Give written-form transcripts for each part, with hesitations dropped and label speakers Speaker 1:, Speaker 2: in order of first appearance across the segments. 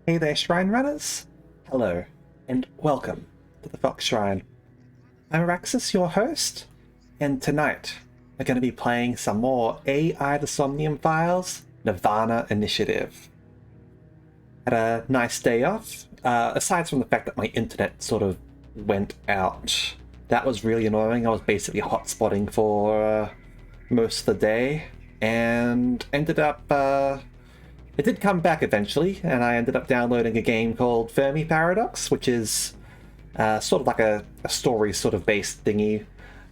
Speaker 1: Hey there, Shrine Runners! Hello, and welcome to the Fox Shrine. I'm Araxis, your host, and tonight we're going to be playing some more AI the Somnium Files nirvanA Initiative. Had a nice day off, aside from the fact that my internet sort of went out. That was really annoying. I was basically hotspotting for most of the day, and ended up it did come back eventually, and I ended up downloading a game called Fermi Paradox, which is sort of like a story sort of based thingy,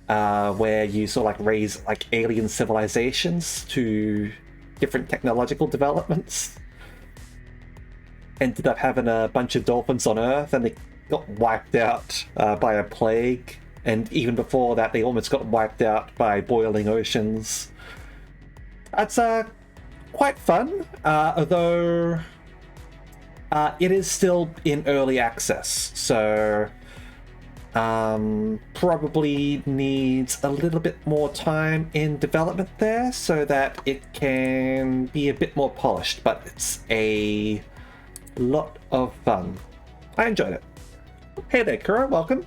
Speaker 1: where you sort of like raise like alien civilizations to different technological developments. Ended up having a bunch of dolphins on Earth, and they got wiped out by a plague, and even before that they almost got wiped out by boiling oceans. That's quite fun, although it is still in early access, so probably needs a little bit more time in development there so that it can be a bit more polished, but it's a lot of fun. I enjoyed it. Hey there, Kura, welcome.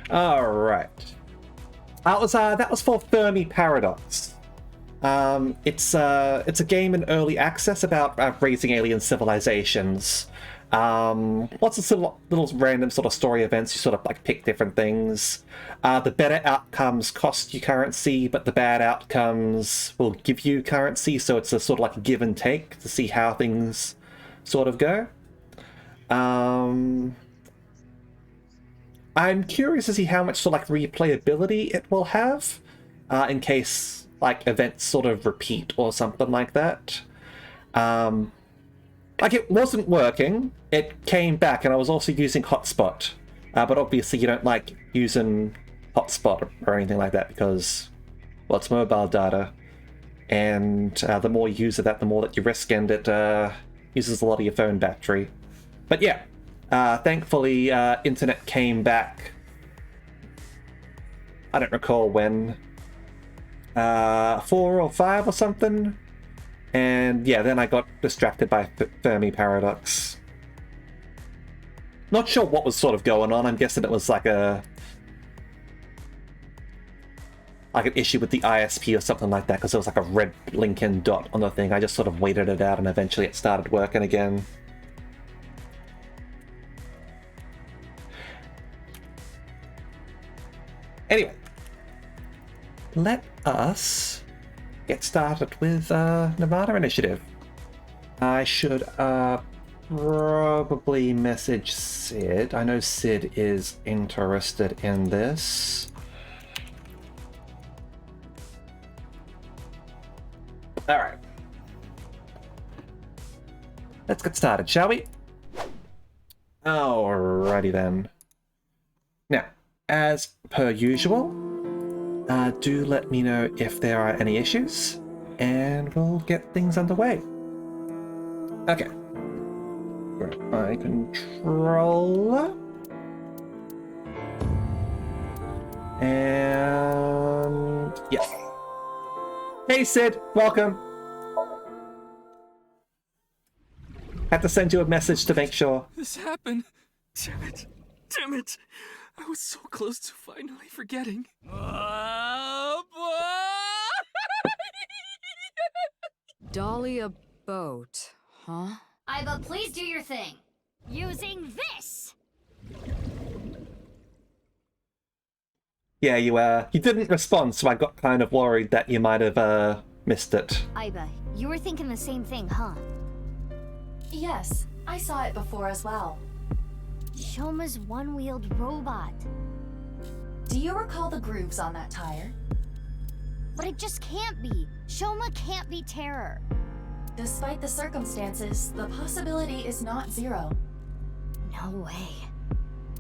Speaker 1: All right. That was for Fermi Paradox. It's a game in early access about raising alien civilizations. Lots of little random sort of story events. You sort of like pick different things. The better outcomes cost you currency, but the bad outcomes will give you currency. So it's a sort of like a give and take to see how things sort of go. I'm curious to see how much sort of like replayability it will have, in case like events sort of repeat or something like that. Like it wasn't working, it came back, and I was also using hotspot, but obviously you don't like using hotspot or anything like that because, well, it's mobile data, and the more you use of that, the more that you risk, and it uses a lot of your phone battery. But yeah. Thankfully, internet came back. I don't recall when. 4 or 5 or something. And yeah, then I got distracted by Fermi Paradox. Not sure what was sort of going on. I'm guessing it was like an issue with the ISP or something like that, because there was like a red blinking dot on the thing. I just sort of waited it out, and eventually it started working again. Anyway, let us get started with nirvanA Initiative. I should probably message Sid. I know Sid is interested in this. Alright. Let's get started, shall we? Alrighty then. Now, as per usual, do let me know if there are any issues, and we'll get things underway. Okay. My controller. And yes. Hey Sid, welcome. Had to send you a message to make sure.
Speaker 2: This happened. Damn it. Damn it. I was so close to finally forgetting. Oh, boy!
Speaker 3: Dolly a boat, huh?
Speaker 4: Iba, please do your thing. Using this!
Speaker 1: Yeah, you didn't respond, so I got kind of worried that you might have missed it.
Speaker 4: Iba, you were thinking the same thing, huh?
Speaker 5: Yes, I saw it before as well.
Speaker 4: Shoma's one-wheeled robot.
Speaker 5: Do you recall the grooves on that tire?
Speaker 4: But it just can't be. Shoma can't be terror.
Speaker 5: Despite the circumstances, the possibility is not zero.
Speaker 4: No way.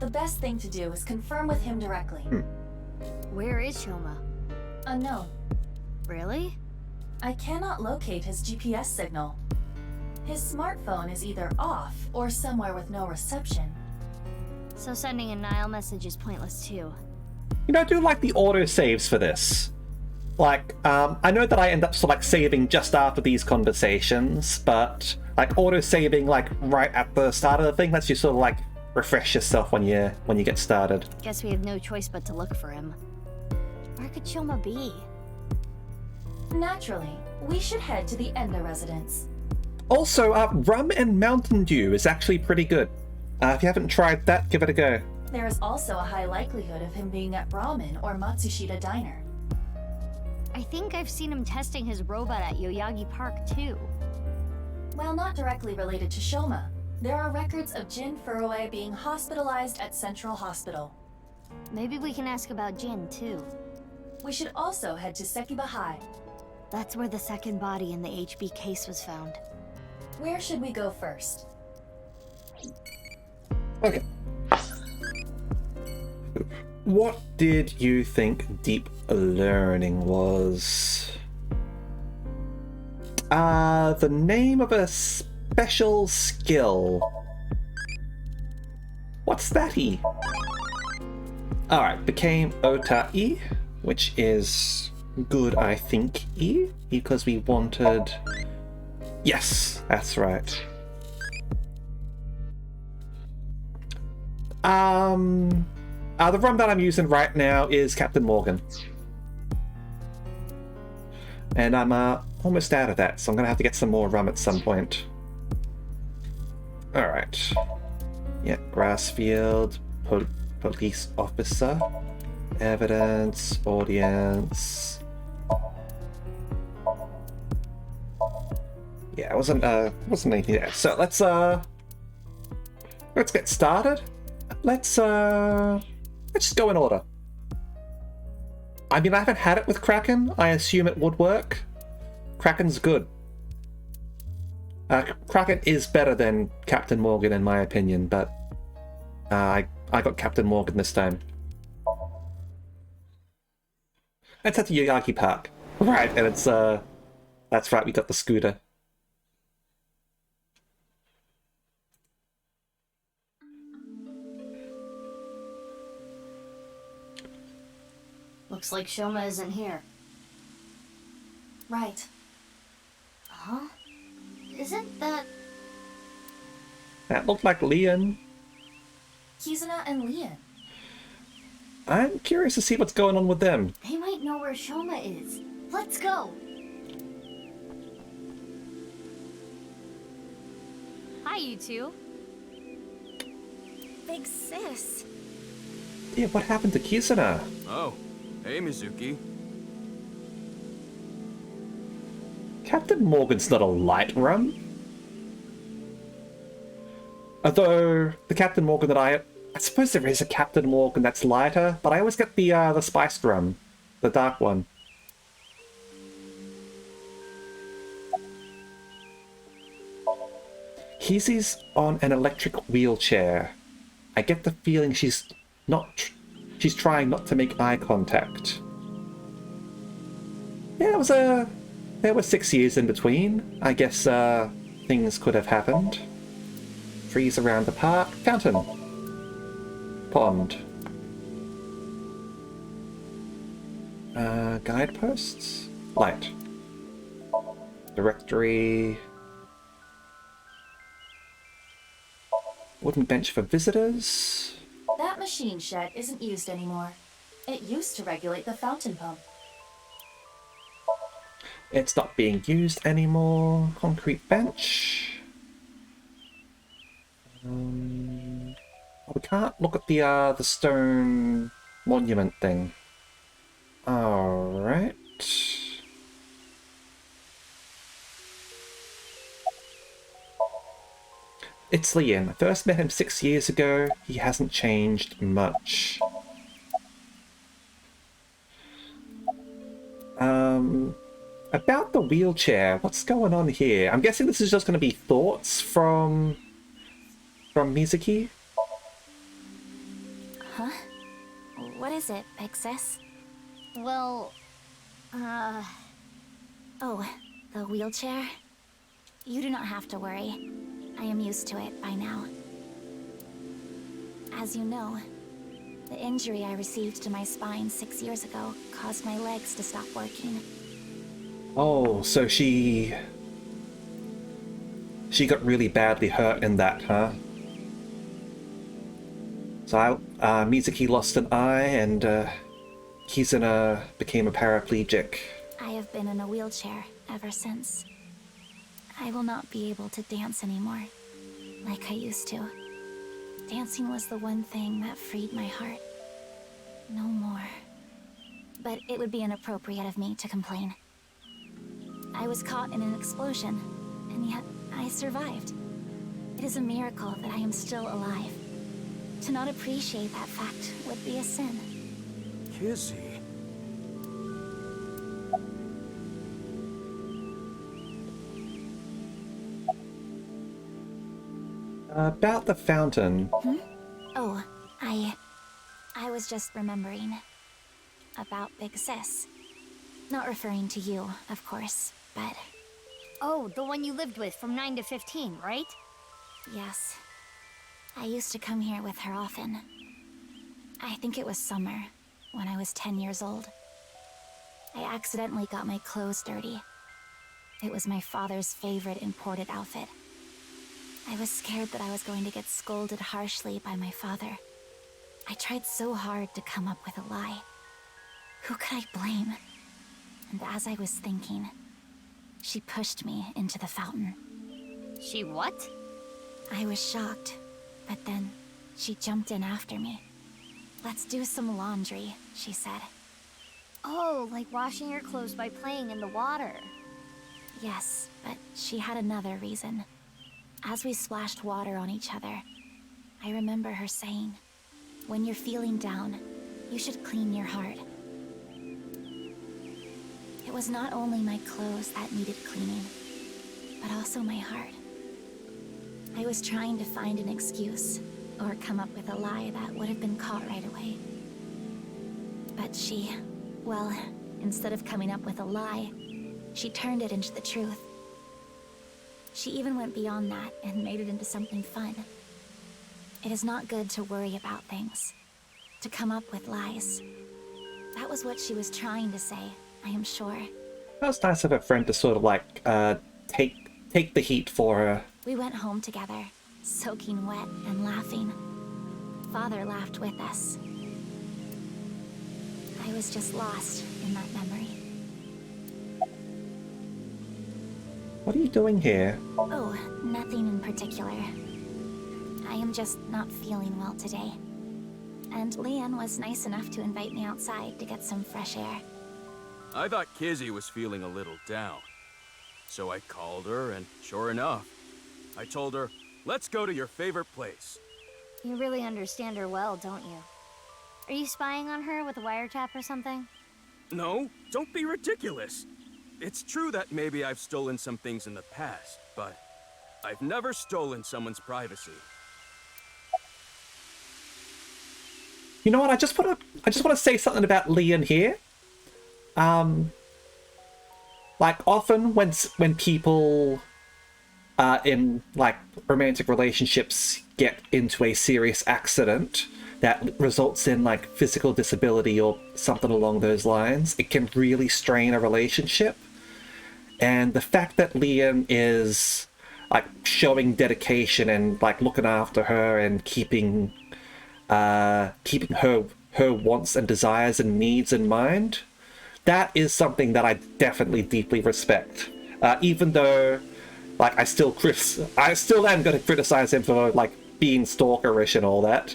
Speaker 5: The best thing to do is confirm with him directly.
Speaker 4: Where is Shoma?
Speaker 5: Unknown.
Speaker 4: Really?
Speaker 5: I cannot locate his GPS signal. His smartphone is either off or somewhere with no reception.
Speaker 4: So sending a Nile message is pointless too.
Speaker 1: You know, I do like the auto saves for this. Like, I know that I end up sort of like saving just after these conversations, but like auto-saving like right at the start of the thing lets you sort of like refresh yourself when you get started.
Speaker 4: Guess we have no choice but to look for him. Where could Shoma be?
Speaker 5: Naturally, we should head to the Edna residence.
Speaker 1: Also, rum and Mountain Dew is actually pretty good. If you haven't tried that, give it a go.
Speaker 5: There is also a high likelihood of him being at Ramen or Matsushita Diner.
Speaker 4: I think I've seen him testing his robot at Yoyagi Park, too.
Speaker 5: While not directly related to Shoma, there are records of Jin Furue being hospitalized at Central Hospital.
Speaker 4: Maybe we can ask about Jin, too.
Speaker 5: We should also head to Sekiba High.
Speaker 4: That's where the second body in the HB case was found.
Speaker 5: Where should we go first?
Speaker 1: Okay. What did you think deep learning was? The name of a special skill. What's that-y? Alright, became Otai, which is good, I think-y, because we wanted... Yes, that's right. The rum that I'm using right now is Captain Morgan. And I'm almost out of that, so I'm gonna have to get some more rum at some point. Alright. Yeah, Grassfield, police officer, evidence, audience. Yeah, it wasn't anything there. So let's get started. Let's just go in order. I mean, I haven't had it with Kraken. I assume it would work. Kraken's good. Kraken is better than Captain Morgan in my opinion, but I got Captain Morgan this time. Let's head to Yoyagi Park. Right, and it's that's right, we got the scooter.
Speaker 4: Looks like Shoma isn't here.
Speaker 5: Right.
Speaker 4: Huh? Isn't that...
Speaker 1: That looked like Leon.
Speaker 5: Kizuna and Leon.
Speaker 1: I'm curious to see what's going on with them.
Speaker 4: They might know where Shoma is. Let's go! Hi, you two.
Speaker 6: Big sis.
Speaker 1: Yeah, what happened to Kizuna?
Speaker 2: Oh, hey, Mizuki.
Speaker 1: Captain Morgan's not a light rum. Although, the Captain Morgan that I suppose there is a Captain Morgan that's lighter, but I always get the spiced rum. The dark one. Kizi's on an electric wheelchair. I get the feeling she's trying not to make eye contact. Yeah, there were 6 years in between. I guess things could have happened. Trees around the park, fountain, pond. Guideposts, light, directory. Wooden bench for visitors.
Speaker 5: That machine shed isn't used anymore. It used to regulate the fountain pump.
Speaker 1: It's not being used anymore. Concrete bench. We can't look at the stone monument thing. All right. It's Leon. I first met him 6 years ago. He hasn't changed much. About the wheelchair, what's going on here? I'm guessing this is just going to be thoughts from Mizuki.
Speaker 6: Huh? What is it, big sis?
Speaker 4: Well,
Speaker 6: Oh, the wheelchair? You do not have to worry. I am used to it by now. As you know, The injury I received to my spine 6 years ago caused my legs to stop working.
Speaker 1: Oh, so she got really badly hurt in that, huh? So Mizuki lost an eye, and Kizuna became a paraplegic.
Speaker 6: I have been in a wheelchair ever since. I will not be able to dance anymore, like I used to. Dancing was the one thing that freed my heart. No more. But it would be inappropriate of me to complain. I was caught in an explosion, and yet I survived. It is a miracle that I am still alive. To not appreciate that fact would be a sin.
Speaker 2: Kizzy.
Speaker 1: About the fountain.
Speaker 6: Oh, I was just remembering about Big Sis. Not referring to you, of course, but
Speaker 4: Oh, the one you lived with from 9 to 15, right?
Speaker 6: yes. I used to come here with her often. I think it was summer, when I was 10 years old. I accidentally got my clothes dirty. It was my father's favorite imported outfit. I was scared that I was going to get scolded harshly by my father. I tried so hard to come up with a lie. Who could I blame? And as I was thinking, she pushed me into the fountain.
Speaker 4: She what?
Speaker 6: I was shocked, but then she jumped in after me. "Let's do some laundry," she said.
Speaker 4: Oh, like washing your clothes by playing in the water.
Speaker 6: Yes, but she had another reason. As we splashed water on each other, I remember her saying, "When you're feeling down, you should clean your heart." It was not only my clothes that needed cleaning, but also my heart. I was trying to find an excuse, or come up with a lie that would have been caught right away. But she, well, instead of coming up with a lie, she turned it into the truth. She even went beyond that and made it into something fun. It is not good to worry about things, to come up with lies. That was what she was trying to say, I am sure.
Speaker 1: That was nice of a friend to sort of like take the heat for her.
Speaker 6: We went home together, soaking wet and laughing. Father laughed with us. I was just lost in that memory.
Speaker 1: What are you doing here?
Speaker 6: Oh, nothing in particular. I am just not feeling well today. And Leon was nice enough to invite me outside to get some fresh air.
Speaker 2: I thought Kizzy was feeling a little down. So I called her, and sure enough, I told her, "Let's go to your favorite place."
Speaker 4: You really understand her well, don't you? Are you spying on her with a wiretap or something?
Speaker 2: No, don't be ridiculous. It's true that maybe I've stolen some things in the past, but I've never stolen someone's privacy.
Speaker 1: You know what? I just want to say something about Leon here. Like often when people in like romantic relationships get into a serious accident that results in like physical disability or something along those lines, it can really strain a relationship. And the fact that Leon is like showing dedication and like looking after her and keeping her wants and desires and needs in mind, that is something that I definitely deeply respect. Even though, like, I still am going to criticize him for like being stalkerish and all that.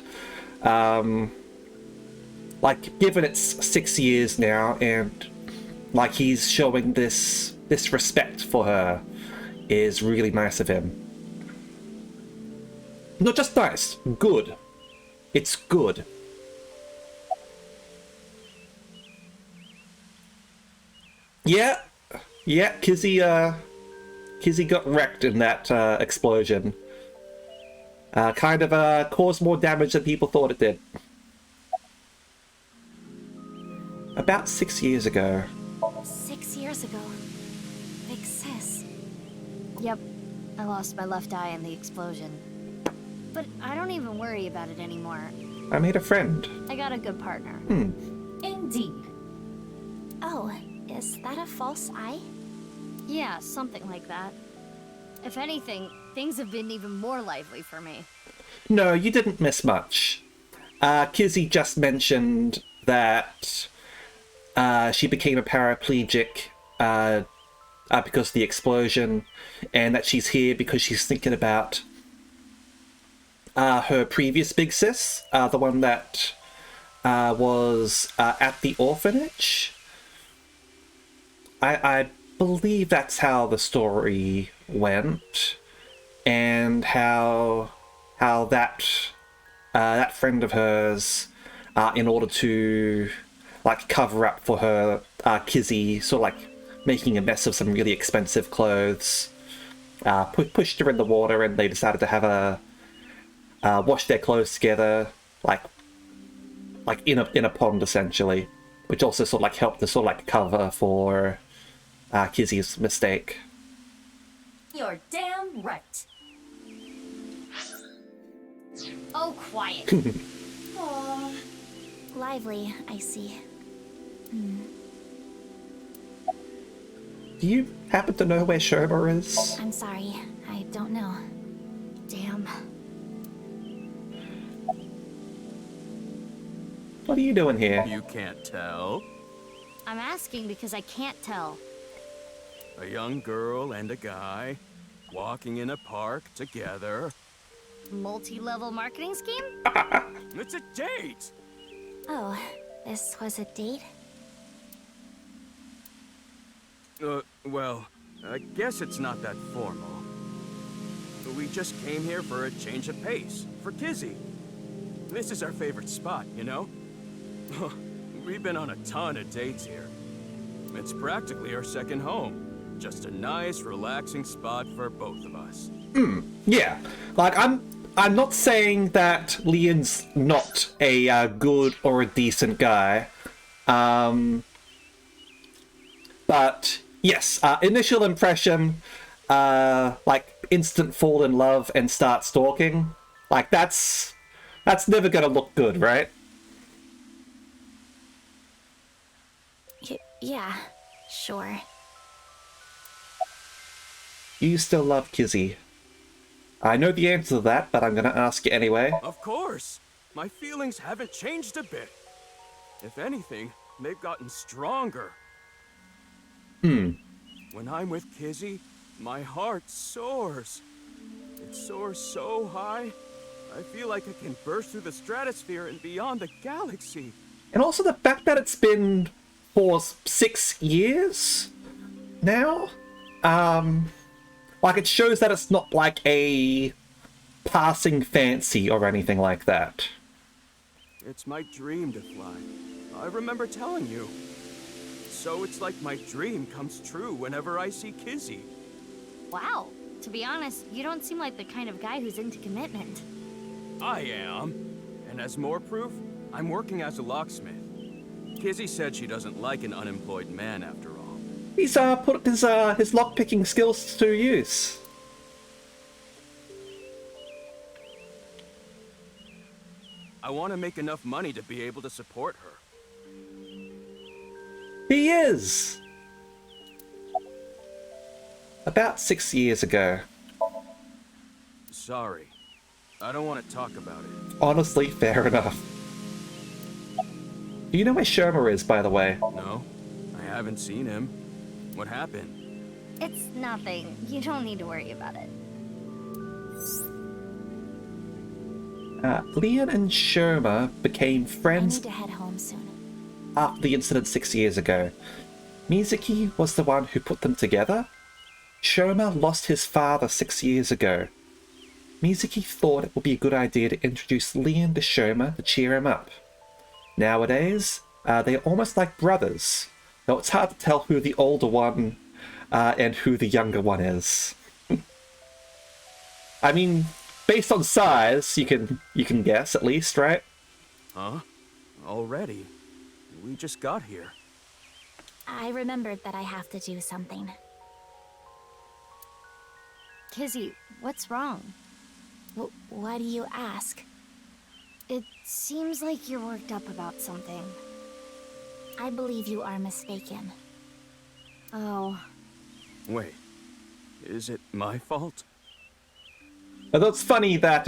Speaker 1: Like, given it's 6 years now, and like he's showing this respect for her, is really nice of him. Not just nice, good. It's good. Yeah, Kizzy got wrecked in that explosion. Kind of caused more damage than people thought it did. About 6 years ago.
Speaker 6: 6 years ago. Big Sis.
Speaker 4: Yep. I lost my left eye in the explosion. But I don't even worry about it anymore.
Speaker 1: I made a friend.
Speaker 4: I got a good partner.
Speaker 5: Indeed.
Speaker 6: Oh, is that a false eye?
Speaker 4: Yeah, something like that. If anything, things have been even more lively for me.
Speaker 1: No, you didn't miss much. Kizzy just mentioned that she became a paraplegic because of the explosion, and that she's here because she's thinking about her previous big sis, the one that was at the orphanage. I believe that's how the story went, and how that friend of hers, in order to like cover up for her, Kizzy sort of like making a mess of some really expensive clothes, pushed her in the water, and they decided to have a wash their clothes together, like in a pond essentially, which also sort of like helped to sort of like cover for Kizzy's mistake.
Speaker 5: You're damn right.
Speaker 4: Oh, quiet.
Speaker 5: Aww.
Speaker 6: Lively, I see.
Speaker 1: Do you happen to know where Sherma is?
Speaker 6: I'm sorry, I don't know.
Speaker 4: Damn.
Speaker 1: What are you doing here?
Speaker 2: You can't tell?
Speaker 4: I'm asking because I can't tell.
Speaker 2: A young girl and a guy walking in a park together.
Speaker 4: Multi-level marketing scheme?
Speaker 2: It's a date!
Speaker 6: Oh, this was a date?
Speaker 2: Well, I guess it's not that formal. We just came here for a change of pace, for Kizzy. This is our favorite spot, you know? We've been on a ton of dates here. It's practically our second home. Just a nice, relaxing spot for both of us.
Speaker 1: Yeah, like I'm not saying that Leon's not a good or a decent guy, but yes, initial impression, like instant fall in love and start stalking, like that's never gonna look good, right?
Speaker 6: Yeah, sure.
Speaker 1: You still love Kizzy. I know the answer to that, but I'm gonna ask you anyway.
Speaker 2: Of course! My feelings haven't changed a bit. If anything, they've gotten stronger. When I'm with Kizzy, my heart soars. It soars so high, I feel like it can burst through the stratosphere and beyond the galaxy.
Speaker 1: And also the fact that it's been for 6 years now, like it shows that it's not like a passing fancy or anything like that.
Speaker 2: It's my dream to fly. I remember telling you. So it's like my dream comes true whenever I see Kizzy.
Speaker 4: Wow. To be honest, you don't seem like the kind of guy who's into commitment.
Speaker 2: I am. And as more proof, I'm working as a locksmith. Kizzy said she doesn't like an unemployed man after all.
Speaker 1: He's put his lockpicking skills to use.
Speaker 2: I want to make enough money to be able to support her.
Speaker 1: He is! About 6 years ago.
Speaker 2: Sorry. I don't want to talk about it.
Speaker 1: Honestly, fair enough. Do you know where Sherma is, by the way?
Speaker 2: No, I haven't seen him. What happened?
Speaker 4: It's nothing. You don't need to worry about it.
Speaker 1: Leon and Sherma became
Speaker 6: I
Speaker 1: friends
Speaker 6: need to head home soon.
Speaker 1: after the incident 6 years ago. Mizuki was the one who put them together. Sherma lost his father 6 years ago. Mizuki thought it would be a good idea to introduce Leon to Sherma to cheer him up. Nowadays, they're almost like brothers, though it's hard to tell who the older one and who the younger one is. I mean, based on size, you can guess at least, right?
Speaker 2: Huh? Already? We just got here.
Speaker 6: I remembered that I have to do something.
Speaker 4: Kizzy, what's wrong?
Speaker 6: Why do you ask?
Speaker 4: It seems like you're worked up about something.
Speaker 6: I believe you are mistaken.
Speaker 4: Oh,
Speaker 2: Wait, is it my fault?
Speaker 1: Although it's funny that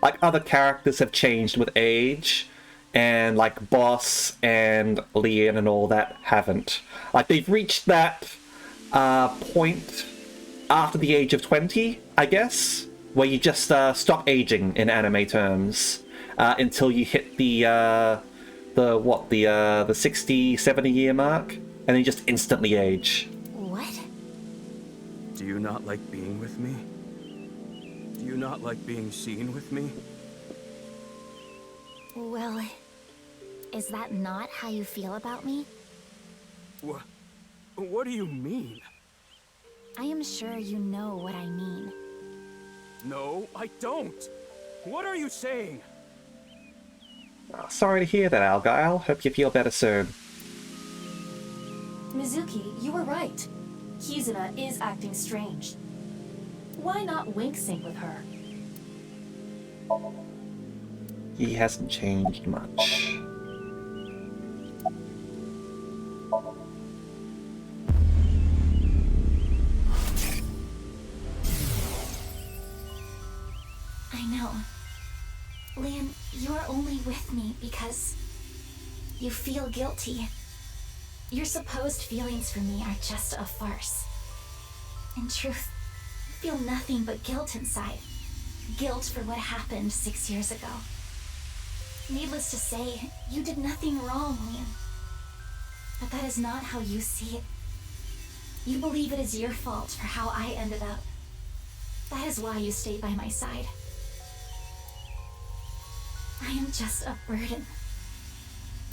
Speaker 1: like other characters have changed with age, and like Boss and Leon and all that haven't. Like they've reached that point after the age of 20, I guess, where you just stop aging in anime terms until you hit the 60, 70 year mark, and then you just instantly age.
Speaker 6: What?
Speaker 2: Do you not like being with me? Do you not like being seen with me?
Speaker 6: Well, is that not how you feel about me?
Speaker 2: What do you mean?
Speaker 6: I am sure you know what I mean.
Speaker 2: No, I don't. What are you saying?
Speaker 1: Sorry to hear that, Argyle. Hope you feel better soon.
Speaker 5: Mizuki, you were right. Kizuna is acting strange. Why not wink sync with her?
Speaker 1: He hasn't changed much.
Speaker 6: I know. Leon, you're only with me because you feel guilty. Your supposed feelings for me are just a farce. In truth, I feel nothing but guilt inside. Guilt for what happened 6 years ago. Needless to say, you did nothing wrong, Leon. But that is not how you see it. You believe it is your fault for how I ended up. That is why you stayed by my side. I am just a burden.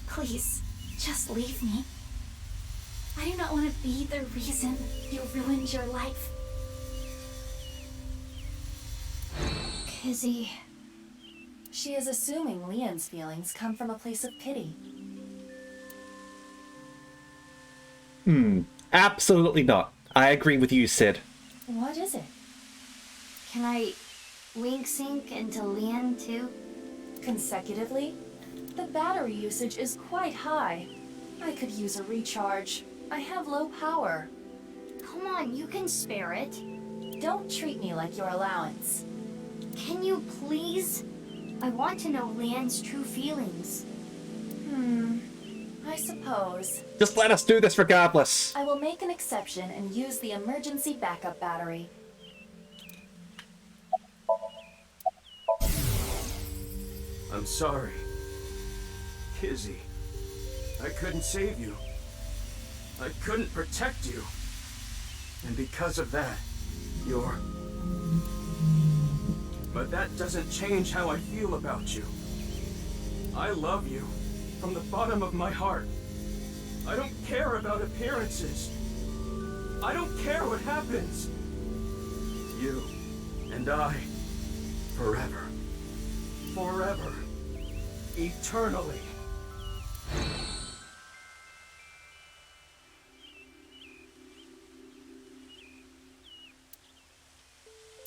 Speaker 6: Please, just leave me. I do not want to be the reason you ruined your life.
Speaker 4: Kizzy.
Speaker 5: She is assuming Leon's feelings come from a place of pity.
Speaker 1: Absolutely not. I agree with you, Sid.
Speaker 5: What is it?
Speaker 4: Can I wink sync into Leon too?
Speaker 5: Consecutively? The battery usage is quite high. I could use a recharge. I have low power.
Speaker 4: Come on, you can spare it.
Speaker 5: Don't treat me like your allowance.
Speaker 4: Can you please? I want to know Leon's true feelings.
Speaker 5: I suppose.
Speaker 1: Just let us do this regardless.
Speaker 5: I will make an exception and use the emergency backup battery.
Speaker 2: I'm sorry. Kizzy. I couldn't save you. I couldn't protect you. And because of that, you're... But that doesn't change how I feel about you. I love you from the bottom of my heart. I don't care about appearances. I don't care what happens. You and I, forever. Forever. Eternally.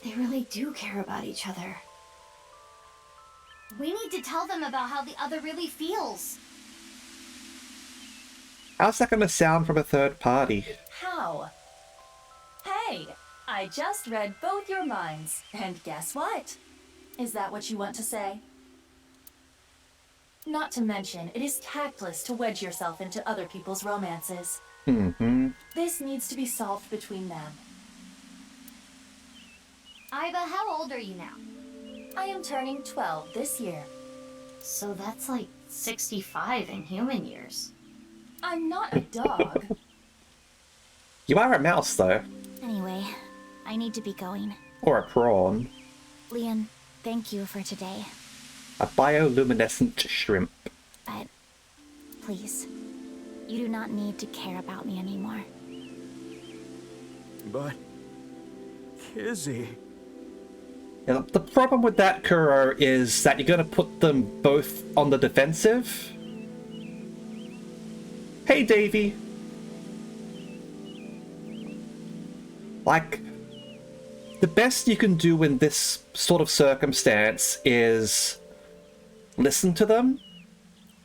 Speaker 4: They really do care about each other. We need to tell them about how the other really feels.
Speaker 1: How's that going to sound from a third party?
Speaker 5: How? Hey, I just read both your minds. And guess what? Is that what you want to say? Not to mention, it is tactless to wedge yourself into other people's romances. This needs to be solved between them.
Speaker 4: Iva, how old are you now?
Speaker 5: I am turning 12 this year.
Speaker 4: So that's like 65 in human years.
Speaker 5: I'm not a dog.
Speaker 1: You are a mouse, though.
Speaker 6: Anyway, I need to be going.
Speaker 1: Or a prawn.
Speaker 6: Leon, thank you for today.
Speaker 1: A bioluminescent shrimp.
Speaker 6: But please, you do not need to care about me anymore.
Speaker 2: But... Kizzy...
Speaker 1: Yeah, the problem with that, Kuro, is that you're going to put them both on the defensive. Hey, Davy. Like, the best you can do in this sort of circumstance is listen to them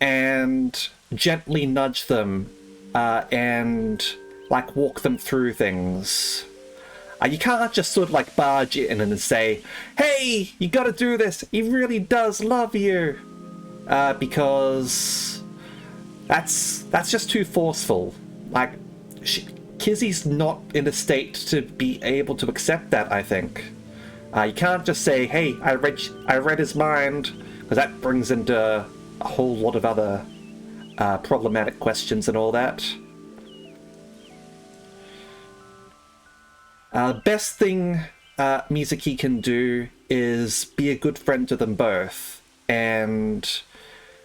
Speaker 1: and gently nudge them and like walk them through things. You can't just sort of like barge in and say, hey, you gotta do this, he really does love you, because that's just too forceful. Like, Kizzy's not in a state to be able to accept that, I think. You can't just say, hey, I read his mind, because that brings into a whole lot of other problematic questions and all that. Best thing Mizuki can do is be a good friend to them both and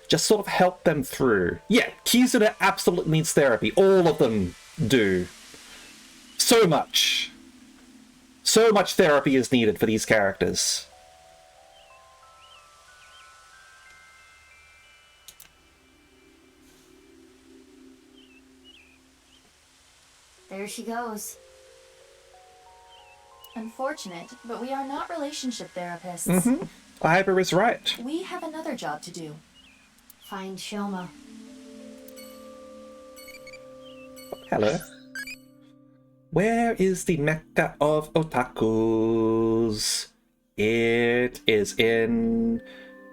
Speaker 1: just sort of help them through. Yeah, Kizuna absolutely needs therapy. All of them do. So much. So much therapy is needed for these characters.
Speaker 4: There she goes.
Speaker 5: Unfortunate, but we are not relationship therapists.
Speaker 1: Mm-hmm. Iber is right.
Speaker 5: We have another job to do.
Speaker 4: Find Shoma.
Speaker 1: Hello. Where is the Mecca of otakus? It is in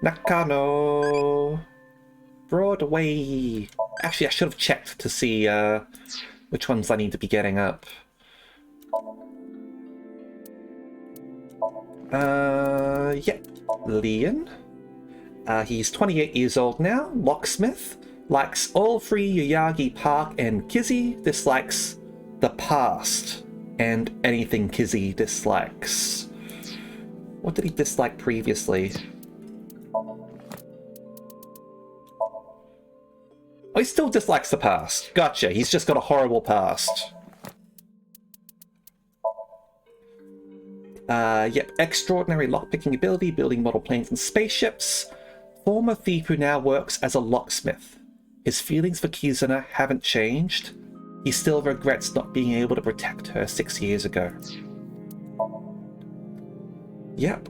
Speaker 1: Nakano. Broadway. Actually, I should have checked to see which ones I need to be getting up. Yep. Leon. He's 28 years old now, locksmith. Likes all three Yuyagi Park and Kizzy. Dislikes the past and anything Kizzy dislikes. What did he dislike previously? Oh, he still dislikes the past. Gotcha, he's just got a horrible past. Yep, extraordinary lockpicking ability, building model planes and spaceships. Former thief who now works as a locksmith. His feelings for Kizuna haven't changed. He still regrets not being able to protect her 6 years ago. Yep,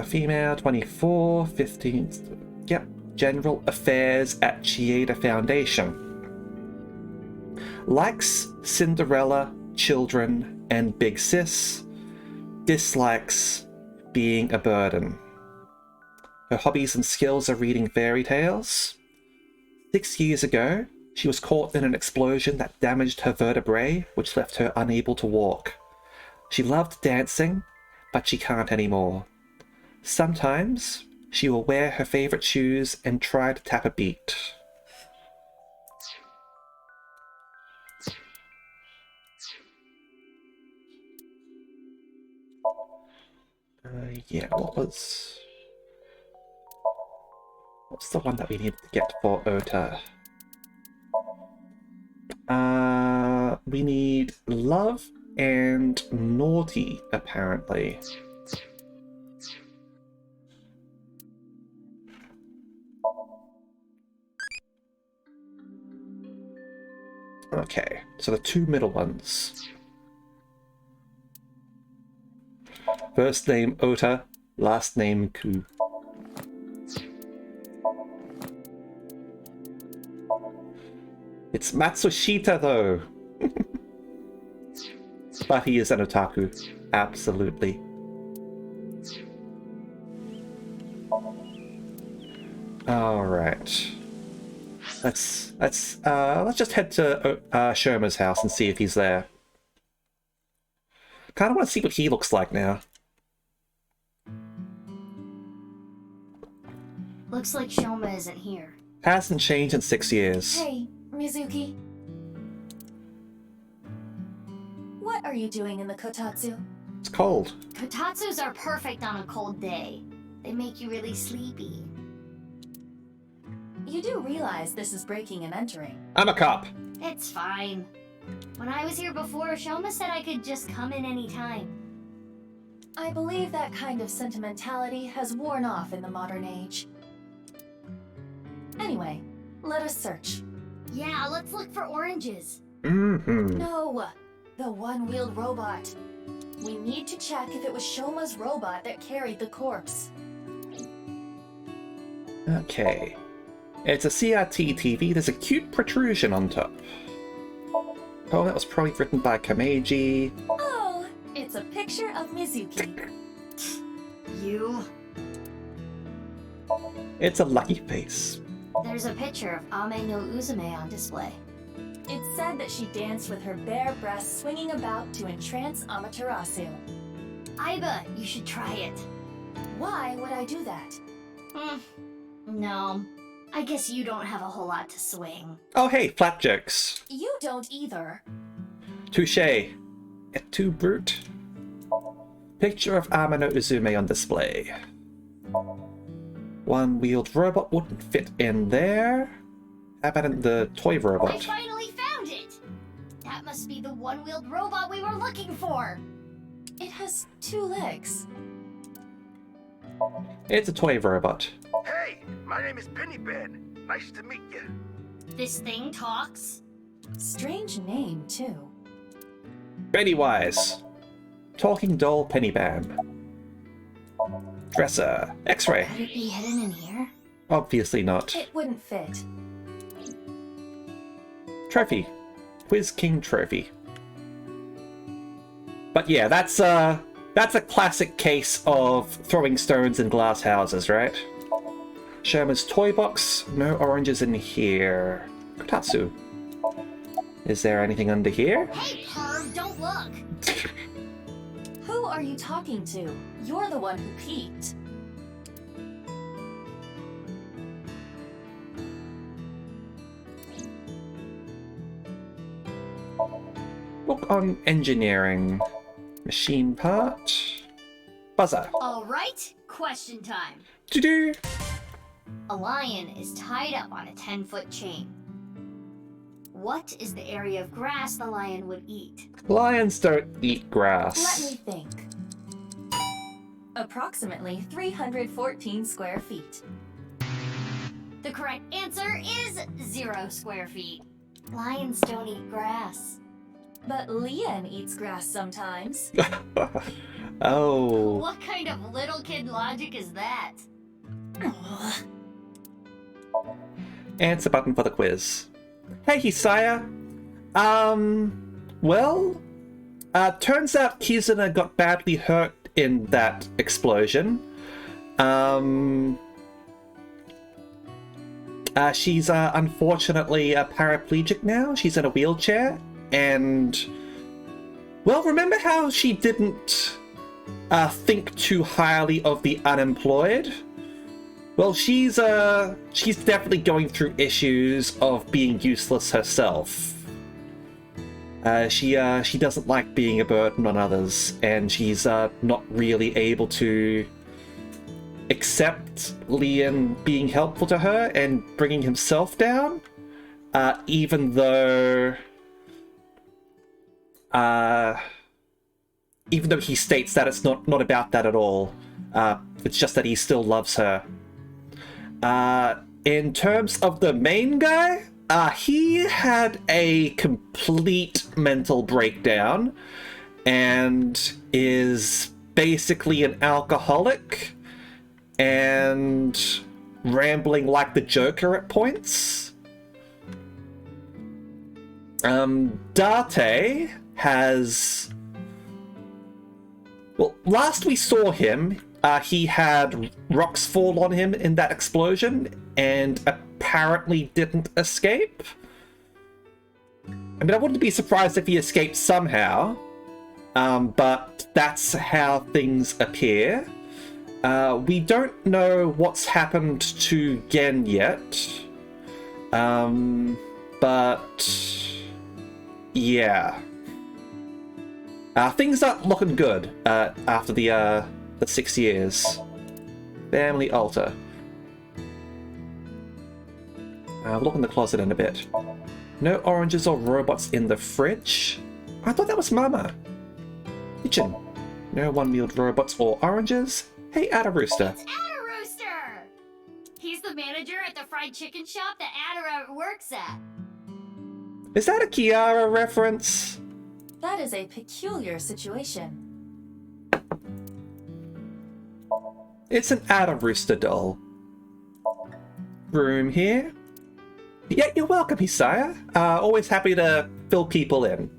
Speaker 1: female, 24, 15... Yep, general affairs at Chieda Foundation. Likes Cinderella, children, and Big Sis. Dislikes being a burden. Her hobbies and skills are reading fairy tales. 6 years ago, she was caught in an explosion that damaged her vertebrae, which left her unable to walk. She loved dancing, but she can't anymore. Sometimes, she will wear her favorite shoes and try to tap a beat. Yeah, what's the one that we need to get for Ota? We need love and naughty, apparently. Okay, so the two middle ones. First name Ota, last name Ku. It's Matsushita, though. But he is an otaku. Absolutely. Alright. Let's just head to Shoma's house and see if he's there. Kinda wanna see what he looks like now.
Speaker 4: Looks like Shoma isn't here.
Speaker 1: Hasn't changed in 6 years.
Speaker 5: Hey, Mizuki. What are you doing in the kotatsu?
Speaker 1: It's cold.
Speaker 4: Kotatsus are perfect on a cold day. They make you really sleepy.
Speaker 5: You do realize this is breaking and entering.
Speaker 1: I'm a cop.
Speaker 4: It's fine. When I was here before, Shoma said I could just come in any time.
Speaker 5: I believe that kind of sentimentality has worn off in the modern age. Anyway, let us search.
Speaker 4: Yeah, let's look for oranges.
Speaker 1: Mm-hmm.
Speaker 5: No, the one-wheeled robot. We need to check if it was Shoma's robot that carried the corpse.
Speaker 1: Okay. It's a CRT TV. There's a cute protrusion on top. Oh, that was probably written by Kameji.
Speaker 5: Oh, it's a picture of Mizuki.
Speaker 4: You?
Speaker 1: It's a lucky face.
Speaker 4: There's a picture of Ame no Uzume on display.
Speaker 5: It said that she danced with her bare breasts swinging about to entrance Amaterasu.
Speaker 4: Aiba, you should try it.
Speaker 5: Why would I do that?
Speaker 4: No. I guess you don't have a whole lot to swing.
Speaker 1: Oh, hey, flat jokes.
Speaker 5: You don't either.
Speaker 1: Touché. Et tu, brute? Picture of Ame no Uzume on display. One-wheeled robot wouldn't fit in there. How about in the toy
Speaker 4: I
Speaker 1: robot?
Speaker 4: finally found it! That must be the one-wheeled robot we were looking for!
Speaker 5: It has 2 legs.
Speaker 1: It's a toy robot.
Speaker 7: Hey, my name is Penny Ben. Nice to meet you.
Speaker 4: This thing talks?
Speaker 5: Strange name, too.
Speaker 1: Pennywise. Talking doll Pennyban. Dresser. X-ray.
Speaker 4: Could it be hidden in here?
Speaker 1: Obviously not.
Speaker 5: It wouldn't fit.
Speaker 1: Trophy. Quiz King trophy. But yeah, that's a classic case of throwing stones in glass houses, right? Sherman's toy box. No oranges in here. Kotatsu. Is there anything under here?
Speaker 4: Hey, perv, don't look!
Speaker 5: Who are you talking to? You're the one who peeked.
Speaker 1: Book on engineering. Machine part. Buzzer.
Speaker 4: Alright, question time.
Speaker 1: To-do.
Speaker 4: A lion is tied up on a 10-foot chain. What is the area of grass the lion would eat?
Speaker 1: Lions don't eat
Speaker 5: Let
Speaker 1: grass.
Speaker 5: me think. Approximately 314 square feet.
Speaker 4: The correct answer is 0 square feet. Lions don't eat grass.
Speaker 5: But Lian eats grass sometimes.
Speaker 1: Oh.
Speaker 4: What kind of little kid logic is that?
Speaker 1: Answer button for the quiz. Hey, Hisaya. Well, turns out Kizuna got badly hurt in that explosion. She's unfortunately paraplegic now. She's in a wheelchair, and well, remember how she didn't think too highly of the unemployed? Well, she's definitely going through issues of being useless herself. She doesn't like being a burden on others, and she's not really able to accept Lian being helpful to her and bringing himself down, even though he states that it's not about that at all. It's just that he still loves her. In terms of the main guy, he had a complete mental breakdown and is basically an alcoholic and rambling like the Joker at points. Date has... Well, last we saw him, he had rocks fall on him in that explosion and apparently didn't escape. I mean, I wouldn't be surprised if he escaped somehow, but that's how things appear. We don't know what's happened to Gen yet, but yeah. Things aren't looking good after the 6 years. Family altar. We'll look in the closet in a bit. No oranges or robots in the fridge. I thought that was Mama. Kitchen. No one-wheeled robots or oranges. Hey, Ada Rooster.
Speaker 4: It's Ada-Rooster! He's the manager at the fried chicken shop that Ada works at.
Speaker 1: Is that a Kiara reference?
Speaker 5: That is a peculiar situation.
Speaker 1: It's an Ada Rooster doll. room here. Yeah, you're welcome, Hisaya. Always happy to fill people in.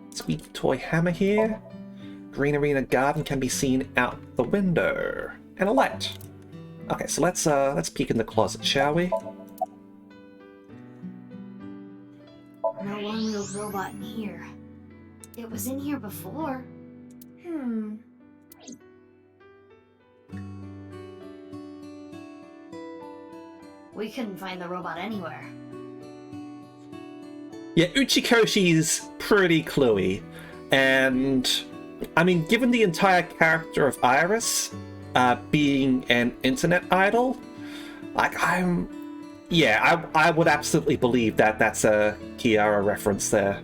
Speaker 1: Sweet toy hammer here. Green Arena Garden can be seen out the window. And a light. Okay, so let's peek in the closet, shall we?
Speaker 4: No one-wheeled robot in here. It was in here before. We couldn't find the robot anywhere.
Speaker 1: Yeah, Uchikoshi's pretty cluey. And, I mean, given the entire character of Iris being an internet idol, like, I would absolutely believe that that's a Kiara reference there.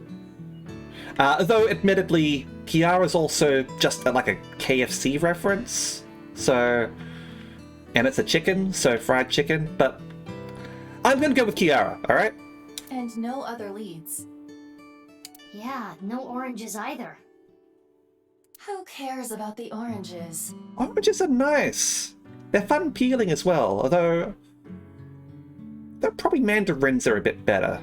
Speaker 1: Though, admittedly, Kiara's also just like a KFC reference, so... And it's a chicken, so fried chicken, but... I'm gonna go with Kiara, alright?
Speaker 5: And no other leads.
Speaker 4: Yeah, no oranges either.
Speaker 5: Who cares about the oranges?
Speaker 1: Oranges are nice. They're fun peeling as well, although... probably mandarins are a bit better.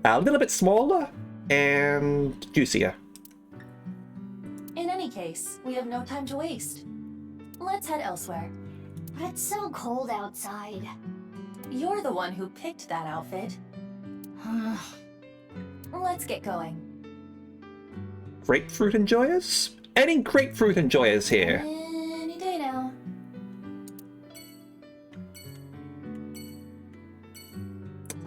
Speaker 1: A little bit smaller and juicier.
Speaker 5: In any case, we have no time to waste. Let's head elsewhere.
Speaker 4: But it's so cold outside.
Speaker 5: You're the one who picked that outfit. Let's get going.
Speaker 1: Grapefruit enjoyers? Any grapefruit enjoyers here?
Speaker 5: Any day now.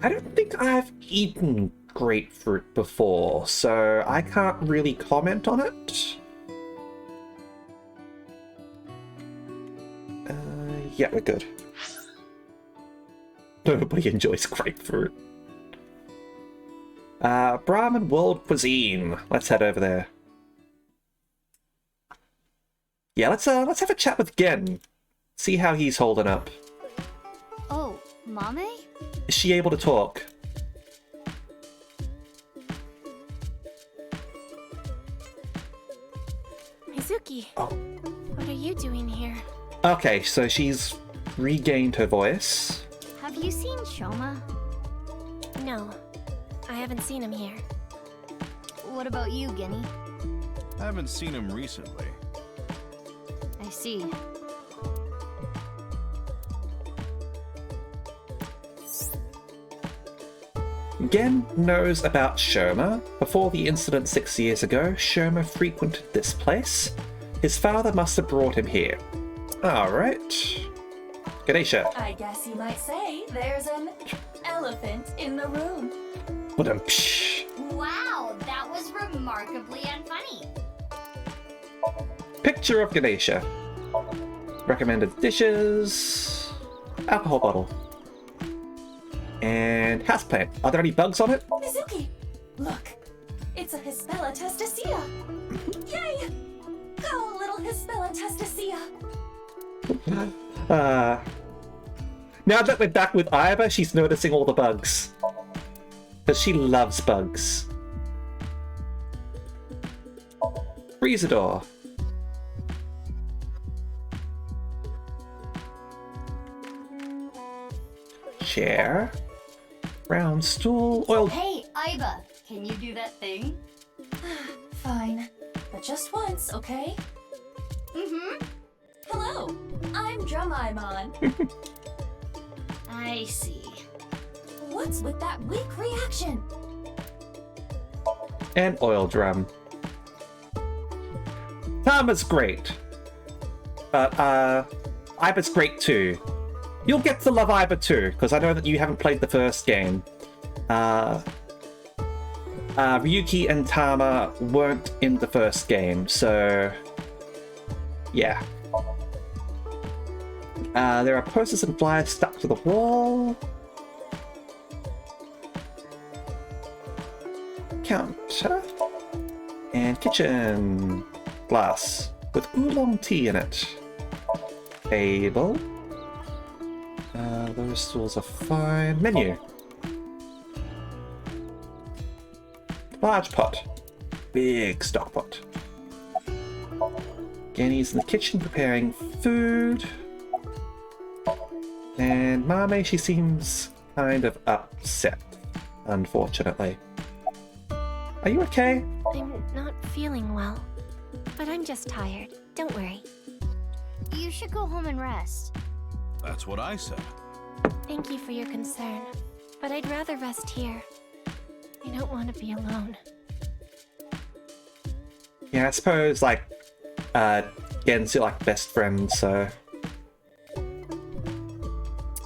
Speaker 1: I don't think I've eaten grapefruit before, so I can't really comment on it. Yeah, we're good. Nobody enjoys grapefruit. Brahmin World Cuisine. Let's head over there. Yeah, let's have a chat with Gen. See how he's holding up.
Speaker 4: Oh, Mame?
Speaker 1: Is she able to talk?
Speaker 8: Mizuki,
Speaker 1: Oh.
Speaker 8: what are you doing here?
Speaker 1: Okay, so she's regained her voice.
Speaker 4: Have you seen Shoma?
Speaker 8: No, I haven't seen him here.
Speaker 4: What about you, Ginny?
Speaker 9: I haven't seen him recently.
Speaker 4: I see.
Speaker 1: Gen knows about Shoma. Before the incident 6 years ago, Shoma frequented this place. His father must have brought him here. Alright. Ganesha.
Speaker 5: I guess you might say there's an elephant in the room.
Speaker 1: Ba-dum-psh.
Speaker 4: Wow, that was remarkably unfunny.
Speaker 1: Picture of Ganesha. Recommended dishes. Alcohol bottle. And houseplant. Are there any bugs on it?
Speaker 5: Mizuki, look, it's a Hispella testacea. Yay! Go, little Hispella testacea.
Speaker 1: Now that we're back with Aiba, she's noticing all the bugs. Because she loves bugs. Freezer door. Chair. Round stool. Oil.
Speaker 4: Hey, Aiba, can you do that thing?
Speaker 5: Fine, but just once, okay?
Speaker 4: Mm-hmm.
Speaker 5: Hello, I'm Drumaimon.
Speaker 4: I see.
Speaker 5: What's with that weak reaction?
Speaker 1: And oil drum. Tama's great. But, Aiba's great too. You'll get to love Aiba too, because I know that you haven't played the first game. Ryuki and Tama weren't in the first game, so... yeah. There are posters and flyers stuck to the wall. Counter. And kitchen. Glass. With oolong tea in it. Table. Those stools are fine. Menu. Large pot. Big stock pot. Ganny's in the kitchen preparing food. And Mame, she seems kind of upset, unfortunately. Are you okay?
Speaker 8: I'm not feeling well, but I'm just tired. Don't worry.
Speaker 4: You should go home and rest.
Speaker 9: That's what I said.
Speaker 8: Thank you for your concern, but I'd rather rest here. I don't want to be alone.
Speaker 1: Yeah, I suppose, like, Gen's your, like, best friend, so...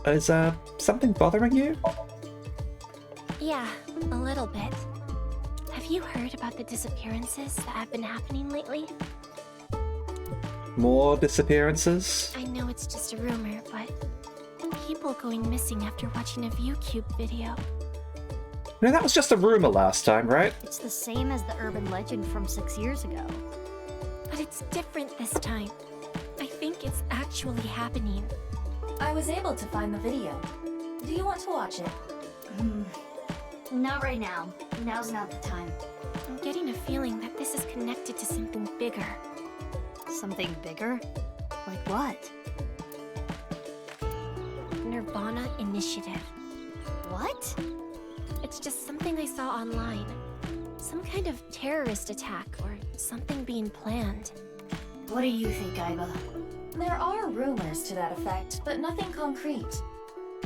Speaker 1: Is, something bothering you?
Speaker 8: Yeah, a little bit. Have you heard about the disappearances that have been happening lately?
Speaker 1: More disappearances?
Speaker 8: I know it's just a rumor, but people going missing after watching a ViewCube video.
Speaker 1: No, that was just a rumor last time, right?
Speaker 4: It's the same as the urban legend from 6 years ago.
Speaker 8: But it's different this time. I think it's actually happening.
Speaker 5: I was able to find the video. Do you want to watch it?
Speaker 4: Not right now. Now's not the time.
Speaker 8: I'm getting a feeling that this is connected to something bigger.
Speaker 4: Something bigger? Like what?
Speaker 8: nirvanA Initiative.
Speaker 4: What?
Speaker 8: It's just something I saw online. Some kind of terrorist attack or something being planned.
Speaker 4: What do you think, Aiba?
Speaker 5: There are rumors to that effect, but nothing concrete.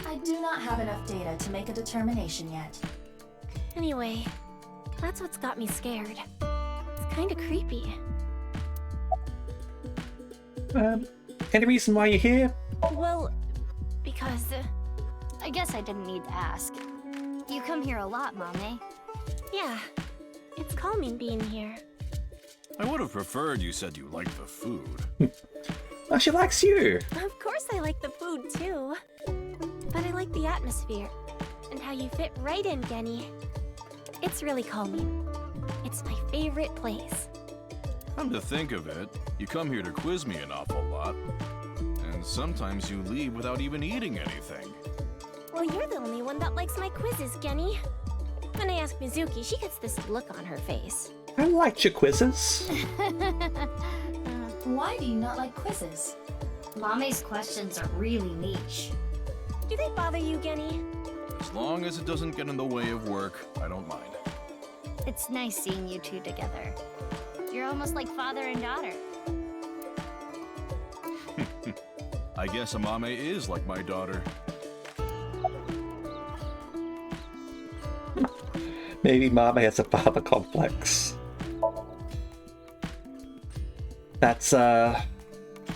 Speaker 5: I do not have enough data to make a determination yet.
Speaker 8: Anyway, that's what's got me scared. It's kinda creepy.
Speaker 1: Any reason why you're here?
Speaker 8: Well, because...
Speaker 4: I guess I didn't need to ask. You come here a lot, Mame.
Speaker 8: yeah, it's calming being here.
Speaker 9: I would have preferred you said you liked the food.
Speaker 1: Oh, she likes you!
Speaker 8: Of course I like the food, too. But I like the atmosphere, and how you fit right in, Genny. It's really calming. It's my favorite place.
Speaker 9: Come to think of it, you come here to quiz me an awful lot. And sometimes you leave without even eating anything.
Speaker 8: Well, you're the only one that likes my quizzes, Genny. When I ask Mizuki, she gets this look on her face.
Speaker 1: I liked your quizzes.
Speaker 5: Why do you not like quizzes?
Speaker 4: Mame's questions are really niche.
Speaker 8: Do they bother you, Genny?
Speaker 9: As long as it doesn't get in the way of work, I don't mind.
Speaker 4: It's nice seeing you two together. You're almost like father and daughter.
Speaker 9: I guess Amame is like my daughter.
Speaker 1: Maybe Mame has a father complex. That's,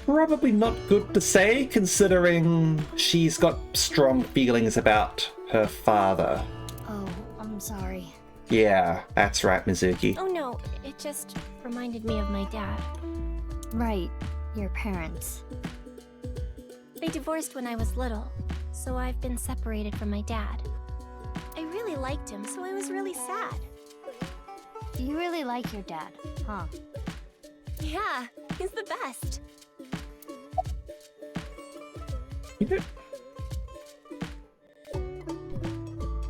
Speaker 1: probably not good to say, considering she's got strong feelings about her father.
Speaker 4: Oh, I'm sorry.
Speaker 1: Yeah, that's right, Mizuki.
Speaker 8: Oh no, it just reminded me of my dad.
Speaker 4: Right, your parents.
Speaker 8: They divorced when I was little, so I've been separated from my dad. I really liked him, so I was really sad.
Speaker 4: You really like your dad, huh?
Speaker 8: Yeah, he's the best.
Speaker 1: You know...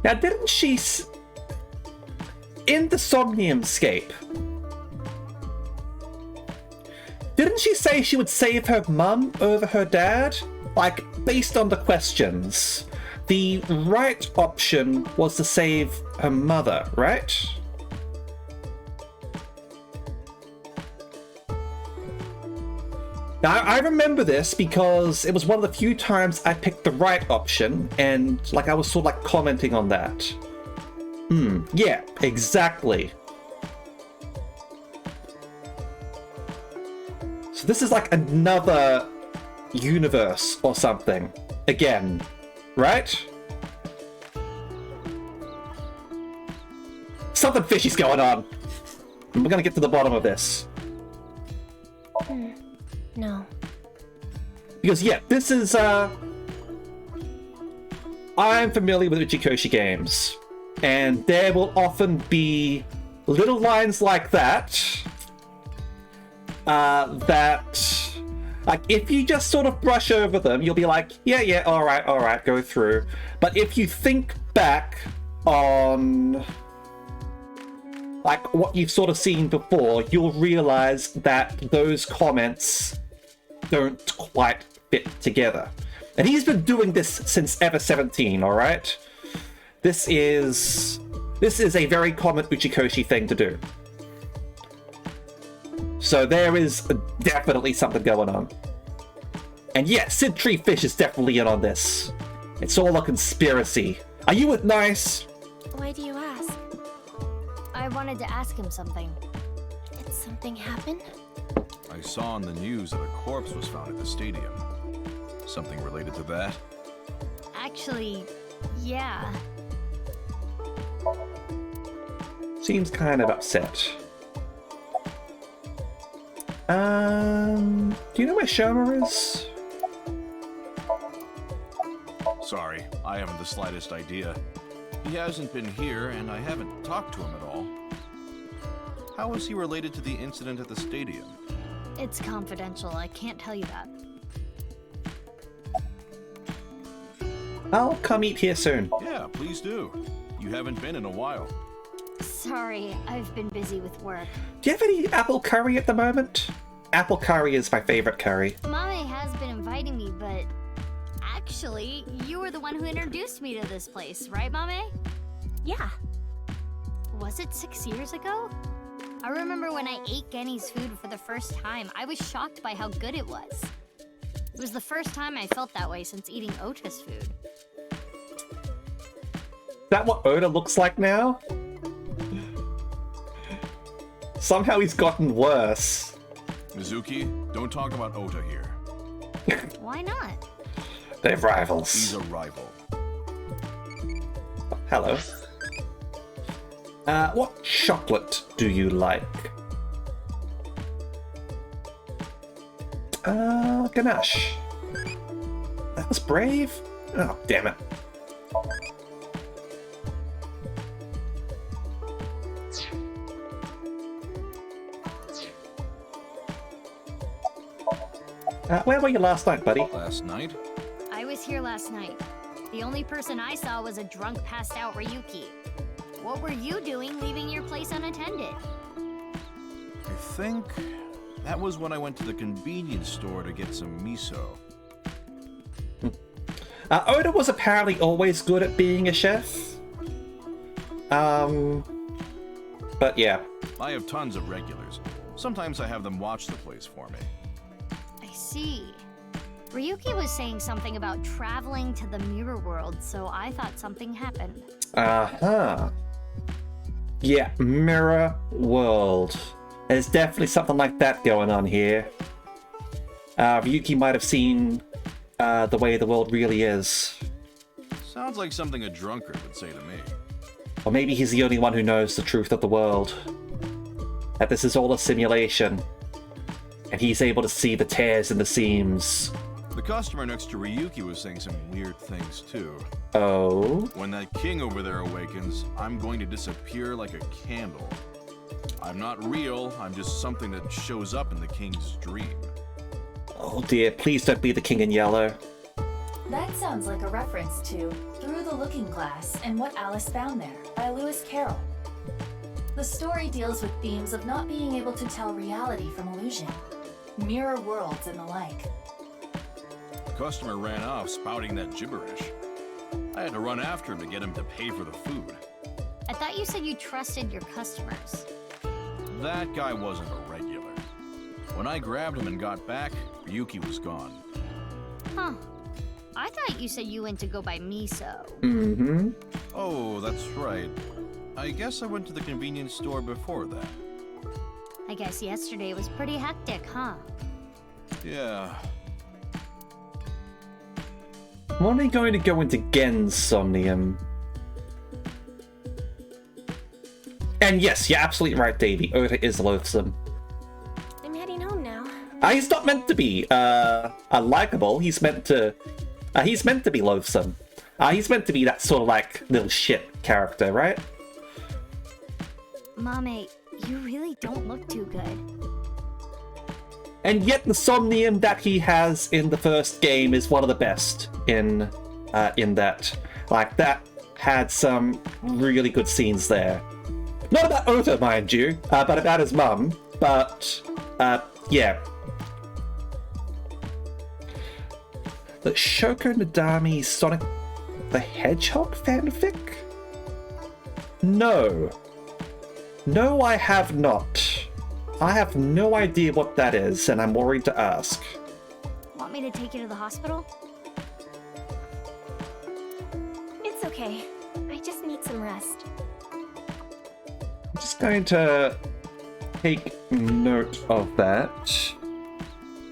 Speaker 1: Now, didn't she... In the Somnium scape, didn't she say she would save her mum over her dad? Like, based on the questions, the right option was to save her mother, right? Now, I remember this because it was one of the few times I picked the right option, and, like, I was sort of, like, commenting on that. Yeah, exactly. So this is like another universe or something. Again, right? Something fishy's going on. We're gonna get to the bottom of this.
Speaker 8: No.
Speaker 1: Because, yeah, this is, I'm familiar with Uchikoshi games. And there will often be little lines like that, like, if you just sort of brush over them, you'll be like, yeah, alright, go through. But if you think back on, like, what you've sort of seen before, you'll realize that those comments don't quite fit together. And he's been doing this since ever 17, alright? This is a very common Uchikoshi thing to do. So there is definitely something going on. And yes, Sid Treefish is definitely in on this. It's all a conspiracy. Are you with Nice?
Speaker 8: Why do you ask?
Speaker 4: I wanted to ask him something.
Speaker 8: Did something happen?
Speaker 9: I saw on the news that a corpse was found at the stadium. Something related to that?
Speaker 4: Actually, yeah.
Speaker 1: Seems kind of upset. Do you know where Shoma is?
Speaker 9: Sorry, I haven't the slightest idea. He hasn't been here, and I haven't talked to him at all. How is he related to the incident at the stadium?
Speaker 4: It's confidential. I can't tell you that.
Speaker 1: I'll come eat here soon.
Speaker 9: Yeah, please do. You haven't been in a while.
Speaker 4: Sorry, I've been busy with work.
Speaker 1: Do you have any apple curry at the moment? Apple curry is my favorite curry.
Speaker 4: Mame has been inviting me, but actually, you were the one who introduced me to this place, right, Mame?
Speaker 8: Yeah.
Speaker 4: Was it 6 years ago? I remember when I ate Genny's food for the first time, I was shocked by how good it was. It was the first time I felt that way since eating Ota's food.
Speaker 1: Is that what Ota looks like now? Somehow he's gotten worse.
Speaker 9: Mizuki, don't talk about Ota here.
Speaker 4: Why not?
Speaker 1: They're rivals.
Speaker 9: He's a rival.
Speaker 1: Hello. What chocolate do you like? Ganache. That was brave? Oh, damn it. Where were you last night, buddy?
Speaker 9: Last night?
Speaker 4: I was here last night. The only person I saw was a drunk, passed out Ryuki. What were you doing leaving your place unattended?
Speaker 9: I think that was when I went to the convenience store to get some miso.
Speaker 1: Oda was apparently always good at being a chef. But yeah.
Speaker 9: I have tons of regulars. Sometimes I have them watch the place for me.
Speaker 4: I see. Ryuki was saying something about traveling to the mirror world, so I thought something happened.
Speaker 1: Uh-huh. Yeah, mirror world. There's definitely something like that going on here. Ryuki might have seen the way the world really is.
Speaker 9: Sounds like something a drunkard would say to me.
Speaker 1: Or maybe he's the only one who knows the truth of the world. That this is all a simulation. And he's able to see the tears in the seams.
Speaker 9: The customer next to Ryuki was saying some weird things too.
Speaker 1: Oh?
Speaker 9: When that king over there awakens, I'm going to disappear like a candle. I'm not real, I'm just something that shows up in the king's dream.
Speaker 1: Oh dear, please don't be the king in yellow.
Speaker 5: That sounds like a reference to Through the Looking Glass and What Alice Found There by Lewis Carroll. The story deals with themes of not being able to tell reality from illusion, mirror worlds and the like.
Speaker 9: The customer ran off spouting that gibberish. I had to run after him to get him to pay for the food.
Speaker 4: I thought you said you trusted your customers.
Speaker 9: That guy wasn't a regular. When I grabbed him and got back, Ryuki was gone.
Speaker 4: Huh. I thought you said you went to go buy miso.
Speaker 1: Mm-hmm.
Speaker 9: Oh, that's right. I guess I went to the convenience store before that.
Speaker 4: I guess yesterday was pretty hectic, huh?
Speaker 9: Yeah.
Speaker 1: I'm only going to go into Gen's Somnium. And yes, you're absolutely right, Davey. Ota is loathsome.
Speaker 8: I'm heading home now.
Speaker 1: He's not meant to be unlikable. He's meant to be loathsome. He's meant to be that sort of like little shit character, right?
Speaker 4: Mame, you really don't look too good.
Speaker 1: And yet the Somnium that he has in the first game is one of the best in that. Like, that had some really good scenes there. Not about Ota, mind you, but about his mum. But, yeah. The Shoko Nadami Sonic the Hedgehog fanfic? No. No, I have not. I have no idea what that is, and I'm worried to ask.
Speaker 4: Want me to take you to the hospital?
Speaker 8: It's okay. I just need some rest.
Speaker 1: I'm just going to take note of that,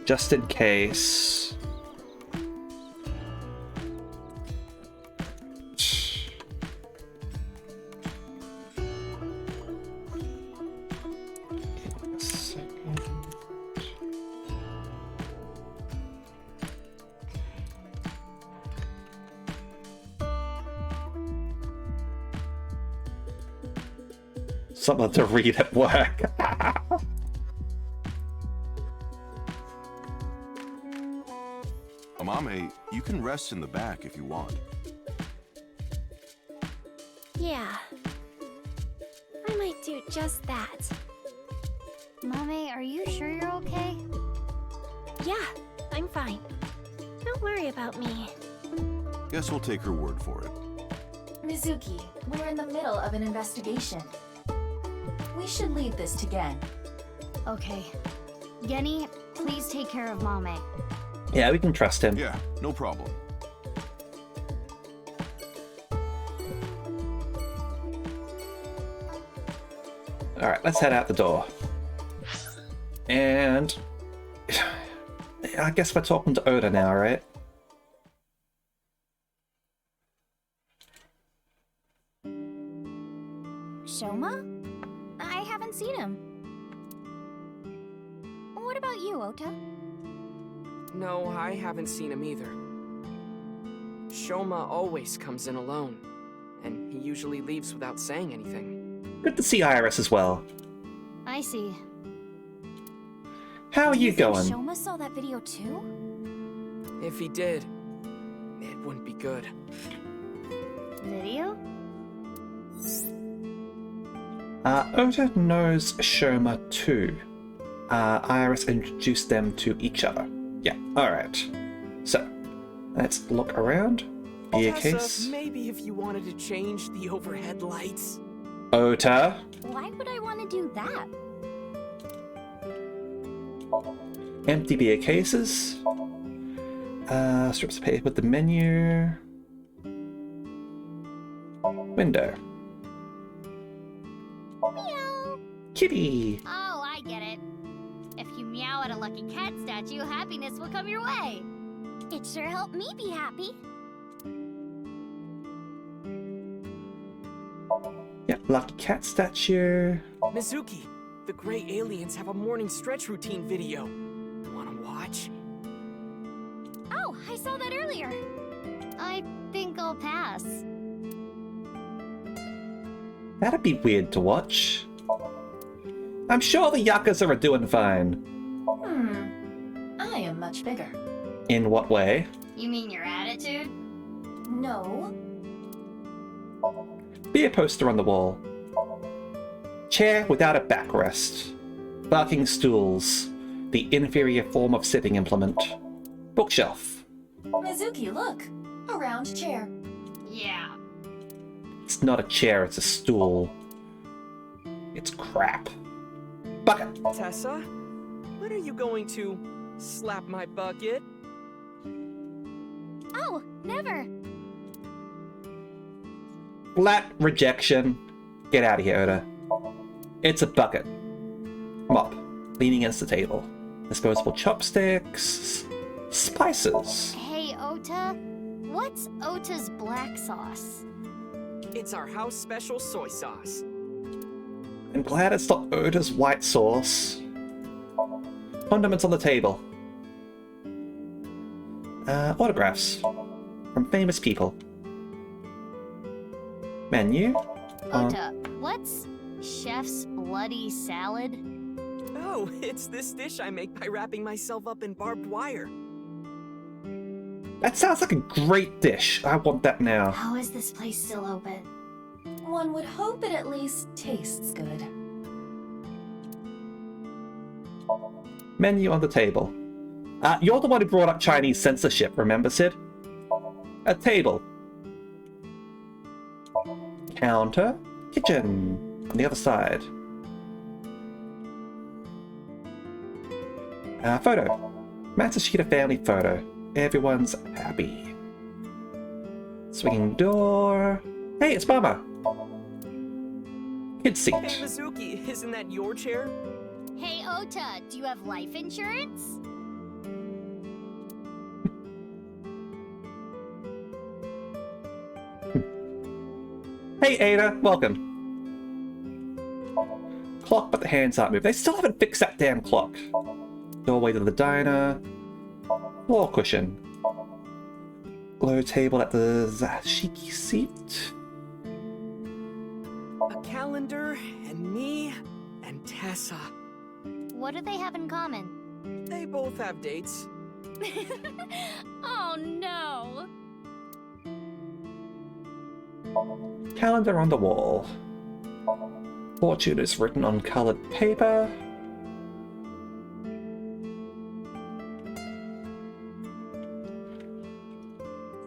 Speaker 1: just in case. Something to read at work.
Speaker 9: Amame, you can rest in the back if you want.
Speaker 8: Yeah. I might do just that.
Speaker 4: Mame, are you sure you're okay?
Speaker 8: Yeah, I'm fine. Don't worry about me.
Speaker 9: Guess we'll take her word for it.
Speaker 5: Mizuki, we're in the middle of an investigation. We should leave this to Gen.
Speaker 4: Okay. Genny, please take care of Mame.
Speaker 1: Yeah, we can trust him.
Speaker 9: Yeah, no problem.
Speaker 1: Alright, let's head out the door. And I guess we're talking to Oda now, right?
Speaker 6: Shoma? I haven't seen him. What about you, Ota?
Speaker 10: No, I haven't seen him either. Shoma always comes in alone, and he usually leaves without saying anything.
Speaker 1: Good to see Iris as well.
Speaker 4: I see.
Speaker 1: How are you going?
Speaker 6: Shoma saw that video too?
Speaker 10: If he did, it wouldn't be good.
Speaker 4: Video?
Speaker 1: Ota knows Shoma too. Iris introduced them to each other. Yeah, alright. So, let's look around. Be a
Speaker 10: Tessa,
Speaker 1: case.
Speaker 10: maybe if you wanted to change the overhead lights.
Speaker 1: Ota.
Speaker 6: Why would I want to do that?
Speaker 1: Empty beer cases. Strips of paper with the menu. Window.
Speaker 4: Meow.
Speaker 1: Kitty.
Speaker 4: Oh, I get it. If you meow at a lucky cat statue, happiness will come your way.
Speaker 6: It sure helped me be happy.
Speaker 1: Yeah, lucky cat statue.
Speaker 10: Mizuki, the gray aliens have a morning stretch routine video. Wanna watch?
Speaker 4: Oh, I saw that earlier. I think I'll pass.
Speaker 1: That'd be weird to watch. I'm sure the Yakuza are doing fine.
Speaker 5: I am much bigger.
Speaker 1: In what way?
Speaker 4: You mean your attitude?
Speaker 5: No.
Speaker 1: Beer poster on the wall. Chair without a backrest. Barking stools. The inferior form of sitting implement. Bookshelf.
Speaker 5: Mizuki, look! A round chair.
Speaker 4: Yeah.
Speaker 1: It's not a chair, it's a stool. It's crap. Bucket.
Speaker 10: Tessa, when are you going to slap my bucket?
Speaker 6: Oh, never.
Speaker 1: Flat rejection. Get out of here, Oda. It's a bucket. Mop. Leaning against the table. Disposable chopsticks. Spices.
Speaker 4: Hey, Ota. What's Ota's black sauce?
Speaker 10: It's our house special soy sauce.
Speaker 1: I'm glad it's not Oda's white sauce. Condiments on the table. Autographs. From famous people. Menu.
Speaker 4: Ota, what's chef's bloody salad?
Speaker 10: Oh, it's this dish I make by wrapping myself up in barbed wire.
Speaker 1: That sounds like a great dish. I want that now.
Speaker 4: How is this place still open?
Speaker 5: One would hope it at least tastes good.
Speaker 1: Menu on the table. You're the one who brought up Chinese censorship, remember, Sid? A table. Counter. Kitchen. On the other side. Photo. Matsushita family photo. Everyone's happy. Swinging door. Hey, it's Mama. Kid seat.
Speaker 10: Hey, Mizuki, isn't that your chair?
Speaker 4: Hey, Ota, do you have life insurance?
Speaker 1: Hey, Ada, welcome. Clock, but the hands aren't moving. They still haven't fixed that damn clock. Doorway to the diner. Floor cushion. Low table at the Zashiki seat.
Speaker 10: A calendar, and me, and Tessa.
Speaker 4: What do they have in common?
Speaker 10: They both have dates.
Speaker 4: Oh no!
Speaker 1: Calendar on the wall. Fortune is written on colored paper.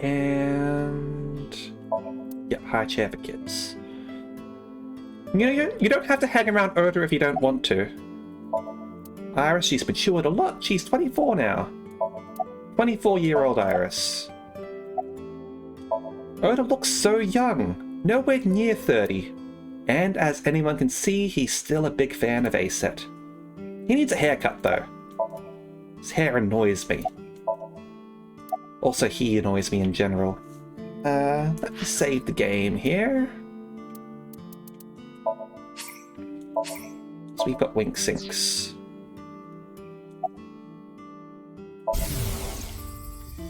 Speaker 1: And yep, high chair for kids. You know, you don't have to hang around Oda if you don't want to. Iris, she's matured a lot. She's 24 now. 24-year-old Iris. Oda looks so young, nowhere near 30. And as anyone can see, he's still a big fan of Aset. He needs a haircut though. His hair annoys me. Also, he annoys me in general. Let me save the game here. So we've got wink sinks.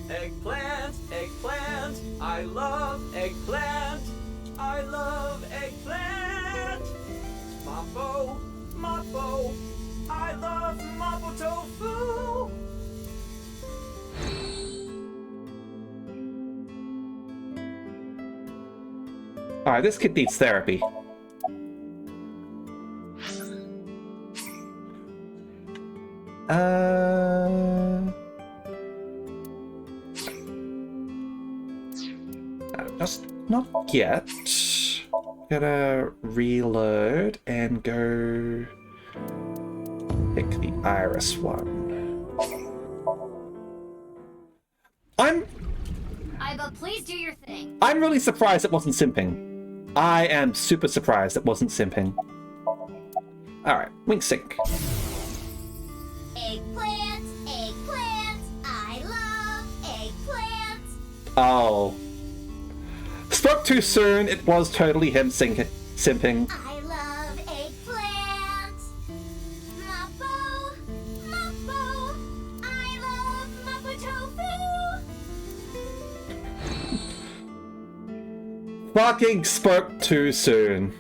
Speaker 10: Eggplant, eggplant, I love eggplant. I love eggplant. Mapo, mapo, I love mapo tofu.
Speaker 1: Alright, this kid needs therapy. Just not yet. Gonna reload and go pick the Iris one.
Speaker 4: But please do your thing.
Speaker 1: I'm really surprised it wasn't simping. I am super surprised it wasn't simping. Alright, wink sync.
Speaker 4: Eggplant, eggplant, I love eggplant.
Speaker 1: Oh. Spoke too soon, it was totally him simping.
Speaker 4: I love eggplant. Mapo, mapo, I love mapo tofu.
Speaker 1: Fucking spoke too soon.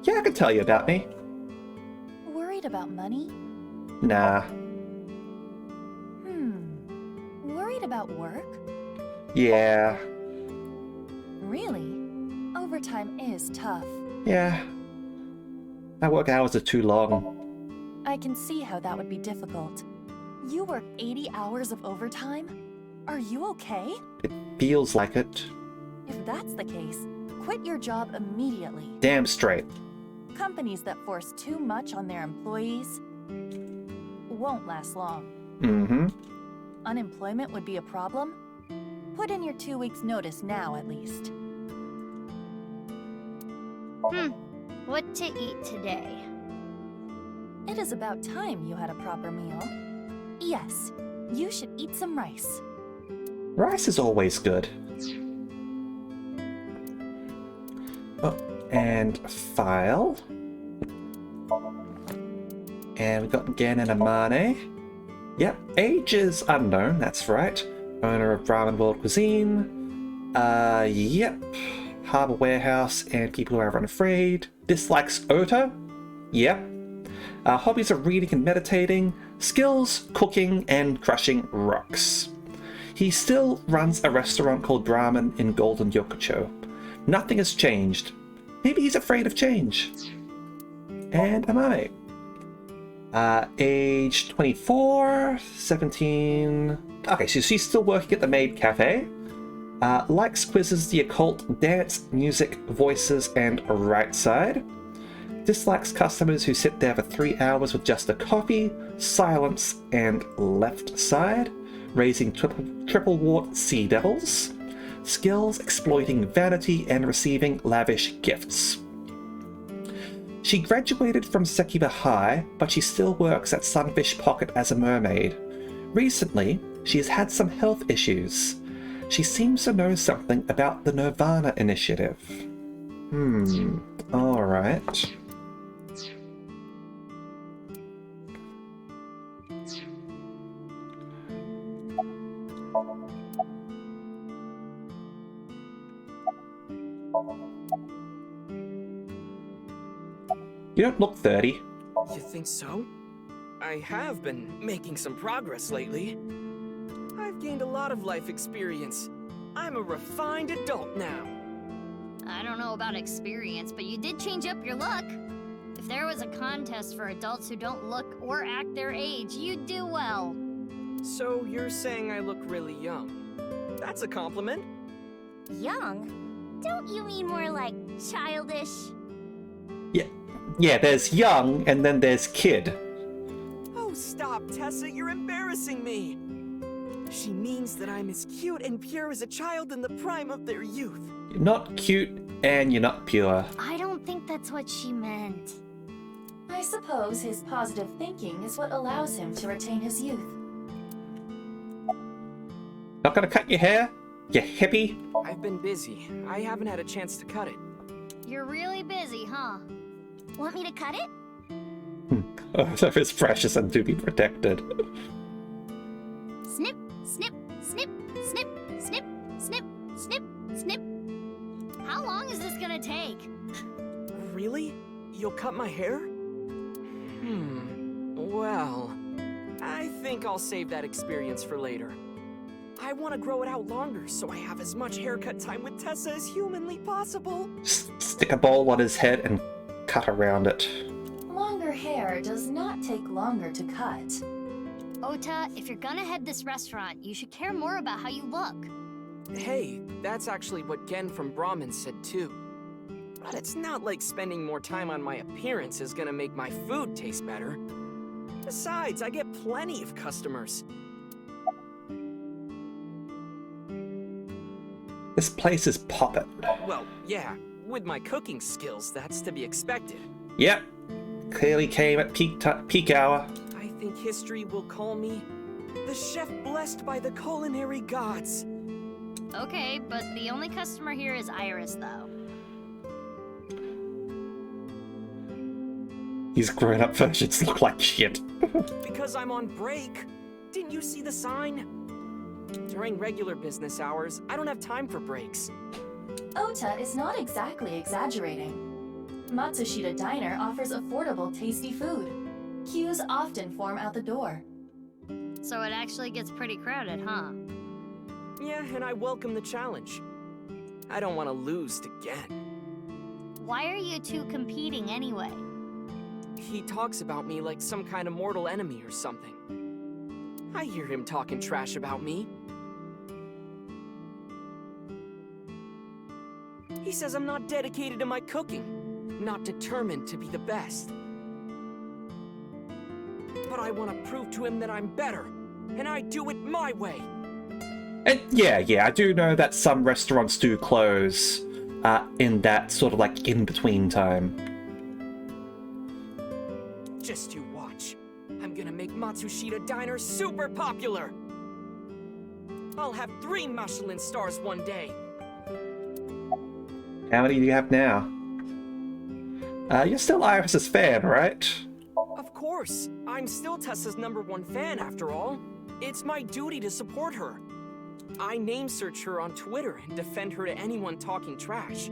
Speaker 1: Yeah, I can tell you about me.
Speaker 5: Worried about money?
Speaker 1: Nah.
Speaker 5: Worried about work?
Speaker 1: Yeah.
Speaker 5: Really? Overtime is tough.
Speaker 1: Yeah. My work hours are too long.
Speaker 5: I can see how that would be difficult. You work 80 hours of overtime? Are you okay?
Speaker 1: It feels like it.
Speaker 5: If that's the case, quit your job immediately.
Speaker 1: Damn straight.
Speaker 5: Companies that force too much on their employees won't last long.
Speaker 1: Mm-hmm.
Speaker 5: Unemployment would be a problem? Put in your 2 weeks' notice now, at least.
Speaker 4: What to eat today?
Speaker 5: It is about time you had a proper meal. Yes, you should eat some rice.
Speaker 1: Rice is always good. Oh, and file. And we've got Gen and Amane. Yep, age is unknown, that's right. Owner of Brahmin World Cuisine. Yep. Harbor Warehouse and People Who Are Unafraid. Dislikes Ota. Yep. Hobbies are reading and meditating. Skills, cooking, and crushing rocks. He still runs a restaurant called Brahmin in Golden Yokocho. Nothing has changed. Maybe he's afraid of change. And am I? Age 24, 17... Okay, so she's still working at the Maid Cafe. Likes quizzes, the occult, dance, music, voices, and right side. Dislikes customers who sit there for 3 hours with just a coffee, silence, and left side. Raising triple wart sea devils. Skills, exploiting vanity and receiving lavish gifts. She graduated from Sekiba High, but she still works at Sunfish Pocket as a mermaid. Recently, she has had some health issues. She seems to know something about the nirvanA initiative. Alright. You don't look 30.
Speaker 10: You think so? I have been making some progress lately. I've gained a lot of life experience. I'm a refined adult now.
Speaker 4: I don't know about experience, but you did change up your look. If there was a contest for adults who don't look or act their age, you'd do well.
Speaker 10: So you're saying I look really young? That's a compliment.
Speaker 8: Young? Don't you mean more like childish?
Speaker 1: Yeah, there's young and then there's kid.
Speaker 10: Oh, stop, Tessa, you're embarrassing me. She means that I'm as cute and pure as a child in the prime of their youth.
Speaker 1: You're not cute and you're not pure.
Speaker 4: I don't think that's what she meant.
Speaker 5: I suppose his positive thinking is what allows him to retain his youth.
Speaker 1: Not gonna cut your hair? You hippie?
Speaker 10: I've been busy. I haven't had a chance to cut it.
Speaker 4: You're really busy, huh?
Speaker 8: Want me to cut it?
Speaker 1: Oh, so it's precious and to be protected.
Speaker 8: Snip, snip, snip, snip, snip, snip, snip, snip.
Speaker 4: How long is this gonna take?
Speaker 10: Really? You'll cut my hair? Well, I think I'll save that experience for later. I want to grow it out longer so I have as much haircut time with Tessa as humanly possible.
Speaker 1: Stick a ball on his head and cut around it.
Speaker 5: Longer hair does not take longer to cut.
Speaker 4: Ota, if you're gonna head this restaurant, you should care more about how you look.
Speaker 10: Hey, that's actually what Gen from Brahmin said too. But it's not like spending more time on my appearance is gonna make my food taste better. Besides, I get plenty of customers.
Speaker 1: This place is poppin'.
Speaker 10: Well, yeah, with my cooking skills, that's to be expected.
Speaker 1: Yep. Clearly came at peak hour.
Speaker 10: I think history will call me the chef blessed by the culinary gods.
Speaker 4: Okay, but the only customer here is Iris, though.
Speaker 1: These grown-up versions look like shit.
Speaker 10: Because I'm on break. Didn't you see the sign? During regular business hours, I don't have time for breaks.
Speaker 5: Ota is not exactly exaggerating. Matsushita Diner offers affordable, tasty food. Queues often form out the door.
Speaker 4: So it actually gets pretty crowded, huh?
Speaker 10: Yeah, and I welcome the challenge. I don't want to lose to Gen.
Speaker 4: Why are you two competing anyway?
Speaker 10: He talks about me like some kind of mortal enemy or something. I hear him talking trash about me. He says I'm not dedicated to my cooking, not determined to be the best. But I want to prove to him that I'm better, and I do it my way.
Speaker 1: And yeah, I do know that some restaurants do close in that sort of like in-between time.
Speaker 10: Just you watch. I'm gonna make Matsushita Diner super popular. I'll have 3 Michelin stars one day.
Speaker 1: How many do you have now? You're still Iris's fan, right?
Speaker 10: Of course. I'm still Tessa's #1 fan after all. It's my duty to support her. I name search her on Twitter and defend her to anyone talking trash.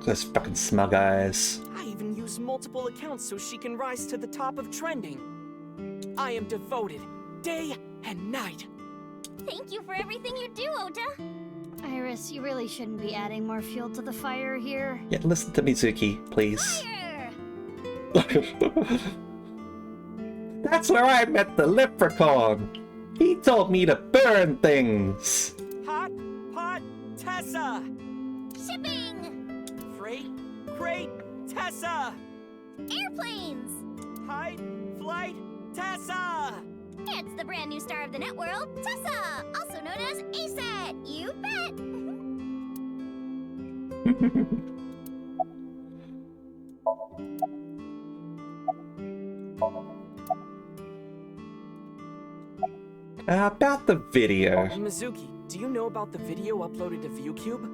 Speaker 1: Those fucking smug eyes.
Speaker 10: I even use multiple accounts so she can rise to the top of trending. I am devoted, day and night.
Speaker 8: Thank you for everything you do, Ota.
Speaker 4: Iris, you really shouldn't be adding more fuel to the fire here.
Speaker 1: Yeah, listen to Mizuki, please.
Speaker 4: Fire!
Speaker 1: That's where I met the leprechaun. He told me to burn things.
Speaker 10: Hot pot Tessa!
Speaker 6: Shipping!
Speaker 10: Freight crate Tessa!
Speaker 6: Airplanes!
Speaker 10: High flight Tessa!
Speaker 6: It's the brand new star of the networld, Tessa! Also known as ASAT! You bet!
Speaker 1: About the video.
Speaker 10: Mizuki, do you know about the video uploaded to ViewCube?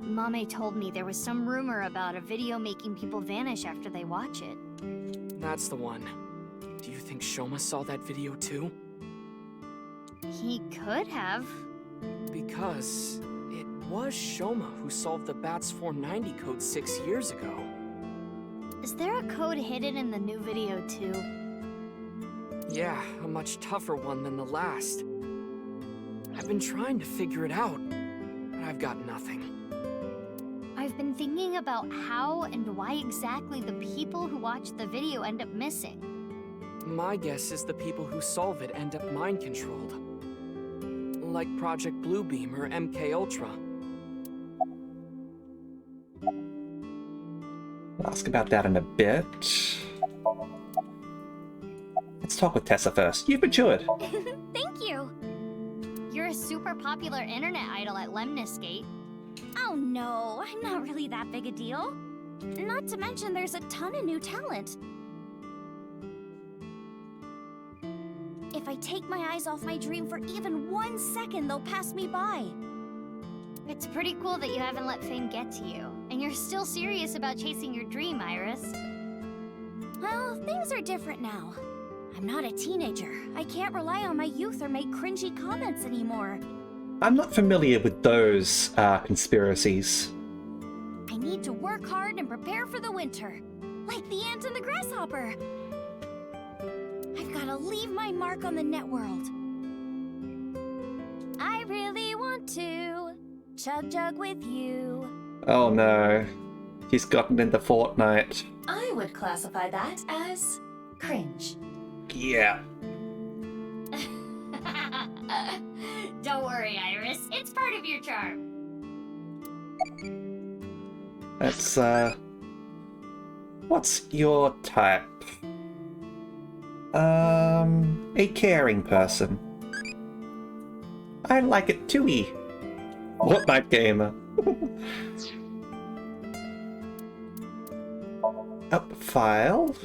Speaker 4: Mame told me there was some rumor about a video making people vanish after they watch it.
Speaker 10: That's the one. Do you think Shoma saw that video too?
Speaker 4: He could have.
Speaker 10: Because it was Shoma who solved the BATS 490 code 6 years ago.
Speaker 4: Is there a code hidden in the new video too?
Speaker 10: Yeah, a much tougher one than the last. I've been trying to figure it out, but I've got nothing.
Speaker 4: I've been thinking about how and why exactly the people who watch the video end up missing.
Speaker 10: My guess is the people who solve it end up mind-controlled. Like Project Bluebeam or MK Ultra.
Speaker 1: I'll ask about that in a bit. Let's talk with Tessa first. You've matured.
Speaker 4: Thank you! You're a super popular internet idol at Lemniscate.
Speaker 6: Oh no, I'm not really that big a deal. Not to mention there's a ton of new talent. If I take my eyes off my dream for even 1 second, they'll pass me by.
Speaker 4: It's pretty cool that you haven't let fame get to you, and you're still serious about chasing your dream, Iris.
Speaker 6: Well, things are different now. I'm not a teenager. I can't rely on my youth or make cringy comments anymore.
Speaker 1: I'm not familiar with those conspiracies.
Speaker 6: I need to work hard and prepare for the winter. Like the ant and the grasshopper. I've gotta leave my mark on the networld. I really want to chug jug with you.
Speaker 1: Oh no. He's gotten into Fortnite.
Speaker 5: I would classify that as cringe.
Speaker 1: Yeah.
Speaker 4: Don't worry, Iris. It's part of your charm.
Speaker 1: That's, what's your type? A caring person. I like it too-y. Fortnite gamer. Up files?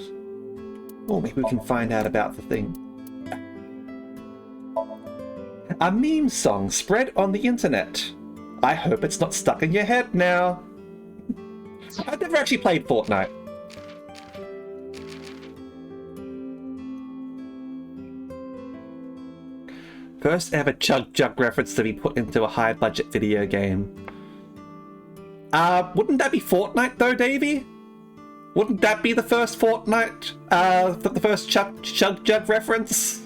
Speaker 1: Oh, maybe we can find out about the thing. A meme song spread on the internet. I hope it's not stuck in your head now. I've never actually played Fortnite. First ever Chug Jug reference to be put into a high budget video game. Wouldn't that be Fortnite though, Davey? Wouldn't that be the first Fortnite, the first Chug Jug reference?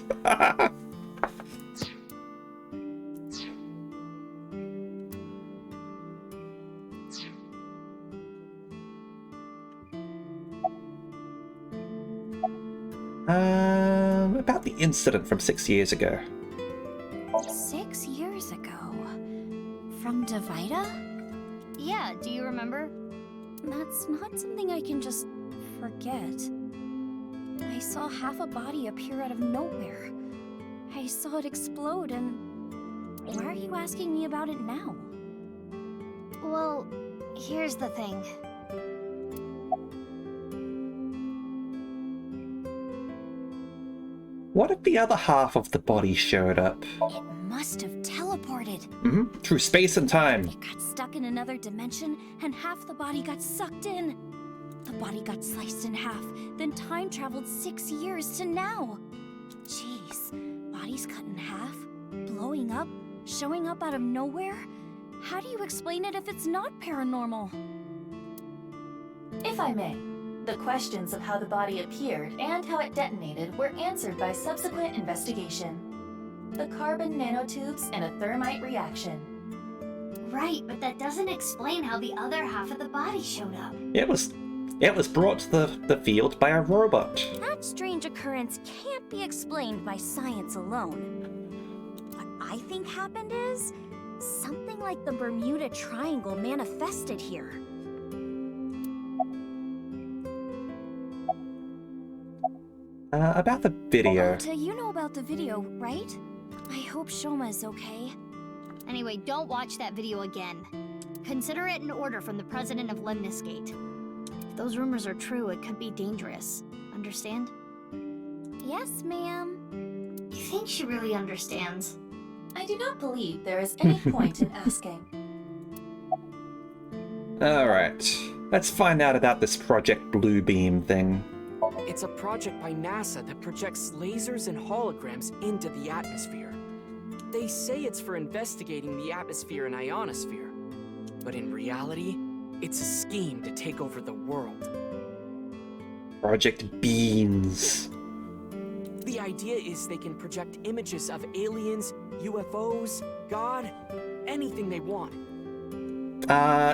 Speaker 1: About the incident from 6 years ago.
Speaker 6: 6 years ago? From Divida?
Speaker 4: Yeah, do you remember?
Speaker 6: That's not something I can just forget. I saw half a body appear out of nowhere. I saw it explode and... Why are you asking me about it now?
Speaker 4: Well, here's the thing.
Speaker 1: What if the other half of the body showed up?
Speaker 6: It must have teleported.
Speaker 1: Through space and time.
Speaker 6: It got stuck in another dimension, and half the body got sucked in. The body got sliced in half, then time traveled 6 years to now. Jeez, bodies cut in half, blowing up, showing up out of nowhere? How do you explain it if it's not paranormal?
Speaker 5: If I may, the questions of how the body appeared and how it detonated were answered by subsequent investigation. The carbon nanotubes and a thermite reaction.
Speaker 4: Right, but that doesn't explain how the other half of the body showed up.
Speaker 1: It was brought to the field by a robot.
Speaker 6: That strange occurrence can't be explained by science alone. What I think happened is something like the Bermuda Triangle manifested here.
Speaker 1: About the video.
Speaker 6: You know about the video, right? I hope Shoma is okay.
Speaker 4: Anyway, don't watch that video again. Consider it an order from the president of Lemniscate. If those rumors are true, it could be dangerous. Understand?
Speaker 6: Yes, ma'am.
Speaker 4: You think she really understands?
Speaker 5: I do not believe there is any point in asking.
Speaker 1: Alright, let's find out about this Project Bluebeam thing.
Speaker 10: It's a project by NASA that projects lasers and holograms into the atmosphere. They say it's for investigating the atmosphere and ionosphere, but in reality, it's a scheme to take over the world.
Speaker 1: Project Beans.
Speaker 10: The idea is they can project images of aliens, UFOs, God, anything they want.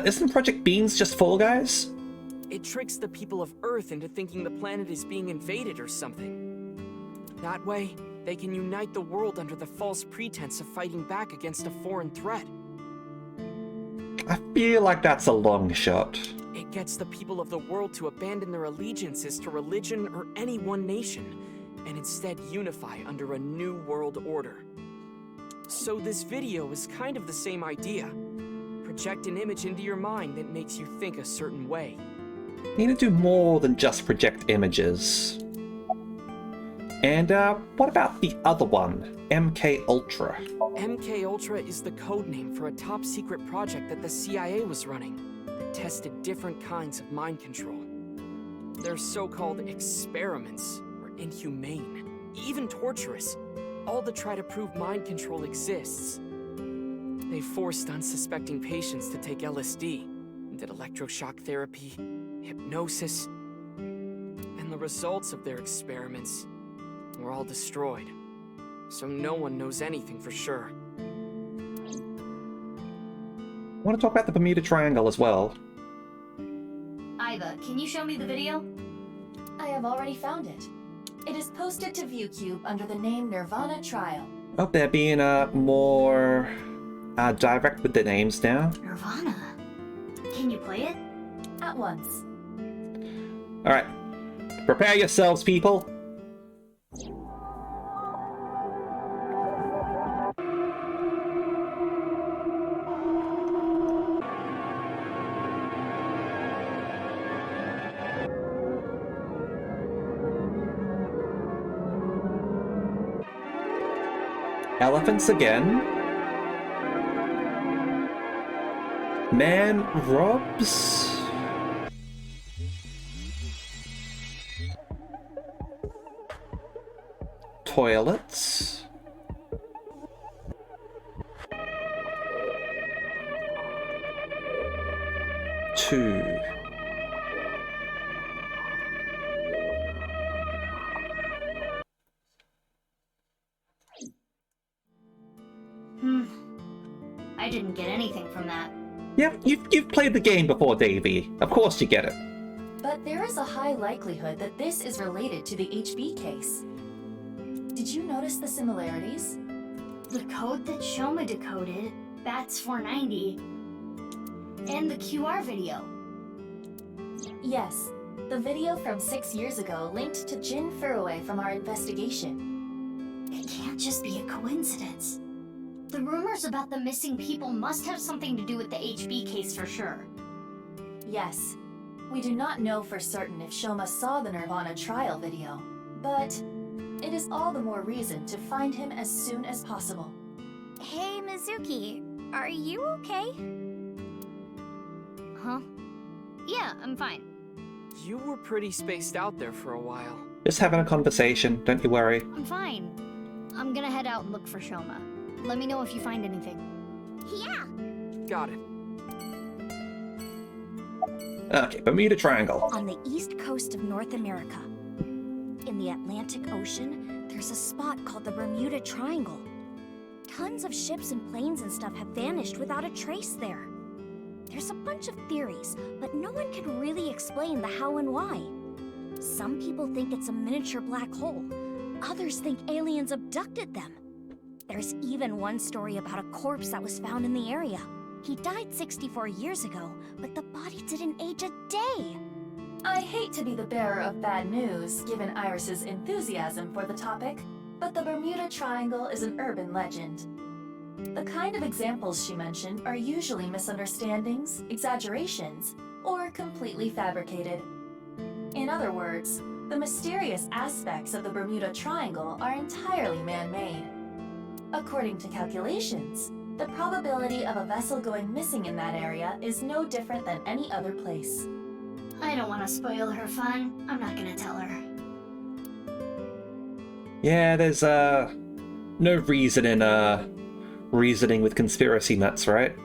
Speaker 1: Isn't Project Beans just Fall Guys?
Speaker 10: It tricks the people of Earth into thinking the planet is being invaded or something. That way, they can unite the world under the false pretense of fighting back against a foreign threat.
Speaker 1: I feel like that's a long shot.
Speaker 10: It gets the people of the world to abandon their allegiances to religion or any one nation, and instead unify under a new world order. So this video is kind of the same idea. Project an image into your mind that makes you think a certain way.
Speaker 1: Need to do more than just project images. And what about the other one, MK Ultra?
Speaker 10: MK Ultra is the code name for a top secret project that the CIA was running that tested different kinds of mind control. Their so-called experiments were inhumane, even torturous, all to try to prove mind control exists. They forced unsuspecting patients to take LSD, did electroshock therapy, hypnosis, and the results of their experiments were all destroyed, so no one knows anything for sure.
Speaker 1: I want to talk about the Bermuda Triangle as well.
Speaker 4: Iva, can you show me the video?
Speaker 5: I have already found it. It is posted to ViewCube under the name nirvanA Trial.
Speaker 1: Oh, they're being more direct with the names now.
Speaker 4: nirvanA? Can you play it?
Speaker 5: At once.
Speaker 1: Alright, prepare yourselves, people. Elephants again. Man robs. Toilets. Two.
Speaker 4: I didn't get anything from that.
Speaker 1: Yeah, you've played the game before, Davey. Of course you get it.
Speaker 5: But there is a high likelihood that this is related to the HB case. Did you notice the similarities?
Speaker 4: The code that Shoma decoded, Bats 490, and the QR video.
Speaker 5: Yes, the video from 6 years ago linked to Jin Furue from our investigation.
Speaker 4: It can't just be a coincidence. The rumors about the missing people must have something to do with the HB case for sure.
Speaker 5: Yes, we do not know for certain if Shoma saw the nirvanA Trial video, but it is all the more reason to find him as soon as possible.
Speaker 6: Hey, Mizuki, are you okay?
Speaker 4: Huh? Yeah, I'm fine.
Speaker 10: You were pretty spaced out there for a while.
Speaker 1: Just having a conversation, don't you worry.
Speaker 4: I'm fine. I'm gonna head out and look for Shoma. Let me know if you find anything.
Speaker 6: Yeah.
Speaker 10: Got it.
Speaker 1: Okay, Bermuda Triangle.
Speaker 6: On the east coast of North America, in the Atlantic Ocean, there's a spot called the Bermuda Triangle.
Speaker 11: Tons of ships and planes and stuff have vanished without a trace there. There's a bunch of theories, but no one can really explain the how and why. Some people think it's a miniature black hole. Others think aliens abducted them. There's even one story about a corpse that was found in the area. He died 64 years ago, but the body didn't age a day.
Speaker 5: I hate to be the bearer of bad news, given Iris's enthusiasm for the topic, but the Bermuda Triangle is an urban legend. The kind of examples she mentioned are usually misunderstandings, exaggerations, or completely fabricated. In other words, the mysterious aspects of the Bermuda Triangle are entirely man-made. According to calculations, the probability of a vessel going missing in that area is no different than any other place.
Speaker 4: I don't want to spoil her fun. I'm not gonna tell her.
Speaker 1: Yeah, there's no reason in reasoning with conspiracy nuts, right?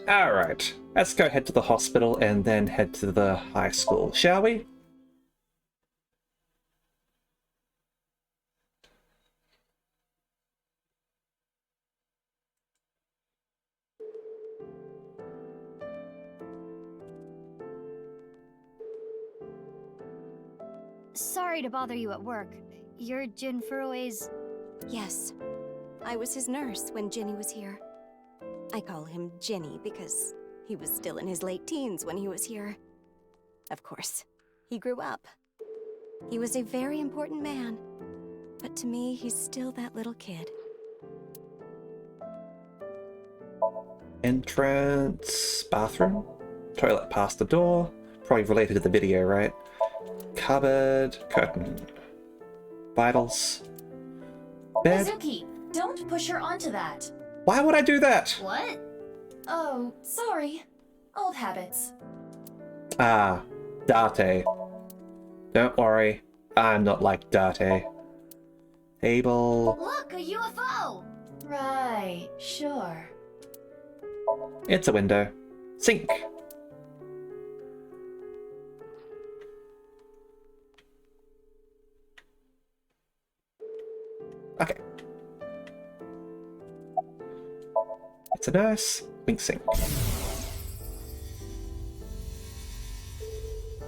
Speaker 1: Alright, let's go head to the hospital and then head to the high school, shall we?
Speaker 4: Sorry to bother you at work. You're Jin Furue's...
Speaker 12: Yes. I was his nurse when Ginny was here. I call him Ginny because he was still in his late teens when he was here. Of course, he grew up. He was a very important man, but to me, he's still that little kid.
Speaker 1: Entrance, bathroom, toilet past the door, probably related to the video, right? Cupboard, curtain, vitals, bed.
Speaker 5: Mizuki, don't push her onto that.
Speaker 1: Why would I do that?
Speaker 4: What?
Speaker 5: Oh, sorry. Old habits.
Speaker 1: Ah, Date. Don't worry, I'm not like Date. Table.
Speaker 4: Look, a UFO!
Speaker 5: Right, sure.
Speaker 1: It's a window. Sink. Okay. It's a nurse. Wink sink.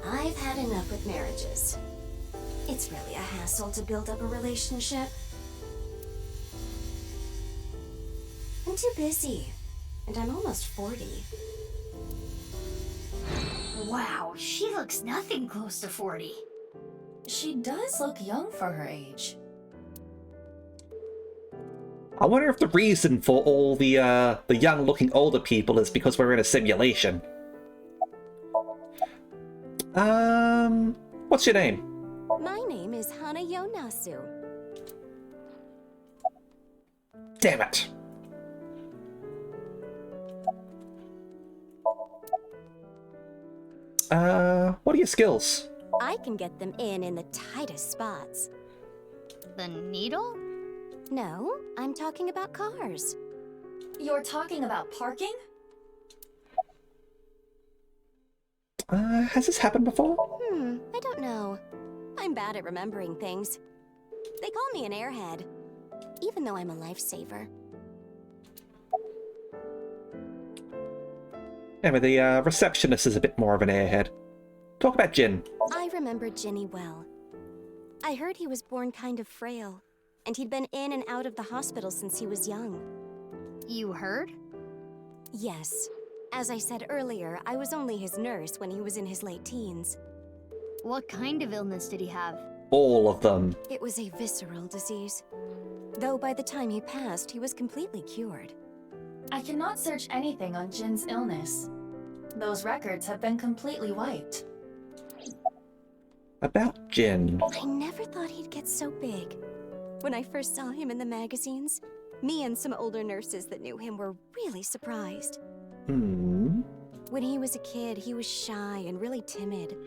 Speaker 12: I've had enough with marriages. It's really a hassle to build up a relationship. I'm too busy, and I'm almost 40.
Speaker 4: Wow, she looks nothing close to 40.
Speaker 5: She does look young for her age.
Speaker 1: I wonder if the reason for all the young-looking older people is because we're in a simulation. What's your name?
Speaker 12: My name is Hana Yonasu.
Speaker 1: Damn it. What are your skills?
Speaker 12: I can get them in the tightest spots.
Speaker 4: The needle?
Speaker 12: No, I'm talking about cars.
Speaker 5: You're talking about parking?
Speaker 1: Has this happened before?
Speaker 12: I don't know. I'm bad at remembering things. They call me an airhead, even though I'm a lifesaver.
Speaker 1: Yeah, but the receptionist is a bit more of an airhead. Talk about Jin.
Speaker 12: I remember Ginny well. I heard he was born kind of frail, and he'd been in and out of the hospital since he was young.
Speaker 4: You heard?
Speaker 12: Yes. As I said earlier, I was only his nurse when he was in his late teens.
Speaker 4: What kind of illness did he have?
Speaker 1: All of them.
Speaker 12: It was a visceral disease. Though by the time he passed, he was completely cured.
Speaker 5: I cannot search anything on Jin's illness. Those records have been completely wiped.
Speaker 1: About Jin.
Speaker 12: I never thought he'd get so big. When I first saw him in the magazines, me and some older nurses that knew him were really surprised. When he was a kid, he was shy and really timid.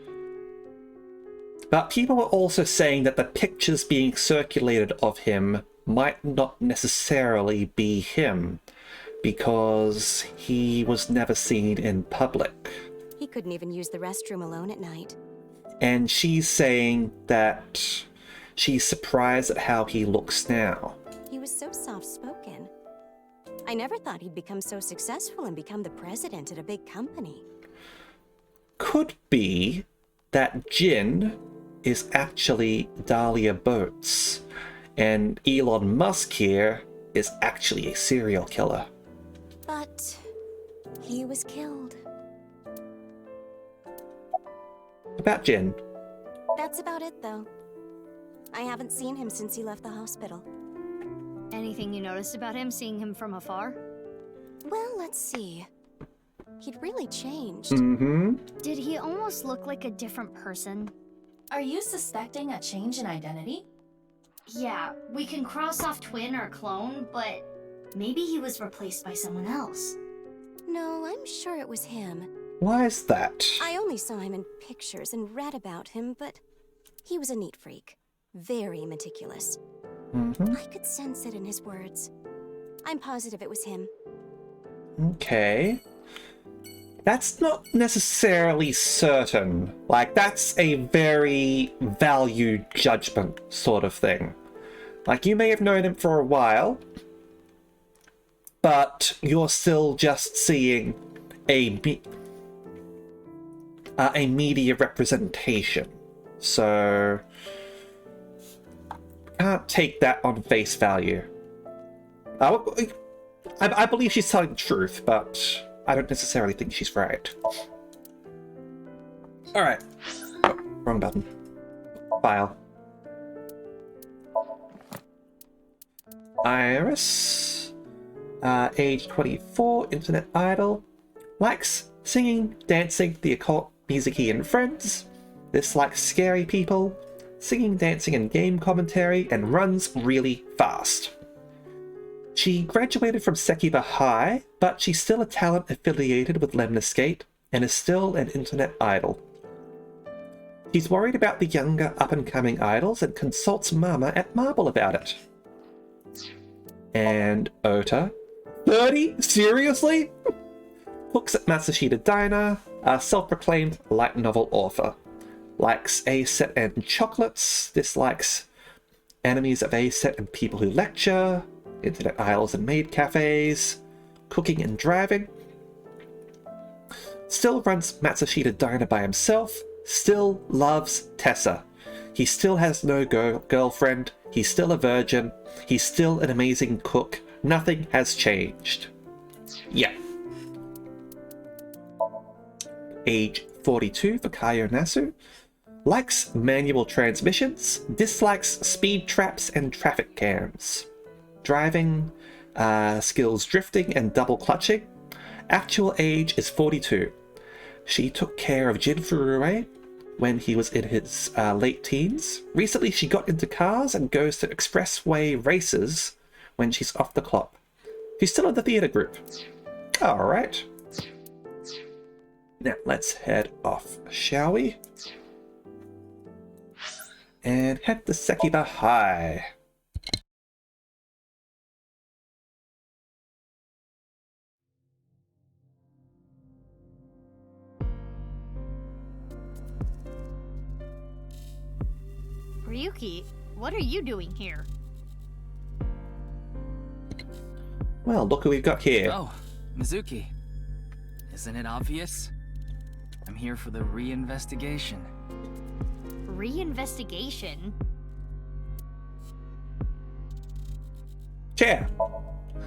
Speaker 1: But people were also saying that the pictures being circulated of him might not necessarily be him, because he was never seen in public.
Speaker 12: He couldn't even use the restroom alone at night.
Speaker 1: And she's saying that she's surprised at how he looks now.
Speaker 12: He was so soft-spoken. I never thought he'd become so successful and become the president at a big company.
Speaker 1: Could be that Jin is actually Dahlia Boats, and Elon Musk here is actually a serial killer.
Speaker 12: But he was killed.
Speaker 1: About Jin.
Speaker 12: That's about it, though. I haven't seen him since he left the hospital.
Speaker 4: Anything you noticed about him, seeing him from afar?
Speaker 12: Well, let's see. He'd really changed.
Speaker 1: Mm-hmm.
Speaker 4: Did he almost look like a different person?
Speaker 5: Are you suspecting a change in identity?
Speaker 11: Yeah, we can cross off twin or clone, but maybe he was replaced by someone else.
Speaker 12: No, I'm sure it was him.
Speaker 1: Why is that?
Speaker 12: I only saw him in pictures and read about him, but he was a neat freak. Very meticulous.
Speaker 1: Mm-hmm.
Speaker 12: I could sense it in his words. I'm positive it was him.
Speaker 1: Okay. That's not necessarily certain. Like, that's a very value judgment sort of thing. Like, you may have known him for a while, but you're still just seeing a media representation. So, can't take that on face value. I believe she's telling the truth, but I don't necessarily think she's right. Alright. Oh, wrong button. File. Iris. Age 24, internet idol. Likes singing, dancing, the occult, music-y, and friends. Dislikes scary people. Singing, dancing, and game commentary, and runs really fast. She graduated from Sekiba High, but she's still a talent affiliated with Lemniscate and is still an internet idol. She's worried about the younger up-and-coming idols and consults Mama at Marble about it. And Ota. 30? Seriously? Cooks at Matsushita Diner, a self-proclaimed light novel author. Likes A-set and chocolates, dislikes enemies of A-set and people who lecture, internet aisles and maid cafes, cooking and driving. Still runs Matsushita Diner by himself, still loves Tessa. He still has no girlfriend, he's still a virgin, he's still an amazing cook, nothing has changed. Yeah. Age 42 for Kayo Nasu. Likes manual transmissions, dislikes speed traps and traffic cams. Driving, skills drifting and double clutching. Actual age is 42. She took care of Jin Furue when he was in his late teens. Recently she got into cars and goes to expressway races when she's off the clock. She's still in the theatre group. Alright. Now let's head off, shall we? And head to Sekiba High.
Speaker 4: Ryuki, what are you doing here?
Speaker 1: Well, look who we've got here.
Speaker 13: Oh, Mizuki. Isn't it obvious? I'm here for the reinvestigation.
Speaker 4: Reinvestigation?
Speaker 1: Chair.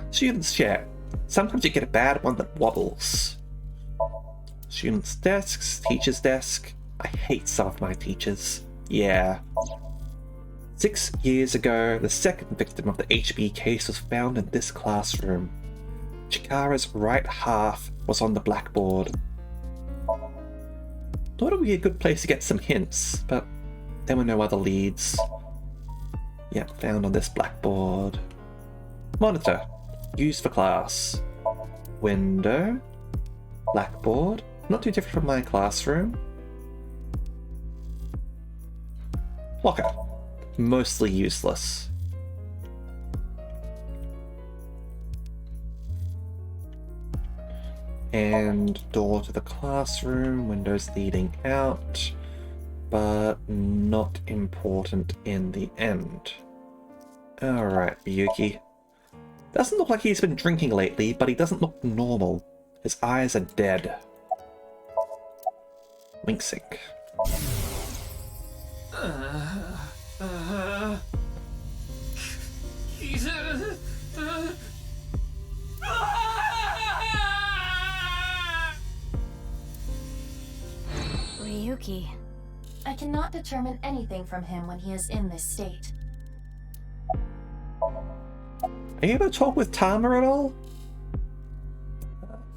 Speaker 1: Student's chair. Sometimes you get a bad one that wobbles. Student's desks, teacher's desk. I hate some of my teachers. Yeah. 6 years ago, the second victim of the HB case was found in this classroom. Chikara's right half was on the blackboard. Thought it would be a good place to get some hints, but there were no other leads. Yep, found on this blackboard. Monitor. Used for class. Window. Blackboard. Not too different from my classroom. Locker. Mostly useless. And door to the classroom, windows leading out, but not important in the end. Alright, Ryuki. Doesn't look like he's been drinking lately, but he doesn't look normal. His eyes are dead. Wink sync.
Speaker 4: Ryuki.
Speaker 5: I cannot determine anything from him when he is in this state.
Speaker 1: Are you able to talk with Tama at all?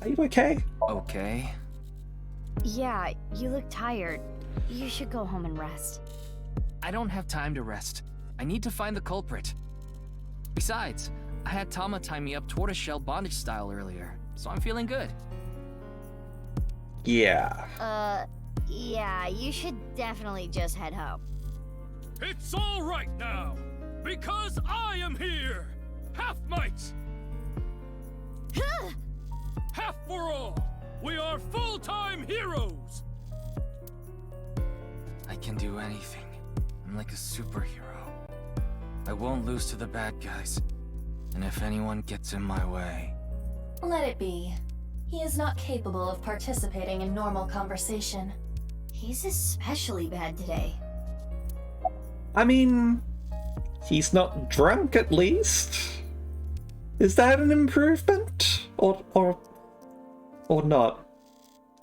Speaker 1: Are you okay?
Speaker 13: Okay.
Speaker 4: Yeah, you look tired. You should go home and rest.
Speaker 13: I don't have time to rest. I need to find the culprit. Besides, I had Tama tie me up tortoiseshell bondage style earlier, so I'm feeling good.
Speaker 1: Yeah.
Speaker 4: Yeah, you should definitely just head home.
Speaker 2: It's all right now, because I am here! Half might! Half for all! We are full-time heroes!
Speaker 13: I can do anything. I'm like a superhero. I won't lose to the bad guys. And if anyone gets in my way...
Speaker 5: Let it be. He is not capable of participating in normal conversation.
Speaker 4: He's especially bad today.
Speaker 1: I mean, he's not drunk at least. Is that an improvement? Or not?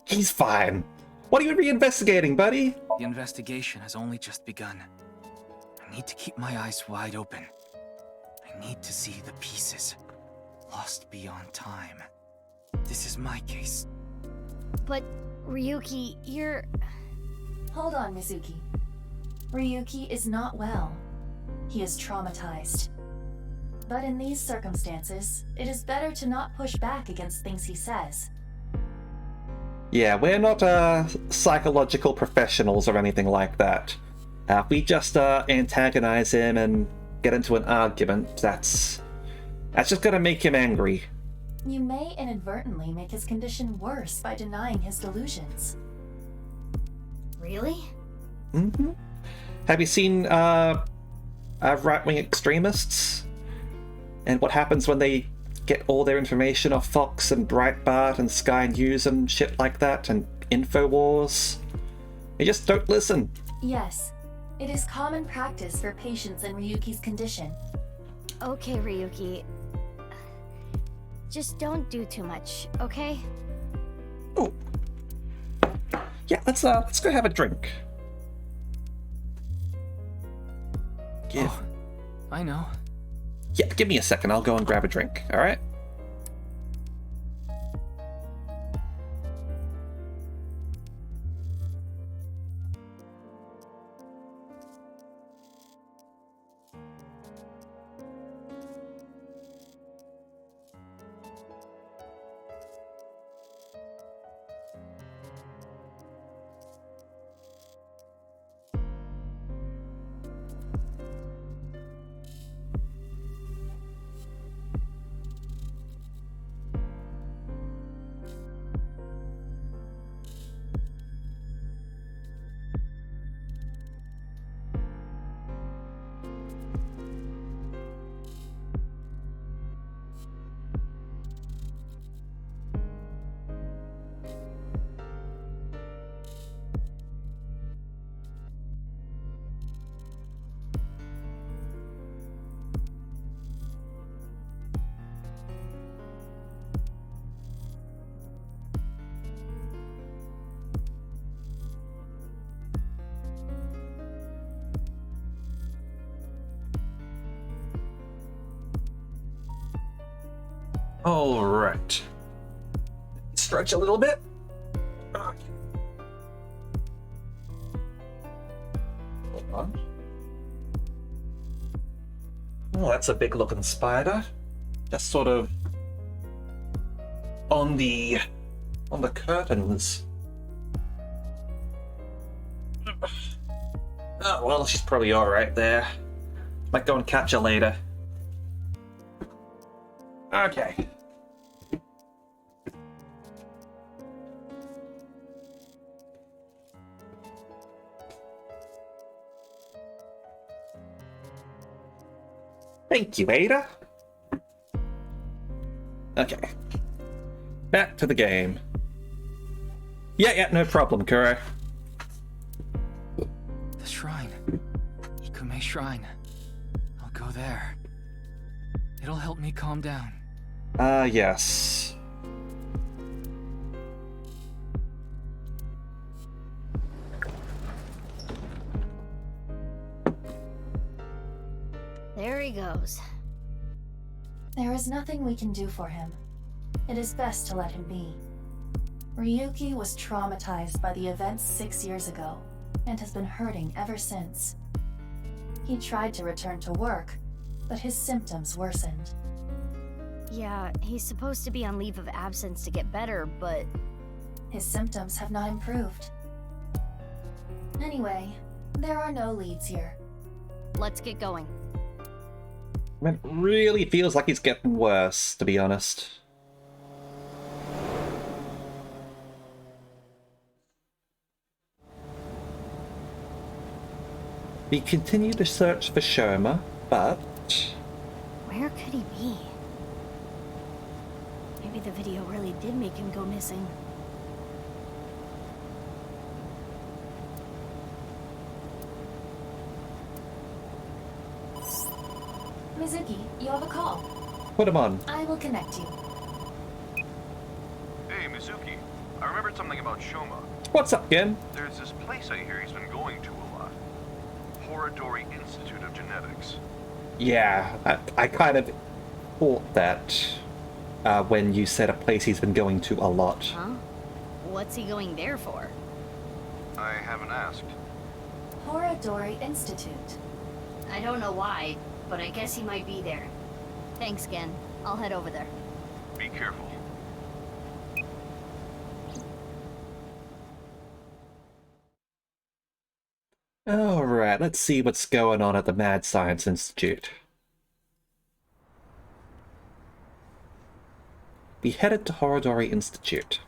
Speaker 1: He's fine. What are you reinvestigating, buddy?
Speaker 13: The investigation has only just begun. I need to keep my eyes wide open. I need to see the pieces. Lost beyond time. This is my case.
Speaker 4: But, Ryuki, you're...
Speaker 5: Hold on, Mizuki. Ryuki is not well. He is traumatized. But in these circumstances, it is better to not push back against things he says.
Speaker 1: Yeah, we're not psychological professionals or anything like that. If we just antagonize him and get into an argument, that's just gonna make him angry.
Speaker 5: You may inadvertently make his condition worse by denying his delusions.
Speaker 4: Really?
Speaker 1: Mm-hmm. Have you seen right-wing extremists? And what happens when they get all their information off Fox and Breitbart and Sky News and shit like that, and InfoWars? They just don't listen.
Speaker 5: Yes, it is common practice for patients in Ryuki's condition.
Speaker 4: Okay, Ryuki. Just don't do too much, okay?
Speaker 1: Oh. Yeah, let's go have a drink.
Speaker 13: Oh, I know.
Speaker 1: Yeah, give me a second. I'll go and grab a drink, alright? All right. Stretch a little bit. Hold on. Oh, that's a big looking spider. Just sort of on the curtains. Oh, well, she's probably all right there. Might go and catch her later. Okay. Thank you, Ada. Okay. Back to the game. Yeah, no problem, Kuro.
Speaker 13: The shrine. Ikume Shrine. I'll go there. It'll help me calm down.
Speaker 1: Yes.
Speaker 4: There he goes.
Speaker 5: There is nothing we can do for him. It is best to let him be. Ryuki was traumatized by the events 6 years ago, and has been hurting ever since. He tried to return to work, but his symptoms worsened.
Speaker 4: Yeah, he's supposed to be on leave of absence to get better, but...
Speaker 5: His symptoms have not improved. Anyway, there are no leads here.
Speaker 4: Let's get going.
Speaker 1: It really feels like he's getting worse, to be honest. We continue to search for Shoma, but...
Speaker 4: Where could he be? Maybe the video really did make him go missing.
Speaker 5: Mizuki, you have a call.
Speaker 1: Put him on.
Speaker 5: I will connect you.
Speaker 9: Hey, Mizuki. I remembered something about Shoma.
Speaker 1: What's up, Gen?
Speaker 9: There's this place I hear he's been going to a lot. Horodori Institute of Genetics.
Speaker 1: Yeah, I kind of thought that when you said a place he's been going to a lot.
Speaker 4: Huh? What's he going there for?
Speaker 9: I haven't asked.
Speaker 5: Horodori Institute.
Speaker 4: I don't know why, but I guess he might be there. Thanks, Gen. I'll head over there.
Speaker 9: Be careful.
Speaker 1: Alright, let's see what's going on at the Mad Science Institute. We headed to Horodori Institute.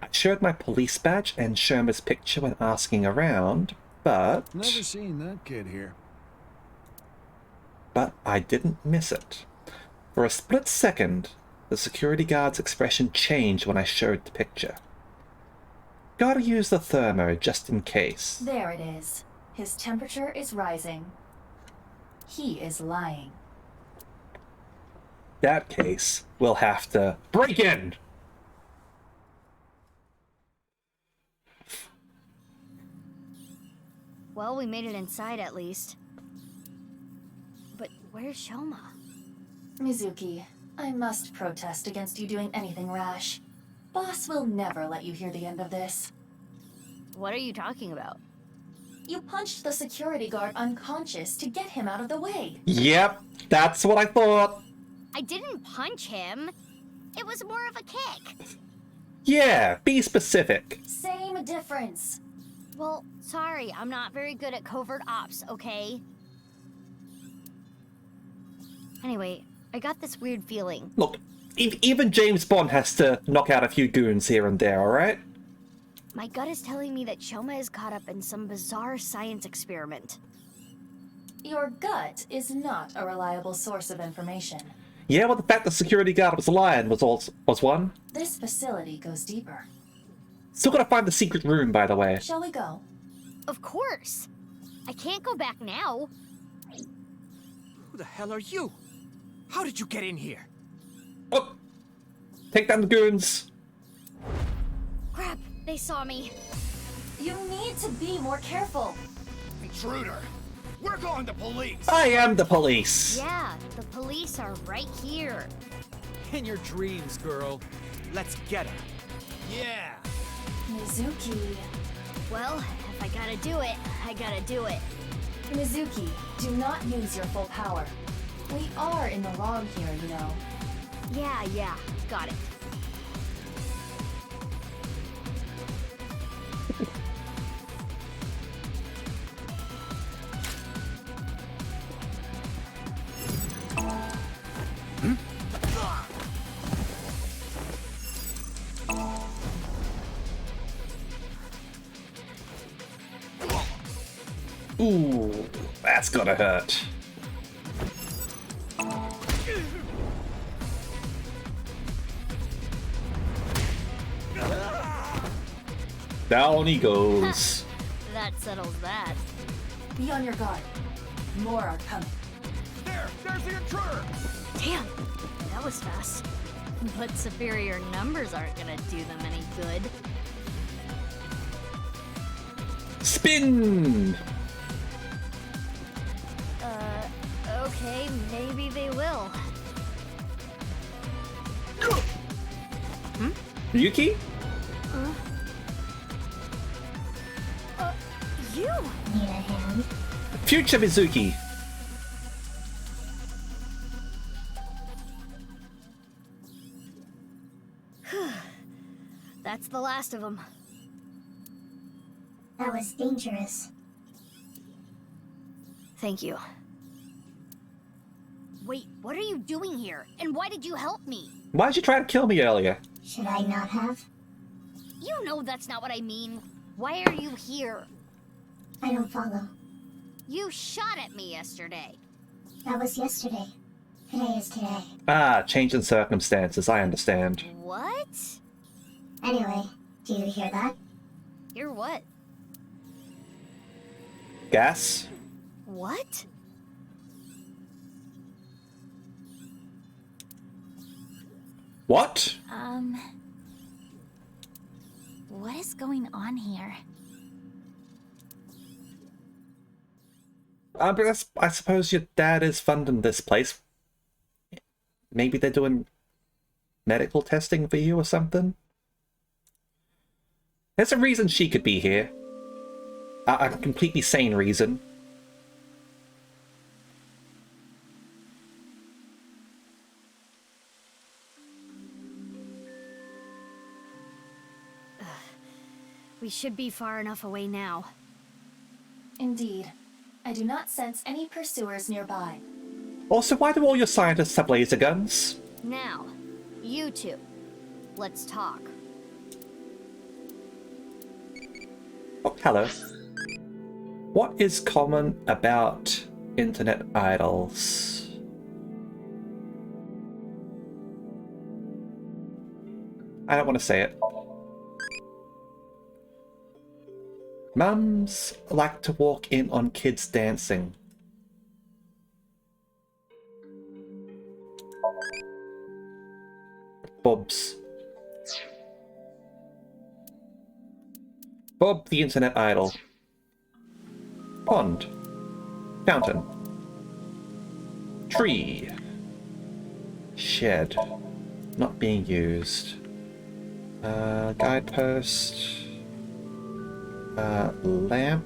Speaker 1: I showed my police badge and Shoma's picture when asking around, but...
Speaker 14: Never seen that kid here.
Speaker 1: But I didn't miss it. For a split second, the security guard's expression changed when I showed the picture. Gotta use the thermo just in case.
Speaker 5: There it is. His temperature is rising. He is lying.
Speaker 1: That case, we'll have to break in!
Speaker 4: Well, we made it inside at least. But where's Shoma?
Speaker 5: Mizuki, I must protest against you doing anything rash. Boss will never let you hear the end of this.
Speaker 4: What are you talking about?
Speaker 5: You punched the security guard unconscious to get him out of the way.
Speaker 1: Yep, that's what I thought.
Speaker 4: I didn't punch him. It was more of a kick.
Speaker 1: Yeah, be specific.
Speaker 5: Same difference.
Speaker 4: Well, sorry, I'm not very good at covert ops, okay? Anyway, I got this weird feeling.
Speaker 1: Look, even James Bond has to knock out a few goons here and there, alright?
Speaker 4: My gut is telling me that Shoma is caught up in some bizarre science experiment.
Speaker 5: Your gut is not a reliable source of information.
Speaker 1: Yeah, well, the fact the security guard was lying was one.
Speaker 5: This facility goes deeper.
Speaker 1: Still gotta find the secret room, by the way.
Speaker 5: Shall we go?
Speaker 4: Of course. I can't go back now.
Speaker 2: Who the hell are you? How did you get in here?
Speaker 1: Oh! Take down the goons!
Speaker 4: Crap, they saw me.
Speaker 5: You need to be more careful.
Speaker 2: Intruder! We're calling the police!
Speaker 1: I am the police!
Speaker 4: Yeah, the police are right here.
Speaker 2: In your dreams, girl. Let's get her. Yeah!
Speaker 5: Mizuki.
Speaker 4: Well, if I gotta do it, I gotta do it.
Speaker 5: Mizuki, do not use your full power. We are in the wrong here, you know.
Speaker 4: Yeah, got it.
Speaker 1: Ooh, that's gonna hurt. Down he goes.
Speaker 4: That settles that.
Speaker 5: Be on your guard. More are coming.
Speaker 2: There's the intruder!
Speaker 4: Damn, that was fast. But superior numbers aren't gonna do them any good.
Speaker 1: Spin!
Speaker 4: Okay, maybe they will.
Speaker 1: Yuki?
Speaker 4: You!
Speaker 6: Need a hand?
Speaker 1: Future Mizuki.
Speaker 4: That's the last of them.
Speaker 6: That was dangerous.
Speaker 4: Thank you. Wait, what are you doing here? And why did you help me?
Speaker 1: Why'd you try to kill me earlier?
Speaker 6: Should I not have?
Speaker 4: You know that's not what I mean. Why are you here?
Speaker 6: I don't follow.
Speaker 4: You shot at me yesterday.
Speaker 6: That was yesterday. Today is today.
Speaker 1: Ah, change in circumstances, I understand.
Speaker 4: What?
Speaker 6: Anyway, do you hear that?
Speaker 4: Hear what?
Speaker 1: Gas?
Speaker 4: What?
Speaker 1: What?
Speaker 6: What is going on here?
Speaker 1: But I suppose your dad is funding this place. Maybe they're doing medical testing for you or something? There's a reason she could be here. A completely sane reason.
Speaker 4: We should be far enough away now.
Speaker 5: Indeed. I do not sense any pursuers nearby.
Speaker 1: Also, why do all your scientists have laser guns?
Speaker 4: Now, you two. Let's talk.
Speaker 1: Oh, hello. What is common about internet idols? I don't want to say it. Mums like to walk in on kids dancing. Bobs. Bob the internet idol. Pond. Fountain. Tree. Shed. Not being used. Guidepost. Lamp.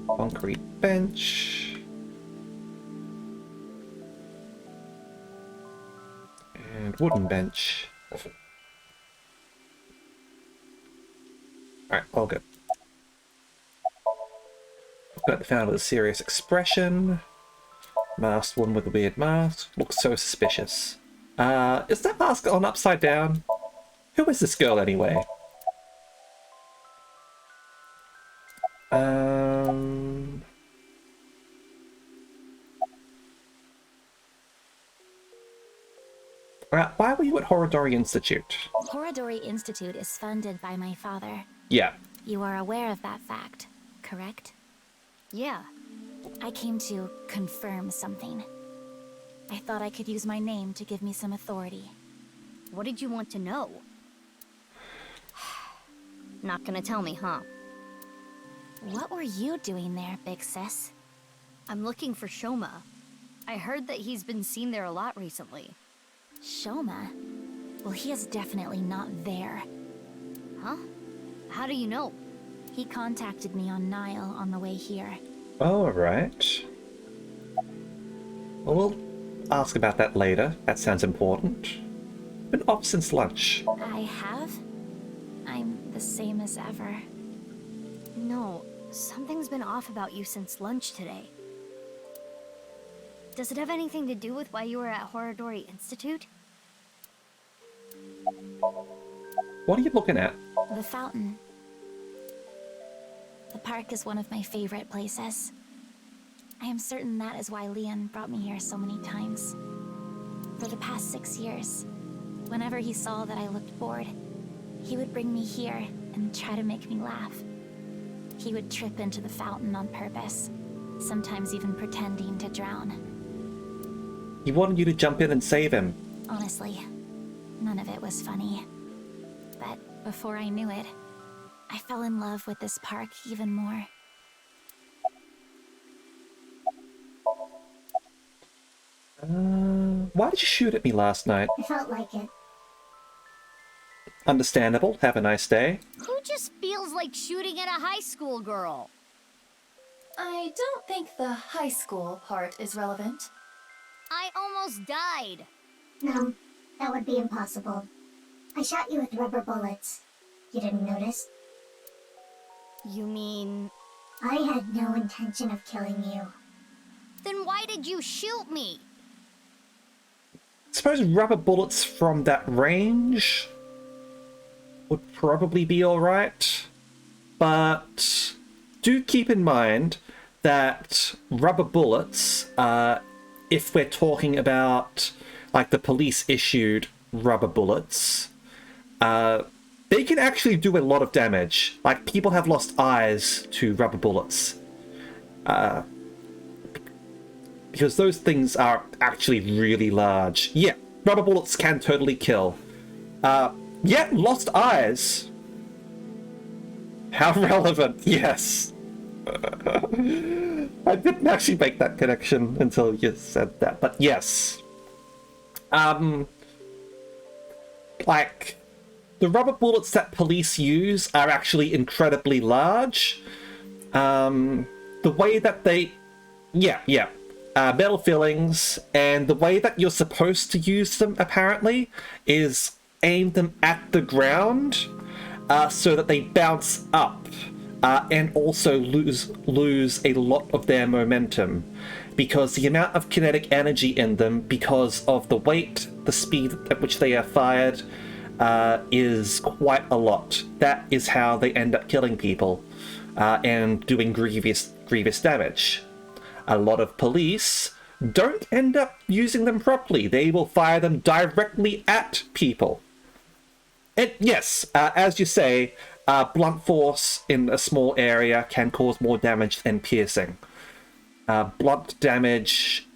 Speaker 1: Concrete bench. And wooden bench. Alright, all good. Got the found with a serious expression. Masked one with a weird mask. Looks so suspicious. Is that mask on upside down? Who is this girl anyway? Why were you at Horodori Institute?
Speaker 6: Horodori Institute is funded by my father.
Speaker 1: Yeah.
Speaker 6: You are aware of that fact, correct?
Speaker 4: Yeah.
Speaker 6: I came to confirm something. I thought I could use my name to give me some authority.
Speaker 4: What did you want to know? Not gonna tell me, huh?
Speaker 6: What were you doing there, big sis?
Speaker 4: I'm looking for Shoma. I heard that he's been seen there a lot recently.
Speaker 6: Shoma? Well, he is definitely not there.
Speaker 4: Huh? How do you know?
Speaker 6: He contacted me on Nile on the way here.
Speaker 1: Alright. Well, we'll ask about that later. That sounds important. Been off since lunch.
Speaker 6: I have? I'm the same as ever.
Speaker 4: No, something's been off about you since lunch today. Does it have anything to do with why you were at Horodori Institute?
Speaker 1: What are you looking at?
Speaker 6: The fountain. The park is one of my favorite places. I am certain that is why Leon brought me here so many times. For the past 6 years, whenever he saw that I looked bored, He would bring me here and try to make me laugh. He would trip into the fountain on purpose, sometimes even pretending to drown.
Speaker 1: He wanted you to jump in and save him.
Speaker 6: Honestly, none of it was funny. But before I knew it, I fell in love with this park even more.
Speaker 1: Why did you shoot at me last night?
Speaker 11: I felt like it.
Speaker 1: Understandable. Have a nice day.
Speaker 4: Who just feels like shooting at a high school girl?
Speaker 5: I don't think the high school part is relevant.
Speaker 4: I almost died.
Speaker 11: No, that would be impossible. I shot you with rubber bullets. You didn't notice?
Speaker 4: You mean...
Speaker 11: I had no intention of killing you.
Speaker 4: Then why did you shoot me?
Speaker 1: Suppose rubber bullets from that range would probably be alright. But do keep in mind that rubber bullets, if we're talking about like the police issued rubber bullets, they can actually do a lot of damage. Like, people have lost eyes to rubber bullets. Because those things are actually really large. Yeah, rubber bullets can totally kill. Yeah, lost eyes. How relevant, yes. I didn't actually make that connection until you said that, but yes. Like, the rubber bullets that police use are actually incredibly large. The way that they... Yeah. Metal fillings, and the way that you're supposed to use them, apparently, is aim them at the ground so that they bounce up and also lose a lot of their momentum, because the amount of kinetic energy in them, because of the weight, the speed at which they are fired, is quite a lot. That is how they end up killing people and doing grievous damage. A lot of police don't end up using them properly. They will fire them directly at people. And yes, as you say, blunt force in a small area can cause more damage than piercing. Blunt damage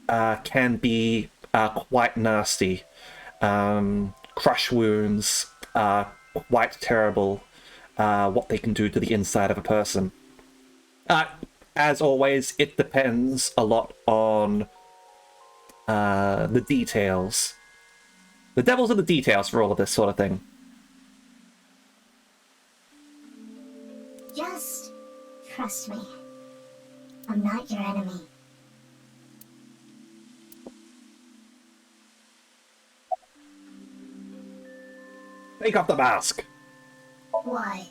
Speaker 1: can be quite nasty. Crush wounds are quite terrible, what they can do to the inside of a person. As always, it depends a lot on the details. The devil's in the details for all of this sort of thing.
Speaker 11: Just trust me. I'm not your enemy.
Speaker 1: Take off the mask.
Speaker 11: Why?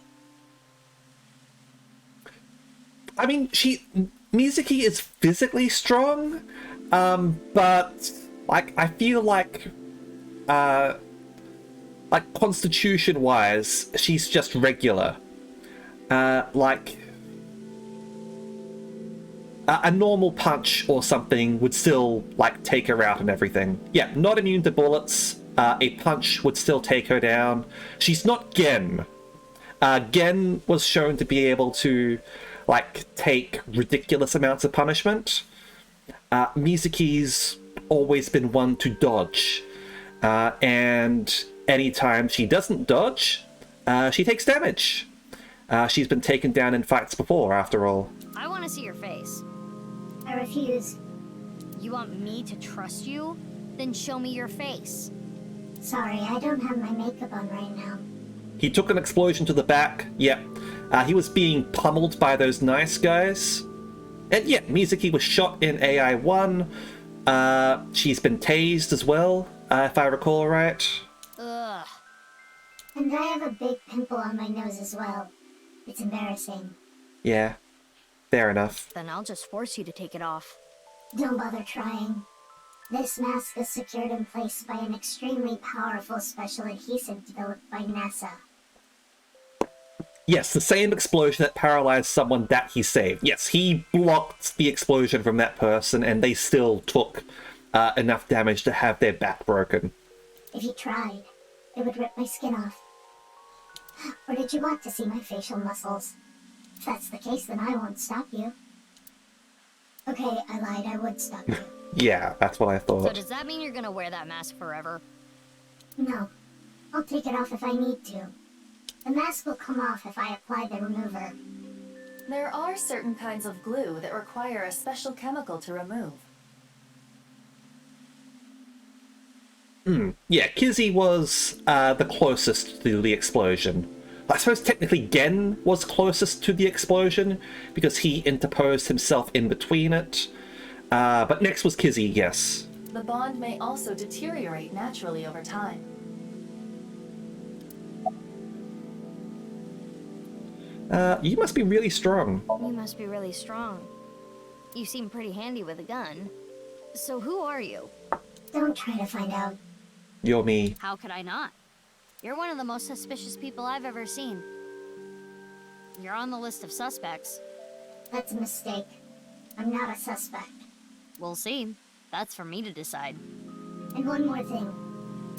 Speaker 1: I mean, Mizuki is physically strong, but like, I feel like constitution-wise, she's just regular. Like, a normal punch or something would still, like, take her out and everything. Yeah, not immune to bullets. A punch would still take her down. She's not Gen. Gen was shown to be able to, like, take ridiculous amounts of punishment. Mizuki's always been one to dodge. And anytime she doesn't dodge, she takes damage. She's been taken down in fights before, after all.
Speaker 4: I want to see your face.
Speaker 11: I refuse.
Speaker 4: You want me to trust you? Then show me your face.
Speaker 11: Sorry, I don't have my makeup on right now.
Speaker 1: He took an explosion to the back. Yep. He was being pummeled by those nice guys. And yeah, Mizuki was shot in AI-1. She's been tased as well, if I recall right.
Speaker 4: Ugh.
Speaker 11: And I have a big pimple on my nose as well. It's embarrassing.
Speaker 1: Yeah, fair enough.
Speaker 4: Then I'll just force you to take it off.
Speaker 11: Don't bother trying. This mask is secured in place by an extremely powerful special adhesive developed by NASA.
Speaker 1: Yes, the same explosion that paralyzed someone that he saved. Yes, he blocked the explosion from that person, and they still took enough damage to have their back broken.
Speaker 11: If he tried, it would rip my skin off.
Speaker 14: Or did you want to see my facial muscles? If that's the case, then I won't stop you. Okay, I lied, I would stop you.
Speaker 1: Yeah, that's what I
Speaker 4: So
Speaker 1: thought.
Speaker 4: does that mean you're gonna wear that mask forever?
Speaker 14: No. I'll take it off if I need to. The mask will come off if I apply the remover.
Speaker 5: There are certain kinds of glue that require a special chemical to remove.
Speaker 1: Yeah, Kizzy was the closest to the explosion. I suppose technically Gen was closest to the explosion because he interposed himself in between it. But next was Kizzy, yes.
Speaker 5: The bond may also deteriorate naturally over time.
Speaker 1: You must be really strong.
Speaker 4: You must be really strong. You seem pretty handy with a gun. So who are you?
Speaker 14: Don't try to find out.
Speaker 1: You're me.
Speaker 4: How could I not? You're one of the most suspicious people I've ever seen. You're on the list of suspects.
Speaker 14: That's a mistake. I'm not a suspect.
Speaker 4: We'll see. That's for me to decide.
Speaker 14: And one more thing.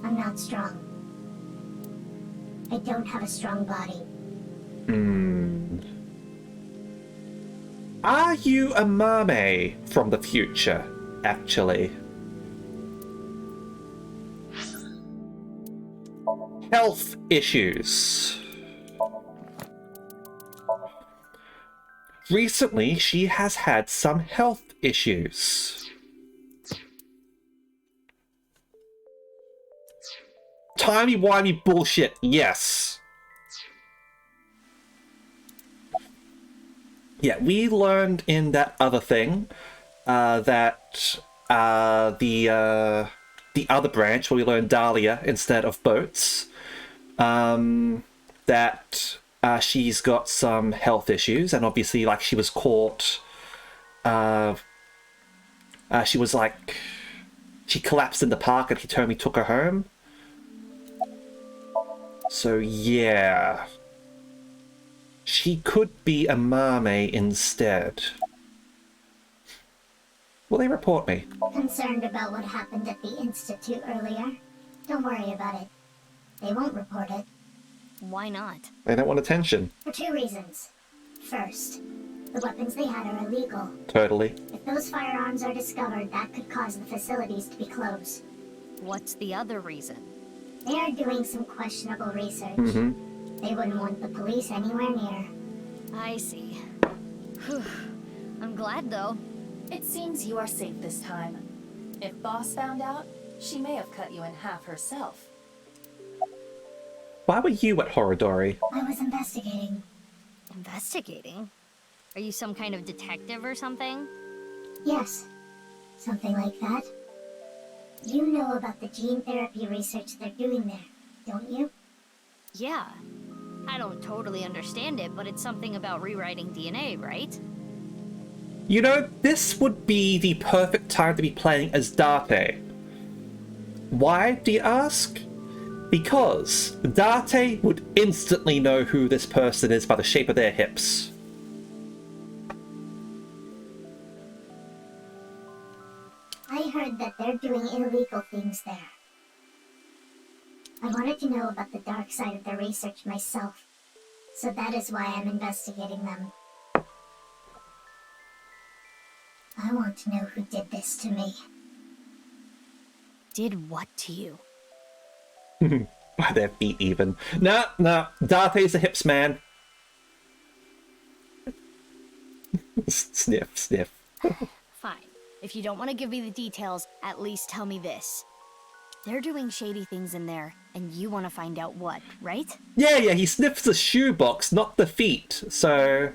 Speaker 14: I'm not strong. I don't have a strong body.
Speaker 1: Are you a mermaid from the future, actually? Health issues. Recently, she has had some health issues. Timey-wimey bullshit, yes. Yeah, we learned in that other thing that the other branch, where we learned Dahlia instead of boats, that she's got some health issues, and obviously, like, she was caught. She was like, she collapsed in the park, and Hitomi took her home. So yeah. She could be a mermaid instead. Will they report me?
Speaker 14: Concerned about what happened at the Institute earlier? Don't worry about it. They won't report it.
Speaker 4: Why not?
Speaker 1: They don't want attention.
Speaker 14: For two reasons. First, the weapons they had are illegal.
Speaker 1: Totally.
Speaker 14: If those firearms are discovered, that could cause the facilities to be closed.
Speaker 4: What's the other reason?
Speaker 14: They are doing some questionable research. They wouldn't want the police anywhere near.
Speaker 4: I see. Whew. I'm glad, though.
Speaker 5: It seems you are safe this time. If Boss found out, she may have cut you in half herself.
Speaker 1: Why were you at Horodori?
Speaker 14: I was investigating.
Speaker 4: Investigating? Are you some kind of detective or something?
Speaker 14: Yes. Something like that. You know about the gene therapy research they're doing there, don't you?
Speaker 4: Yeah. I don't totally understand it, but it's something about rewriting DNA, right?
Speaker 1: You know, this would be the perfect time to be playing as Date. Why, do you ask? Because Date would instantly know who this person is by the shape of their hips.
Speaker 14: I heard that they're doing illegal things there. I wanted to know about the dark side of the research myself, so that is why I'm investigating them. I want to know who did this to me.
Speaker 4: Did what to you?
Speaker 1: By their feet, even. Nah, Date's the hips man. Sniff, sniff.
Speaker 4: Fine. If you don't want to give me the details, at least tell me this. They're doing shady things in there, and you want to find out what, right?
Speaker 1: Yeah, he sniffs the shoebox, not the feet. So,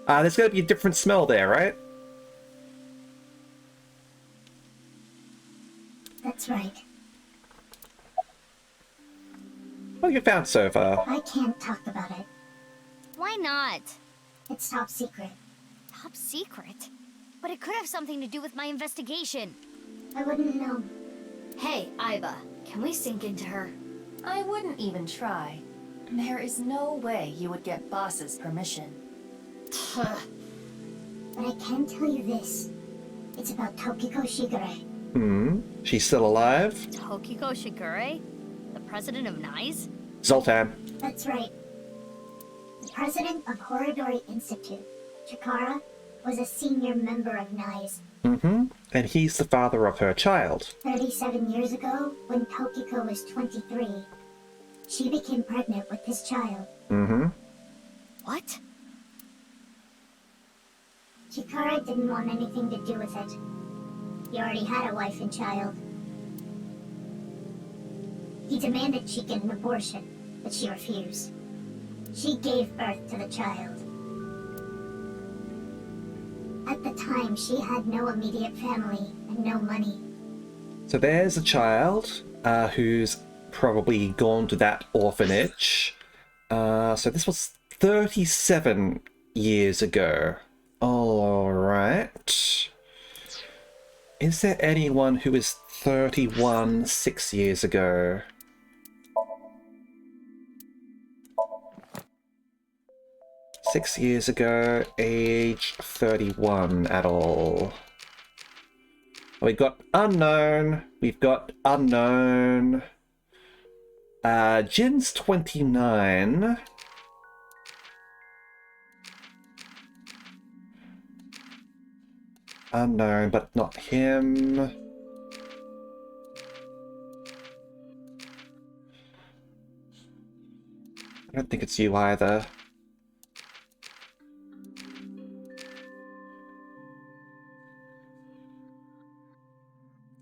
Speaker 1: there's gotta be a different smell there, right?
Speaker 14: That's right.
Speaker 1: What have you found so far?
Speaker 14: I can't talk about it.
Speaker 4: Why not?
Speaker 14: It's top secret.
Speaker 4: Top secret? But it could have something to do with my investigation.
Speaker 14: I wouldn't know.
Speaker 4: Hey, Aiba, can we sink into her?
Speaker 5: I wouldn't even try. There is no way you would get Boss's permission.
Speaker 14: But I can tell you this. It's about Tokiko Shigure.
Speaker 1: She's still alive?
Speaker 4: Tokiko Shigure? The president of NICE?
Speaker 1: Zoltan.
Speaker 14: That's right. president of Horodori Institute, Chikara, was a senior member of NICE.
Speaker 1: Mm-hmm. And he's the father of her child.
Speaker 14: 37 years ago, when Tokiko was 23, she became pregnant with his child.
Speaker 1: Mm-hmm.
Speaker 11: What?
Speaker 14: Chikara didn't want anything to do with it. He already had a wife and child. He demanded she get an abortion, but she refused. She gave birth to the child. At the time, she had no immediate family and no money.
Speaker 1: So there's a child who's probably gone to that orphanage. So this was 37 years ago. Alright. Is there anyone who is 31 6 years ago? Six years ago, age 31 at all. We've got unknown. We've got unknown. Jin's 29. Unknown, but not him. I don't think it's you either.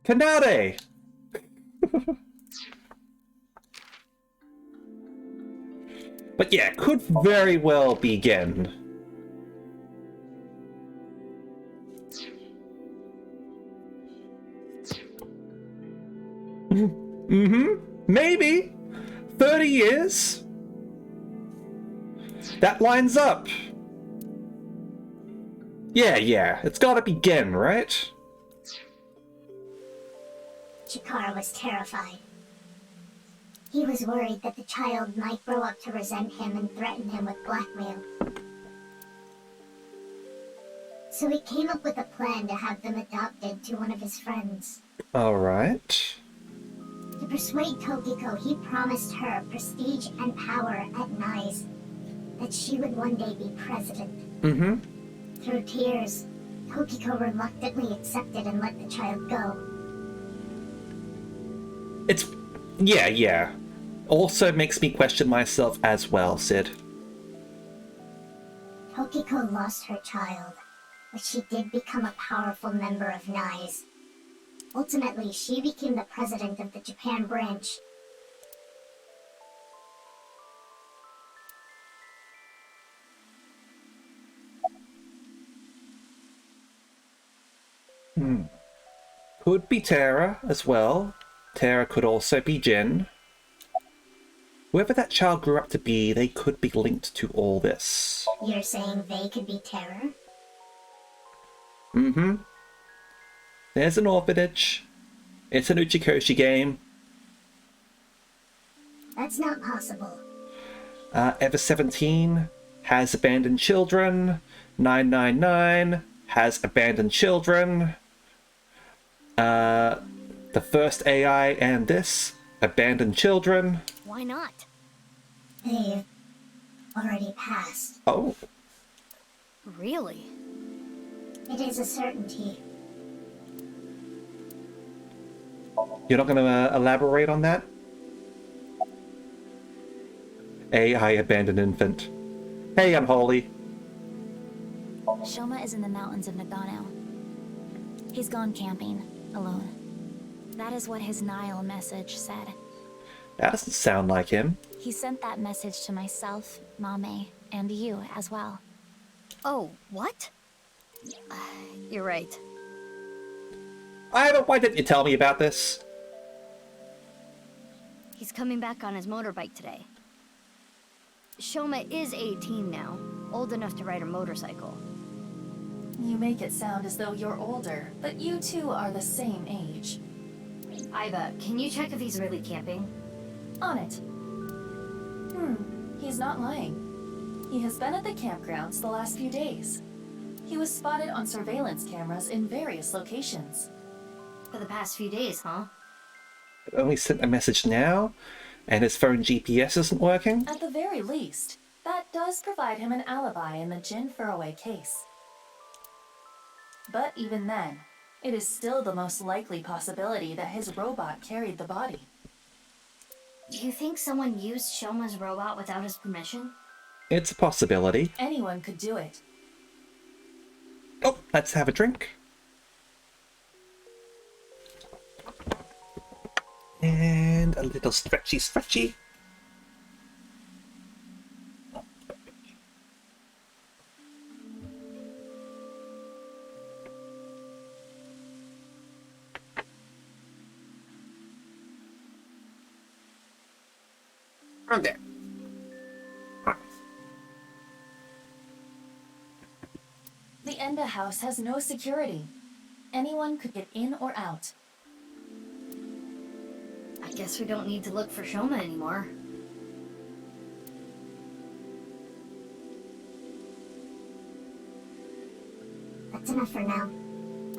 Speaker 1: Kanade! But yeah, could very well be Gen. Mm-hmm. Maybe. 30 years? That lines up. Yeah. It's gotta be Gen, right?
Speaker 14: Chikara was terrified. He was worried that the child might grow up to resent him and threaten him with blackmail. So he came up with a plan to have them adopted to one of his friends.
Speaker 1: Alright.
Speaker 14: To persuade Tokiko, he promised her prestige and power at NICE, that she would one day be president.
Speaker 1: Mm-hmm.
Speaker 14: Through tears, Tokiko reluctantly accepted and let the child go.
Speaker 1: It's... yeah. Also makes me question myself as well, Sid.
Speaker 14: Tokiko lost her child, but she did become a powerful member of NICE. Ultimately, she became the president of the Japan branch.
Speaker 1: Could be Terra as well. Terra could also be Jin. Whoever that child grew up to be, they could be linked to all this.
Speaker 14: You're saying they could be Terror?
Speaker 1: Mm-hmm. There's an orphanage. It's an Uchikoshi game.
Speaker 14: That's not possible.
Speaker 1: Ever 17 has abandoned children. 999 has abandoned children. The first AI and this abandoned children.
Speaker 11: Why not?
Speaker 14: They've already passed.
Speaker 1: Oh.
Speaker 11: Really?
Speaker 14: It is a certainty.
Speaker 1: You're not going to elaborate on that? AI abandoned infant. Hey, Unholy.
Speaker 6: Shoma is in the mountains of Nagano. He's gone camping, alone. That is what his Nile message said.
Speaker 1: That doesn't sound like him.
Speaker 6: He sent that message to myself, Mame, and you as well.
Speaker 11: Oh, what? You're right.
Speaker 1: Why didn't you tell me about this?
Speaker 11: He's coming back on his motorbike today. Shoma is 18 now, old enough to ride a motorcycle.
Speaker 5: You make it sound as though you're older, but you two are the same age.
Speaker 11: Iva, can you check if he's really camping?
Speaker 5: On it. He's not lying. He has been at the campgrounds the last few days. He was spotted on surveillance cameras in various locations.
Speaker 11: For the past few days, huh?
Speaker 1: Only sent a message now, and his phone GPS isn't working?
Speaker 5: At the very least, That does provide him an alibi in the Jin Furroway case. But even then, it is still the most likely possibility that his robot carried the body.
Speaker 11: Do you think someone used Shoma's robot without his permission?
Speaker 1: It's a possibility.
Speaker 5: Anyone could do it.
Speaker 1: Oh, let's have a drink. And a little stretchy. From there.
Speaker 5: The Enda house has no security. Anyone could get in or out.
Speaker 11: I guess we don't need to look for Shoma anymore.
Speaker 14: That's enough for now.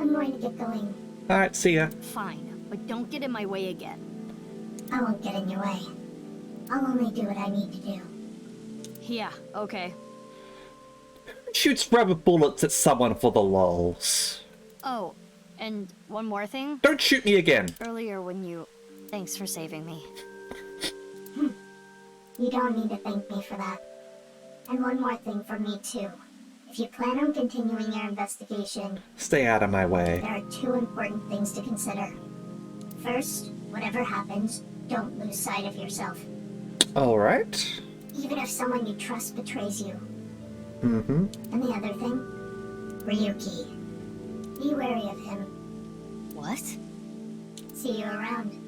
Speaker 14: I'm going to get going.
Speaker 1: Alright, see ya.
Speaker 4: Fine, but don't get in my way again.
Speaker 14: I won't get in your way. I'll only do what I need to do.
Speaker 4: Yeah, okay.
Speaker 1: Shoots rubber bullets at someone for the lols.
Speaker 4: Oh, and one more thing.
Speaker 1: Don't shoot me again.
Speaker 4: Earlier when you... Thanks for saving me.
Speaker 14: You don't need to thank me for that. And one more thing for me too. If you plan on continuing your investigation,
Speaker 1: Stay out of my way.
Speaker 14: there are two important things to consider. First, whatever happens, don't lose sight of yourself.
Speaker 1: Alright.
Speaker 14: Even if someone you trust betrays you.
Speaker 1: Mm-hmm.
Speaker 14: And the other thing? Ryuki. Be wary of him.
Speaker 4: What?
Speaker 14: See you around.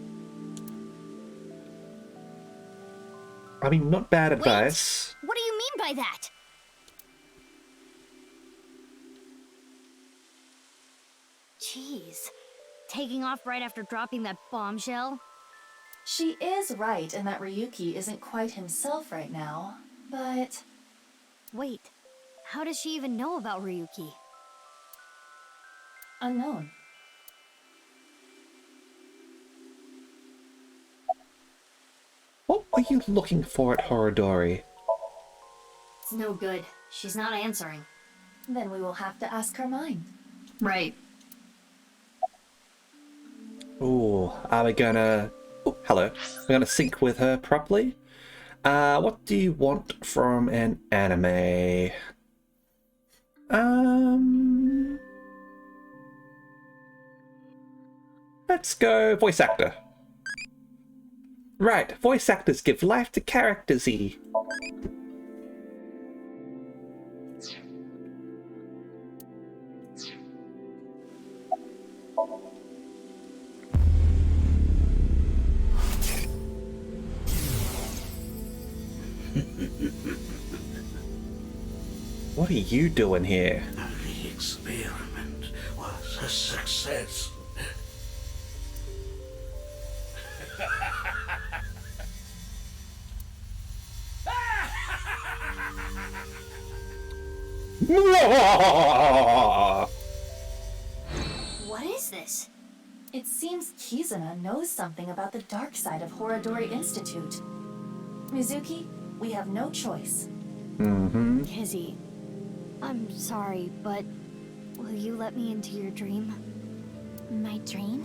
Speaker 1: I mean, not bad advice.
Speaker 4: What do you mean by that? Jeez. Taking off right after dropping that bombshell?
Speaker 5: She is right in that Ryuki isn't quite himself right now, but...
Speaker 4: Wait, how does she even know about Ryuki?
Speaker 5: Unknown.
Speaker 1: What were you looking for at Horodori?
Speaker 11: It's no good. She's not answering.
Speaker 5: Then we will have to ask her mind.
Speaker 11: Right.
Speaker 1: Ooh, are we gonna... Oh, hello. We're gonna sync with her properly. What do you want from an anime? Let's go voice actor. Right, voice actors give life to characters-y. What are you doing here?
Speaker 7: The experiment was a success.
Speaker 11: What is this?
Speaker 5: It seems Kizuna knows something about the dark side of Horodori Institute. Mizuki, we have no choice.
Speaker 1: Mm-hmm.
Speaker 4: Kizzy, I'm sorry, but will you let me into your dream?
Speaker 6: My dream?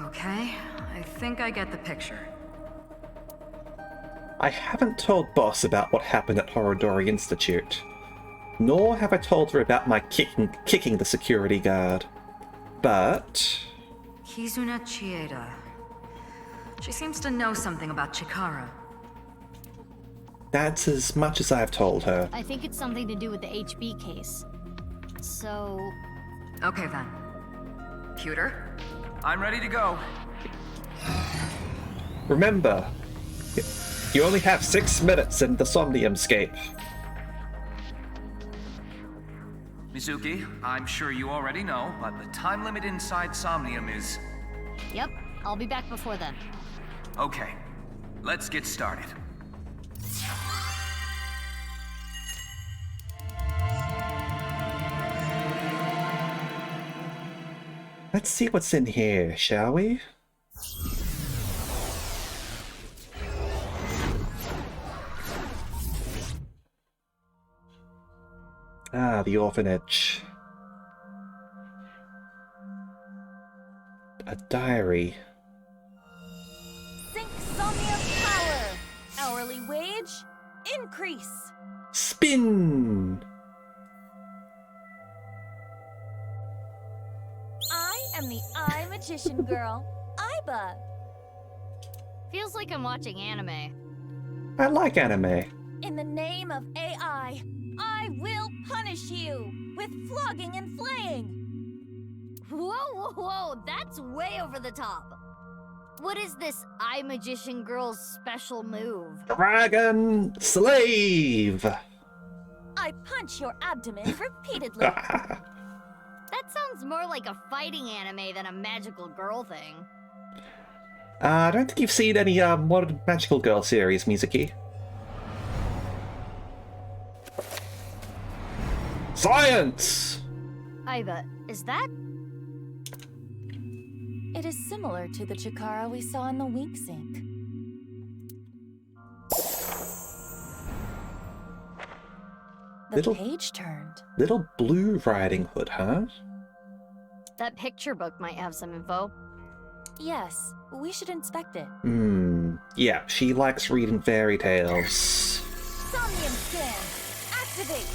Speaker 3: Okay, I think I get the picture.
Speaker 1: I haven't told Boss about what happened at Horodori Institute. Nor have I told her about my kicking the security guard. But...
Speaker 3: Kizuna Chieda. She seems to know something about Chikara.
Speaker 1: that's as much as I've told her.
Speaker 4: I think it's something to do with the HB case. So...
Speaker 3: Okay then. Pewter?
Speaker 13: I'm ready to go.
Speaker 1: Remember, you only have 6 minutes in the Somnium scape.
Speaker 13: Mizuki, I'm sure you already know, but the time limit inside Somnium is...
Speaker 4: Yep, I'll be back before then.
Speaker 15: Okay, let's get started.
Speaker 1: Let's see what's in here, shall we? Ah, the orphanage. A diary.
Speaker 16: Sync Somnium power. Hourly wage increase.
Speaker 1: Spin!
Speaker 16: I am the Eye Magician Girl, Aiba.
Speaker 4: Feels like I'm watching anime.
Speaker 1: I like anime.
Speaker 16: In the name of AI, I will punish you with flogging and flaying.
Speaker 4: Whoa, that's way over the top. What is this Eye Magician Girl's special move?
Speaker 1: Dragon Slave!
Speaker 16: I punch your abdomen repeatedly.
Speaker 4: That sounds more like a fighting anime than a magical girl thing.
Speaker 1: I don't think you've seen any modern Magical Girl series, Mizuki. Science!
Speaker 4: Aiba, is that?
Speaker 16: It is similar to the Chikara we saw in the Wink Sink. The page turned.
Speaker 1: Little Blue Riding Hood, huh?
Speaker 4: That picture book might have some info.
Speaker 16: Yes, we should inspect it.
Speaker 1: Yeah, she likes reading fairy tales.
Speaker 16: Somnium scan! Activate!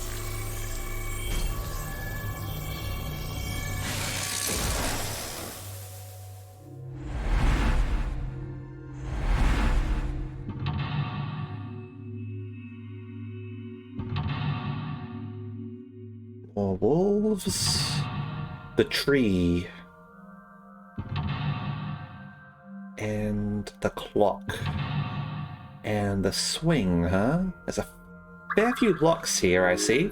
Speaker 1: More wolves. The tree. And the clock. And the swing, huh? There's a fair few locks here, I see.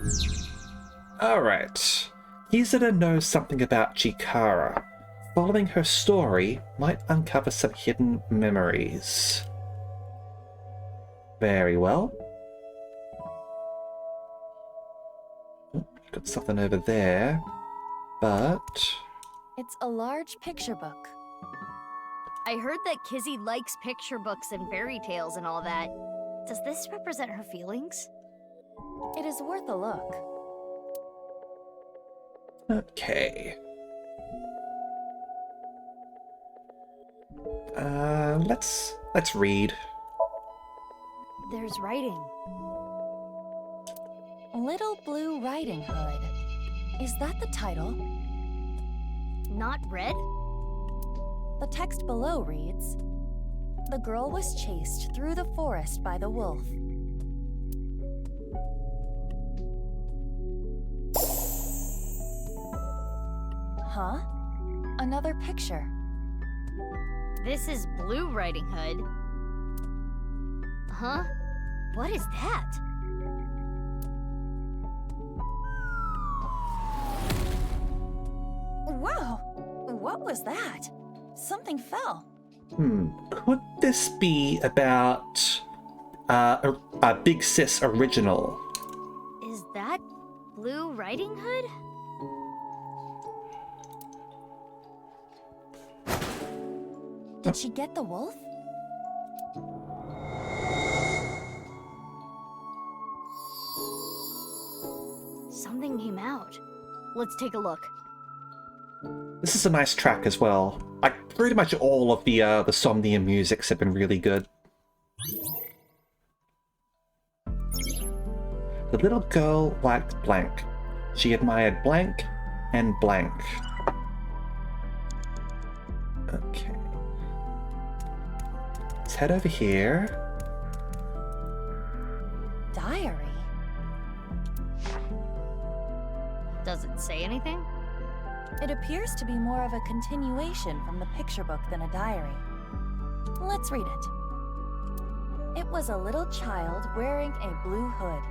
Speaker 1: Alright. Kizuna knows something about Chikara. Following her story might uncover some hidden memories. Very well. Got something over there, but...
Speaker 16: It's a large picture book.
Speaker 4: I heard that Kizzy likes picture books and fairy tales and all that. Does this represent her feelings?
Speaker 16: It is worth a look.
Speaker 1: Okay. Let's read.
Speaker 4: There's writing.
Speaker 16: Little Blue Riding Hood. Is that the title?
Speaker 4: Not read?
Speaker 16: The text below reads, "The girl was chased through the forest by the wolf. Huh? Another picture.
Speaker 4: This is Blue Riding Hood. Huh? What is that?
Speaker 16: Whoa! What was that? Something fell.
Speaker 1: Could this be about a Big Sis original?
Speaker 4: Is that Blue Riding Hood?
Speaker 16: Did she get the wolf?
Speaker 4: Something came out. Let's take a look.
Speaker 1: This is a nice track as well. Like, pretty much all of the Somnium musics have been really good. The little girl liked blank. She admired blank and blank. Okay. Let's head over here.
Speaker 16: Diary?
Speaker 4: Does it say anything?
Speaker 16: It appears to be more of a continuation from the picture book than a diary. Let's read it. It was a little child wearing a blue hood.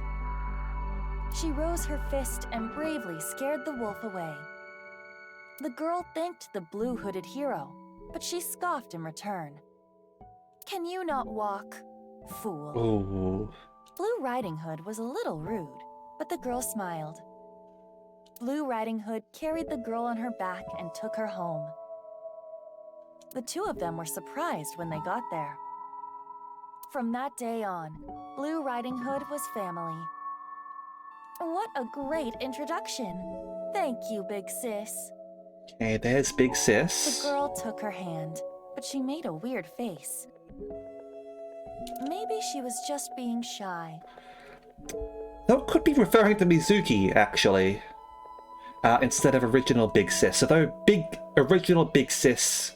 Speaker 16: She rose her fist and bravely scared the wolf away. The girl thanked the blue-hooded hero, but she scoffed in return. Can you not walk, fool?
Speaker 1: Ooh.
Speaker 16: Blue Riding Hood was a little rude, but the girl smiled. Blue Riding Hood carried the girl on her back and took her home. The two of them were surprised when they got there. From that day on, Blue Riding Hood was family. What a great introduction. Thank you, Big Sis.
Speaker 1: Okay, there's Big Sis.
Speaker 16: The girl took her hand, but she made a weird face. Maybe she was just being shy.
Speaker 1: That could be referring to Mizuki, actually. Instead of original Big Sis. Although original Big Sis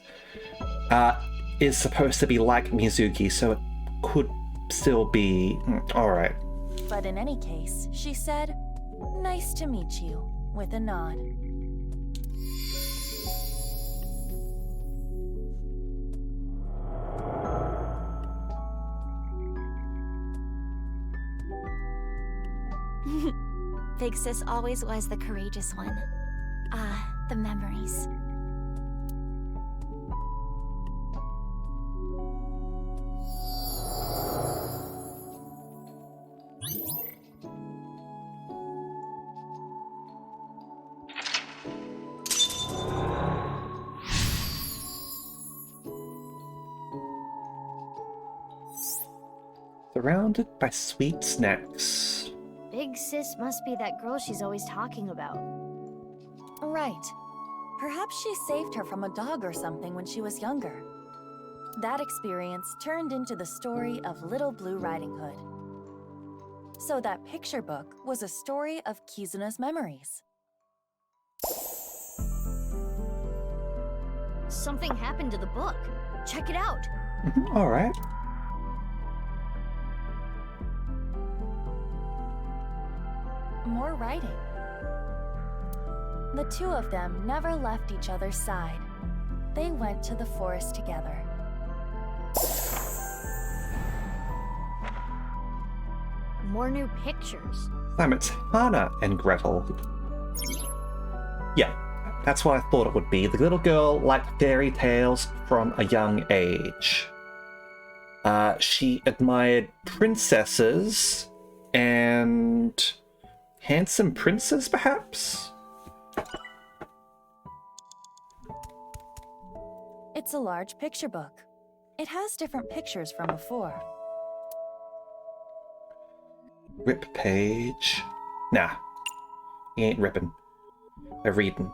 Speaker 1: is supposed to be like Mizuki, so it could still be alright.
Speaker 16: But in any case, she said, "Nice to meet you," with a nod.
Speaker 6: Big Sis always was the courageous one. Ah, the memories.
Speaker 1: Surrounded by sweet snacks.
Speaker 11: Big Sis must be that girl she's always talking about.
Speaker 16: Right. Perhaps she saved her from a dog or something when she was younger. That experience turned into the story of Little Blue Riding Hood. So that picture book was a story of Kizuna's memories.
Speaker 11: Something happened to the book. Check it out.
Speaker 1: Alright.
Speaker 16: More writing. The two of them never left each other's side. They went to the forest together.
Speaker 11: More new pictures.
Speaker 1: It's Hannah and Gretel. Yeah, that's what I thought it would be. The little girl liked fairy tales from a young age. She admired princesses and handsome princes, perhaps?
Speaker 16: It's a large picture book. It has different pictures from before.
Speaker 1: Rip page. Nah, he ain't ripping. They're reading.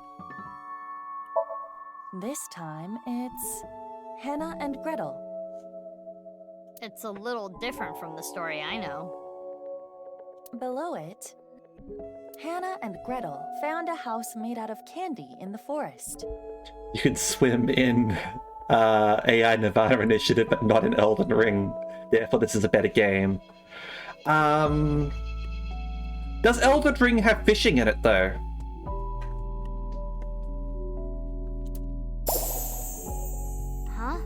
Speaker 16: This time, it's Hannah and Gretel.
Speaker 11: It's a little different from the story I know.
Speaker 16: Below it, Hannah and Gretel found a house made out of candy in the forest.
Speaker 1: You can swim in AI nirvanA Initiative, but not in Elden Ring. Therefore, this is a better game. Does Elden Ring have fishing in it, though?
Speaker 11: Huh?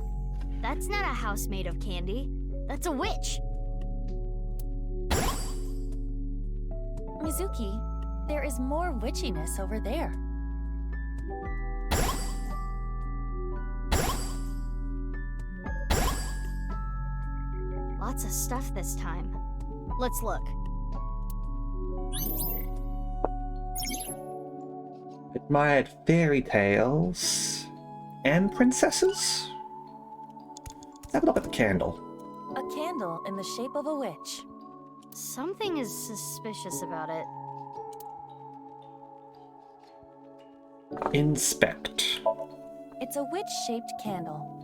Speaker 11: That's not a house made of candy. That's a witch.
Speaker 16: Mizuki, there is more witchiness over there.
Speaker 11: Lots of stuff this time. Let's look.
Speaker 1: Admired fairy tales and princesses? Let's have a look at the candle.
Speaker 16: A candle in the shape of a witch.
Speaker 11: Something is suspicious about it.
Speaker 1: Inspect.
Speaker 16: It's a witch-shaped candle.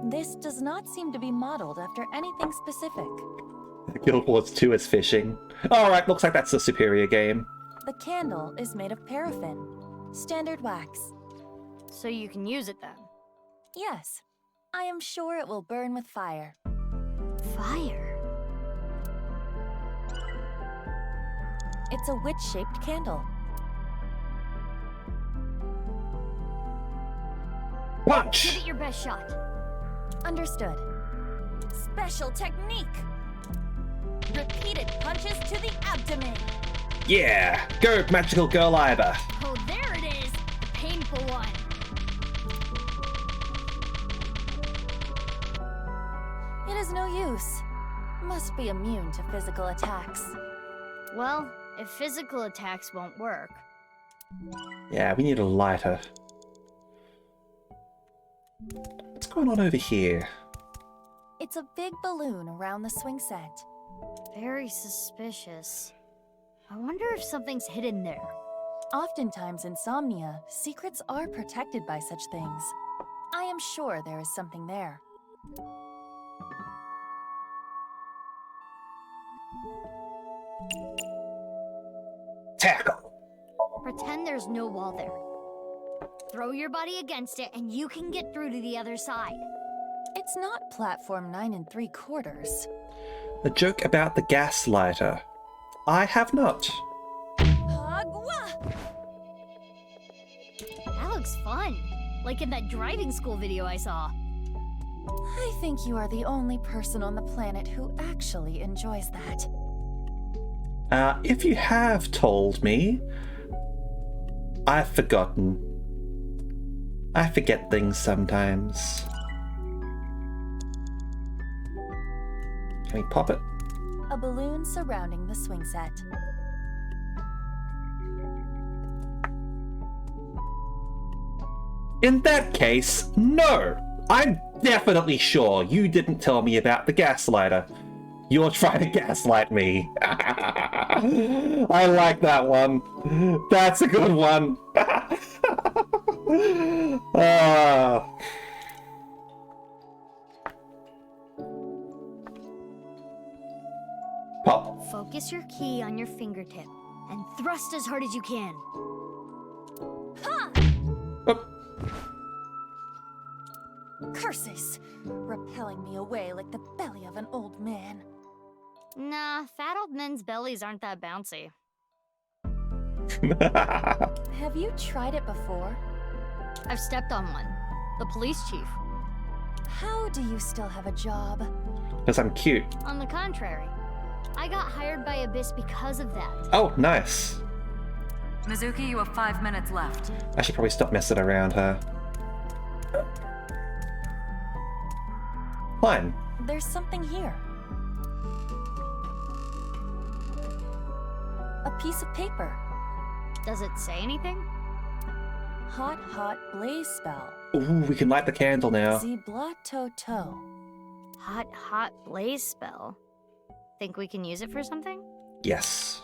Speaker 16: This does not seem to be modeled after anything specific.
Speaker 1: Guild Wars 2 is fishing. Alright, looks like that's the superior game.
Speaker 16: The candle is made of paraffin, standard wax.
Speaker 11: So you can use it then?
Speaker 16: Yes. I am sure it will burn with fire.
Speaker 11: Fire?
Speaker 16: It's a witch-shaped candle.
Speaker 1: Watch!
Speaker 11: Give it your best shot.
Speaker 16: Understood. Special technique! Repeated punches to the abdomen.
Speaker 1: Yeah! Go, magical girl Iba!
Speaker 11: Oh, there it is! The painful one.
Speaker 16: It is no use. Must be immune to physical attacks.
Speaker 4: Well, if physical attacks won't work...
Speaker 1: Yeah, we need a lighter. What's going on over here?
Speaker 16: It's a big balloon around the swing set.
Speaker 4: Very suspicious. I wonder if something's hidden there.
Speaker 16: Oftentimes in Somnia, secrets are protected by such things. I am sure there is something there.
Speaker 1: Tackle!
Speaker 4: Pretend there's no wall there. Throw your body against it and you can get through to the other side.
Speaker 16: It's not platform 9 3/4.
Speaker 1: A joke about the gas lighter. I have not.
Speaker 4: That looks fun. Like in that driving school video I saw.
Speaker 16: I think you are the only person on the planet who actually enjoys that.
Speaker 1: If you have told me, I've forgotten. I forget things sometimes. Can we pop it?
Speaker 16: A balloon surrounding the swing set.
Speaker 1: In that case, no! I'm definitely sure you didn't tell me about the gaslighter. You're trying to gaslight me. I like that one. That's a good one. Pop.
Speaker 4: Focus your key on your fingertip and thrust as hard as you can.
Speaker 16: Ha! Curses! Repelling me away like the belly of an old man.
Speaker 4: Nah, fat old men's bellies aren't that bouncy.
Speaker 16: Have you tried it before?
Speaker 4: I've stepped on one. The police chief.
Speaker 16: How do you still have a job?
Speaker 1: Because I'm cute.
Speaker 4: On the contrary, I got hired by Abyss because of that.
Speaker 1: Oh, nice.
Speaker 3: Mizuki, you have 5 minutes left.
Speaker 1: I should probably stop messing around her. Fine.
Speaker 16: There's something here. A piece of paper.
Speaker 4: Does it say anything?
Speaker 16: Hot, hot blaze spell.
Speaker 1: Ooh, we can light the candle now.
Speaker 16: Zibla-to-to.
Speaker 4: Hot, hot blaze spell. Think we can use it for something?
Speaker 1: Yes.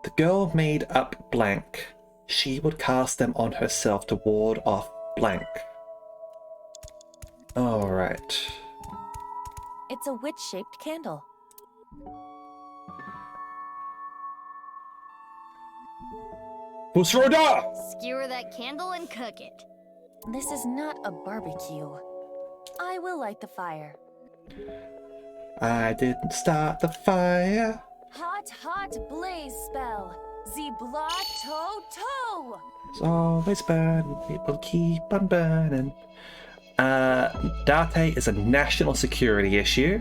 Speaker 1: The girl made up blank. She would cast them on herself to ward off blank. Alright.
Speaker 16: It's a witch-shaped candle.
Speaker 1: Busroda!
Speaker 4: Skewer that candle and cook it.
Speaker 16: This is not a barbecue. I will light the fire.
Speaker 1: I didn't start the fire.
Speaker 16: Hot, hot blaze spell. Zibla-to-to.
Speaker 1: It's always burning, it will keep on burning. Date is a national security issue.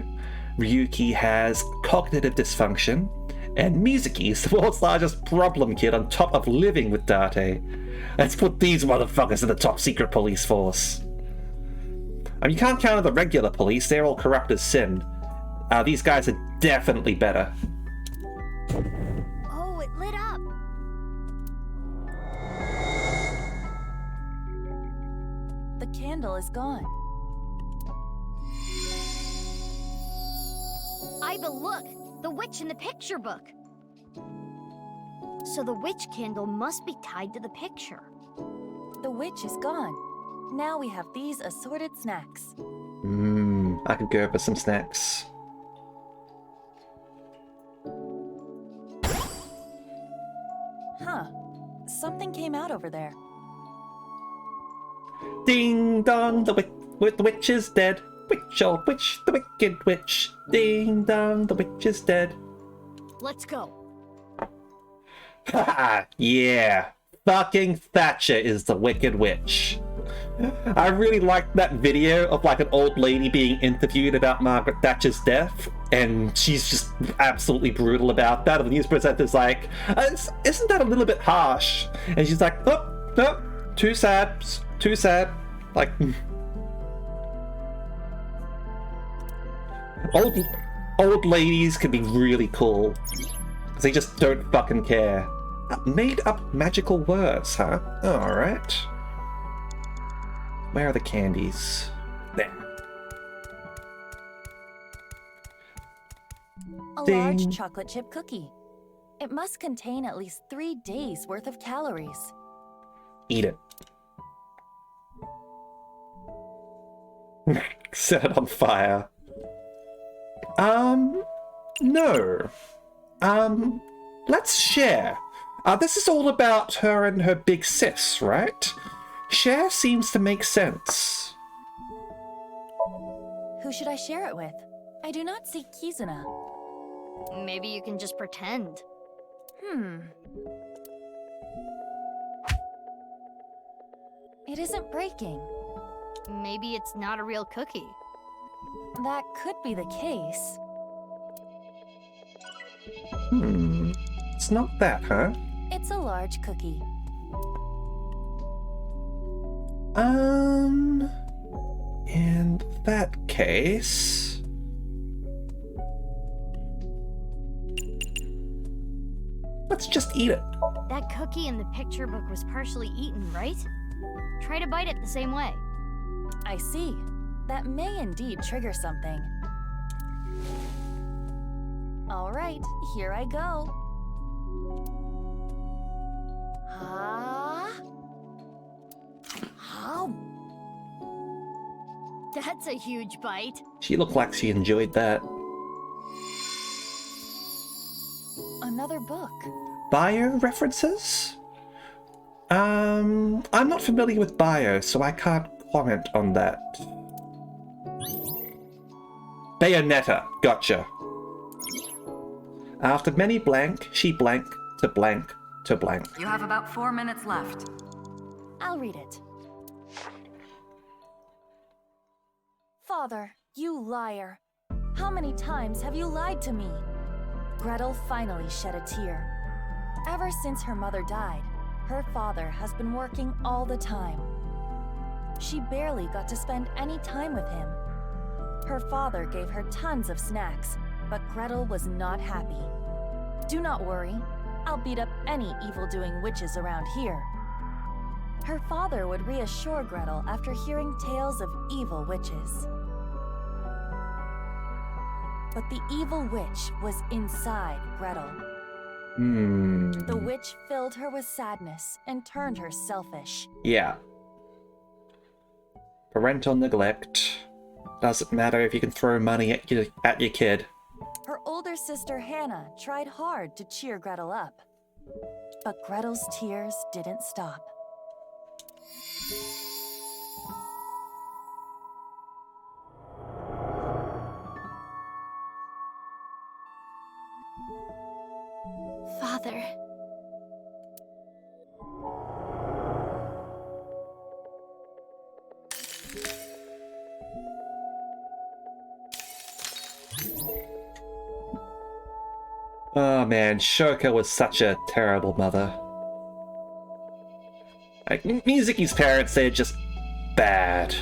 Speaker 1: Ryuki has cognitive dysfunction. And Mizuki is the world's largest problem kid on top of living with Date. Let's put these motherfuckers in the top secret police force. I mean, you can't count on the regular police, they're all corrupt as sin. These guys are definitely better.
Speaker 4: Oh, it lit up.
Speaker 16: The candle is gone.
Speaker 4: Iva, look! The witch in the picture book! So the witch candle must be tied to the picture.
Speaker 16: The witch is gone. Now we have these assorted snacks.
Speaker 1: I could go for some snacks.
Speaker 16: Huh. Something came out over there.
Speaker 1: Ding dong, the witch is dead. Witch, old witch, the wicked witch. Ding dong, the witch is dead.
Speaker 4: Let's go.
Speaker 1: Haha, yeah. Fucking Thatcher is the wicked witch. I really liked that video of like an old lady being interviewed about Margaret Thatcher's death, and she's just absolutely brutal about that. And the news presenter's like, isn't that a little bit harsh? And she's like, oh, no, too sad, too sad. Like, Old ladies can be really cool. They just don't fucking care. Made up magical words, huh? Alright. Where are the candies? There.
Speaker 16: A
Speaker 1: Ding.
Speaker 16: large chocolate chip cookie. It must contain at least 3 days' worth of calories.
Speaker 1: Eat it. Set it on fire. No. Let's share. This is all about her and her big sis, right? Share seems to make sense.
Speaker 16: Who should I share it with? I do not see Kizuna.
Speaker 4: Maybe you can just pretend.
Speaker 16: It isn't breaking.
Speaker 4: Maybe it's not a real cookie.
Speaker 16: That could be the case.
Speaker 1: It's not that, huh?
Speaker 16: It's a large cookie.
Speaker 1: In that case... let's just eat it.
Speaker 4: That cookie in the picture book was partially eaten, right? Try to bite it the same way.
Speaker 16: I see. That may indeed trigger something. All right, here I go.
Speaker 4: That's a huge bite.
Speaker 1: She looked like she enjoyed that.
Speaker 16: Another book.
Speaker 1: Bio references? I'm not familiar with bio, so I can't comment on that. Bayonetta, gotcha. After many blank, she blank to blank to blank.
Speaker 3: You have about 4 minutes left.
Speaker 16: I'll read it. Father, you liar. How many times have you lied to me? Gretel finally shed a tear. Ever since her mother died, her father has been working all the time. She barely got to spend any time with him. Her father gave her tons of snacks, but Gretel was not happy. Do not worry, I'll beat up any evil-doing witches around here. Her father would reassure Gretel after hearing tales of evil witches. But the evil witch was inside Gretel. The witch filled her with sadness and turned her selfish.
Speaker 1: Yeah. Parental neglect. Doesn't matter if you can throw money at your kid.
Speaker 16: Her older sister Hannah tried hard to cheer Gretel up. But Gretel's tears didn't stop.
Speaker 11: Father.
Speaker 1: Oh man, Shoko was such a terrible mother. Like, Mizuki's parents, they're just bad.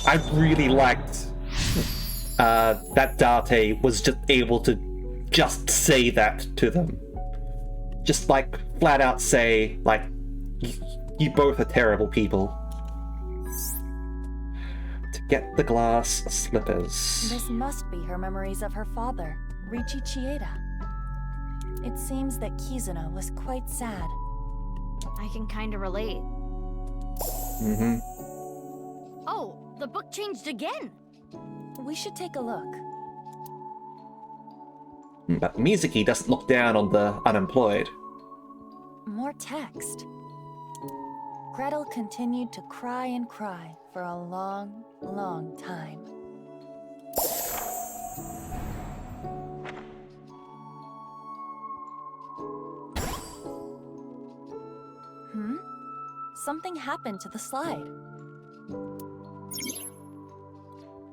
Speaker 1: I really liked that Date was just able to just say that to them. Just like flat out say, like, you both are terrible people. To get the glass slippers.
Speaker 16: This must be her memories of her father, Riichi Chieda. It seems that Kizuna was quite sad.
Speaker 4: I can kinda relate. Oh, the book changed again!
Speaker 16: We should take a look.
Speaker 1: But Mizuki doesn't look down on the unemployed.
Speaker 16: More text. Gretel continued to cry and cry for a long, long time. Something happened to the slide.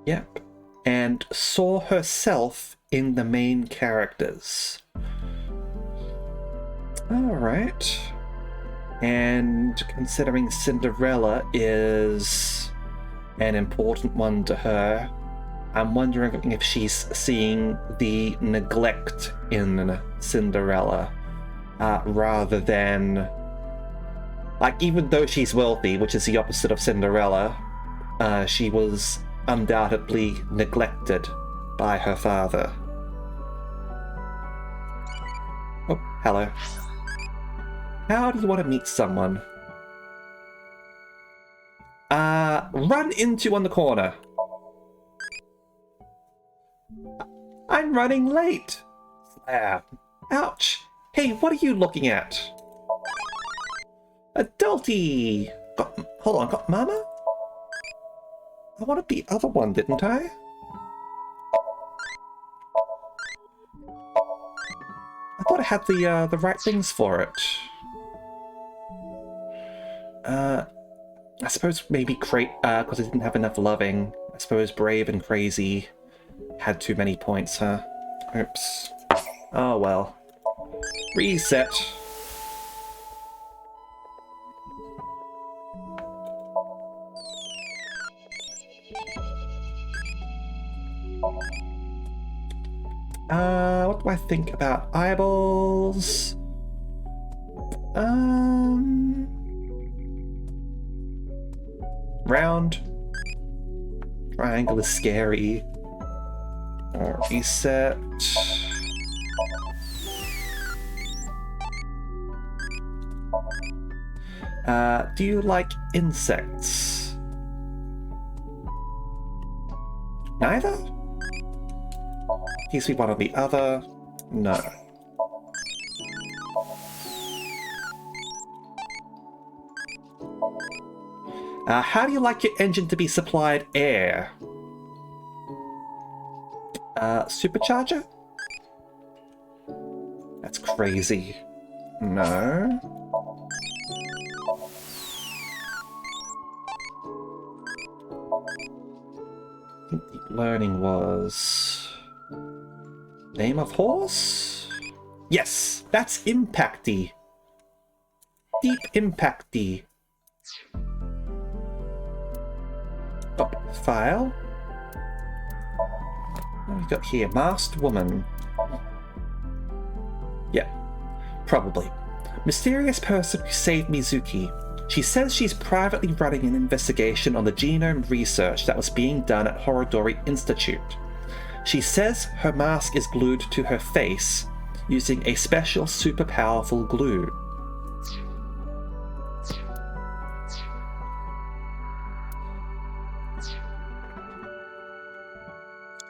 Speaker 1: Yep. And saw herself in the main characters. Alright. And considering Cinderella is an important one to her. I'm wondering if she's seeing the neglect in Cinderella, rather than... Like, even though she's wealthy, which is the opposite of Cinderella, she was undoubtedly neglected by her father. Oh, hello. How do you want to meet someone? Run into on the corner. I'm running late. Ouch. Hey, what are you looking at? Adulty. Hold on, got Mama? I wanted the other one, didn't I? I thought I had the right things for it. I suppose maybe because I didn't have enough loving. I suppose brave and crazy had too many points, huh? Oops. Oh well. Reset. What do I think about eyeballs? Round. Triangle is scary. Reset. Do you like insects? Neither? Please be one or the other. No. How do you like your engine to be supplied air? Supercharger? That's crazy. No. I think deep learning was... Name of horse? Yes, that's Impacty. Deep Impacty. Top file. What have we got here? Masked woman. Yeah, probably. Mysterious person who saved Mizuki. She says she's privately running an investigation on the genome research that was being done at Horodori Institute. She says her mask is glued to her face using a special super powerful glue.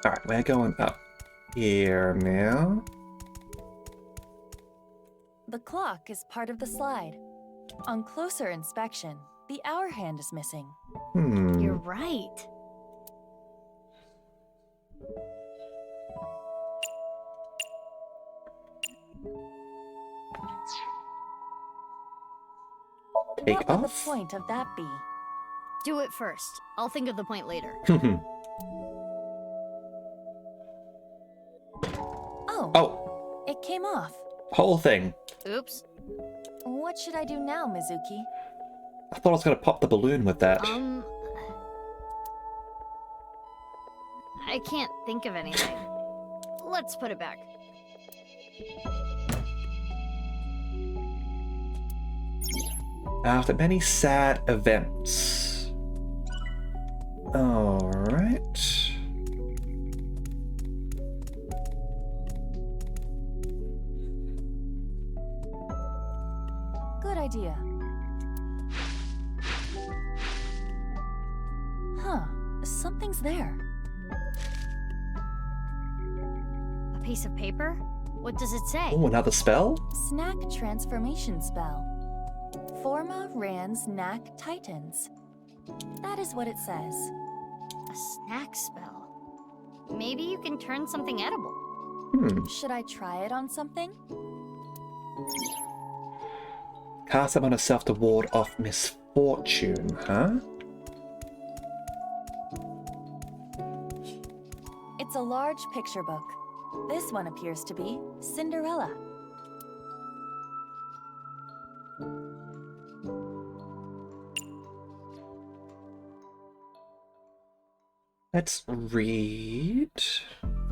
Speaker 1: Alright, we're going up here now.
Speaker 16: The clock is part of the slide. On closer inspection, the hour hand is missing.
Speaker 4: You're right.
Speaker 16: What would the point of that be?
Speaker 4: Do it first. I'll think of the point later.
Speaker 16: Oh. It came off.
Speaker 1: Whole thing.
Speaker 4: Oops.
Speaker 16: What should I do now, Mizuki?
Speaker 1: I thought I was going to pop the balloon with that.
Speaker 4: I can't think of anything. Let's put it back.
Speaker 1: After many sad events. Alright.
Speaker 16: Good idea. Huh, something's there.
Speaker 4: A piece of paper? What does it say?
Speaker 1: Oh, another spell?
Speaker 16: Snack transformation spell. Forma Rans Knack Titans. That is what it says.
Speaker 4: A snack spell. Maybe you can turn something edible.
Speaker 16: Should I try it on something?
Speaker 1: Cast them on herself to ward off misfortune, huh?
Speaker 16: It's a large picture book. This one appears to be Cinderella.
Speaker 1: Let's read.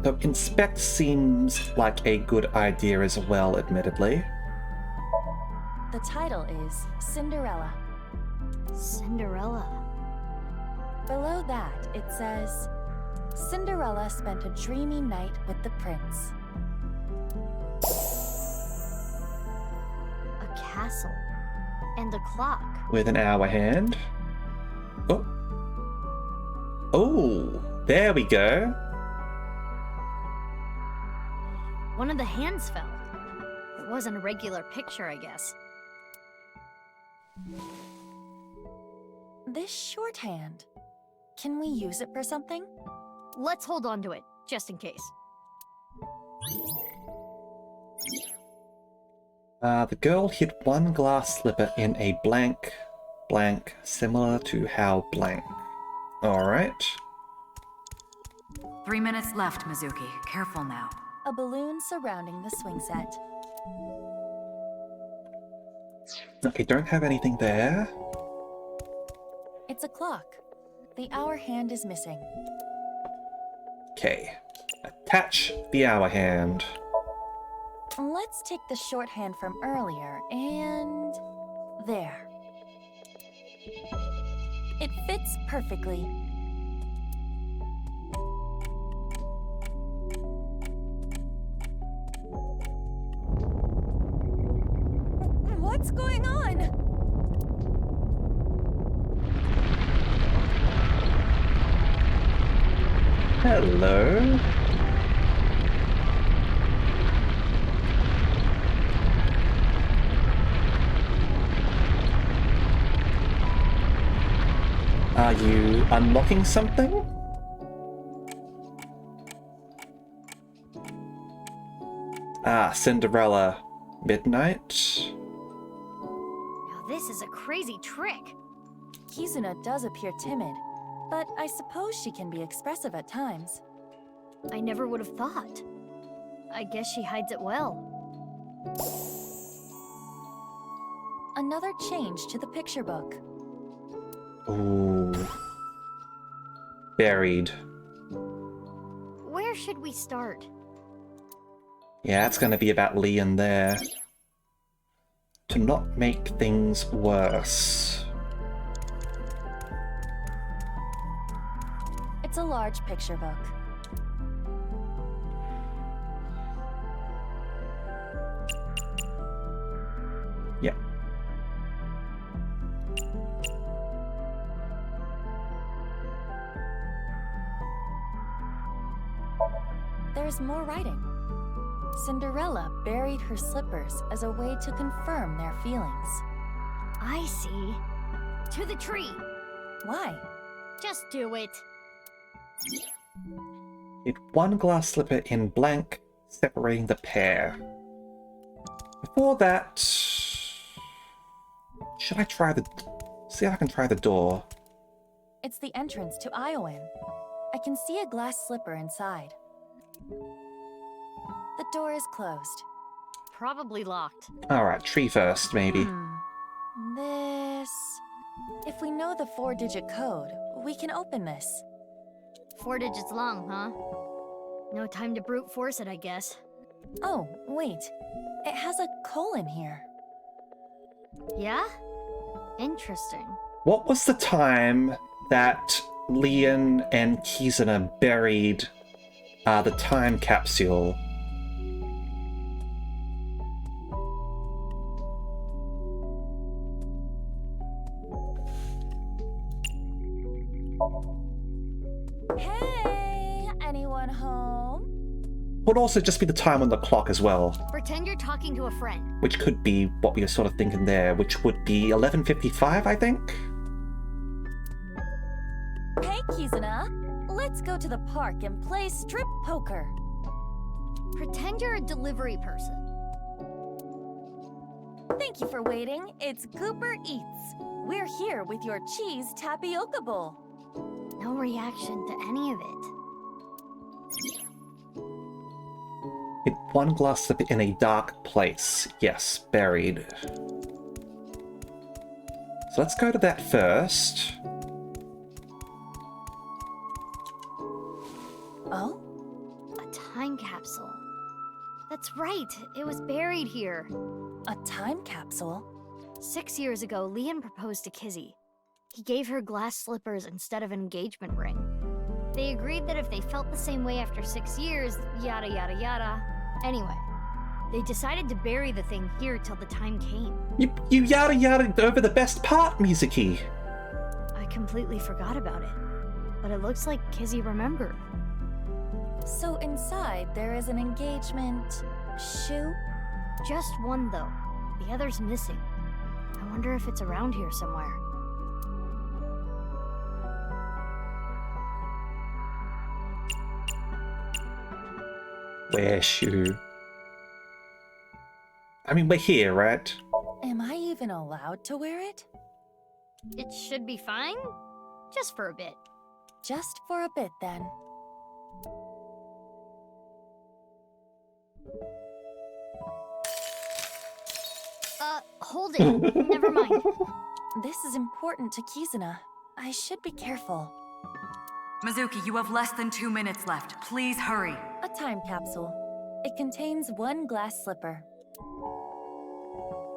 Speaker 1: So inspect seems like a good idea as well, admittedly.
Speaker 16: The title is Cinderella.
Speaker 4: Cinderella.
Speaker 16: Below that, it says, Cinderella spent a dreamy night with the prince.
Speaker 4: A castle. And a clock.
Speaker 1: With an hour hand. Oh. Oh, there we go.
Speaker 4: One of the hands fell. It wasn't a regular picture, I guess.
Speaker 16: This shorthand. Can we use it for something?
Speaker 4: Let's hold on to it, just in case.
Speaker 1: The girl hid one glass slipper in a blank, similar to how blank. Alright.
Speaker 3: 3 minutes left, Mizuki. Careful now.
Speaker 16: A balloon surrounding the swing set.
Speaker 1: Okay, don't have anything there.
Speaker 16: It's a clock. The hour hand is missing.
Speaker 1: Okay. Attach the hour hand.
Speaker 16: Let's take the shorthand from earlier and... there. It fits perfectly. What's going on?
Speaker 1: Hello. Are you unlocking something? Ah, Cinderella. Midnight.
Speaker 4: Now this is a crazy trick.
Speaker 16: Kizuna does appear timid, but I suppose she can be expressive at times.
Speaker 4: I never would have thought. I guess she hides it well.
Speaker 16: Another change to the picture book.
Speaker 1: Ooh. Buried.
Speaker 4: Where should we start?
Speaker 1: Yeah, it's going to be about Leon there. To not make things worse.
Speaker 16: It's a large picture book.
Speaker 1: Yeah.
Speaker 16: There's more writing. Cinderella buried her slippers as a way to confirm their feelings.
Speaker 4: I see. To the tree.
Speaker 16: Why?
Speaker 4: Just do it.
Speaker 1: Hid one glass slipper in blank, separating the pair. Before that... Should I try the... See if I can try the door.
Speaker 16: It's the entrance to Iowan. I can see a glass slipper inside. The door is closed.
Speaker 4: Probably locked.
Speaker 1: Alright, tree first, maybe.
Speaker 16: This... If we know the 4-digit code, we can open this.
Speaker 4: 4 digits long, huh? No time to brute force it, I guess.
Speaker 16: Oh, wait. It has a colon here.
Speaker 4: Yeah? Interesting.
Speaker 1: What was the time that Leon and Kizuna buried the time capsule?
Speaker 16: Hey, anyone home?
Speaker 1: Would also just be the time on the clock as well,
Speaker 4: Pretend you're talking to a friend.
Speaker 1: which could be what we were sort of thinking there, which would be 11:55, I think?
Speaker 16: Hey, Kizuna. Let's go to the park and play strip poker.
Speaker 4: Pretend you're a delivery person.
Speaker 16: Thank you for waiting. It's Gooper Eats. We're here with your cheese tapioca bowl.
Speaker 4: No reaction to any of it.
Speaker 1: Hid one glass slipper in a dark place. Yes, buried. So let's go to that first.
Speaker 16: Oh?
Speaker 4: A time capsule. That's right, it was buried here.
Speaker 16: A time capsule?
Speaker 4: 6 years ago, Leon proposed to Kizzy. He gave her glass slippers instead of an engagement ring. They agreed that if they felt the same way after 6 years, yada yada yada. Anyway, they decided to bury the thing here till the time came.
Speaker 1: You yada yada over the best part, Mizuki.
Speaker 4: I completely forgot about it, but it looks like Kizzy remembered.
Speaker 16: So inside there is an engagement shoe?
Speaker 4: Just one though. The other's missing. I wonder if it's around here somewhere.
Speaker 1: Where shoe? I mean, we're here, right?
Speaker 16: Am I even allowed to wear it?
Speaker 4: It should be fine. Just for a bit.
Speaker 16: Just for a bit, then.
Speaker 4: Hold it. Never mind.
Speaker 16: This is important to Kizuna. I should be careful.
Speaker 3: Mizuki, you have less than 2 minutes left. Please hurry.
Speaker 16: A time capsule. It contains one glass slipper.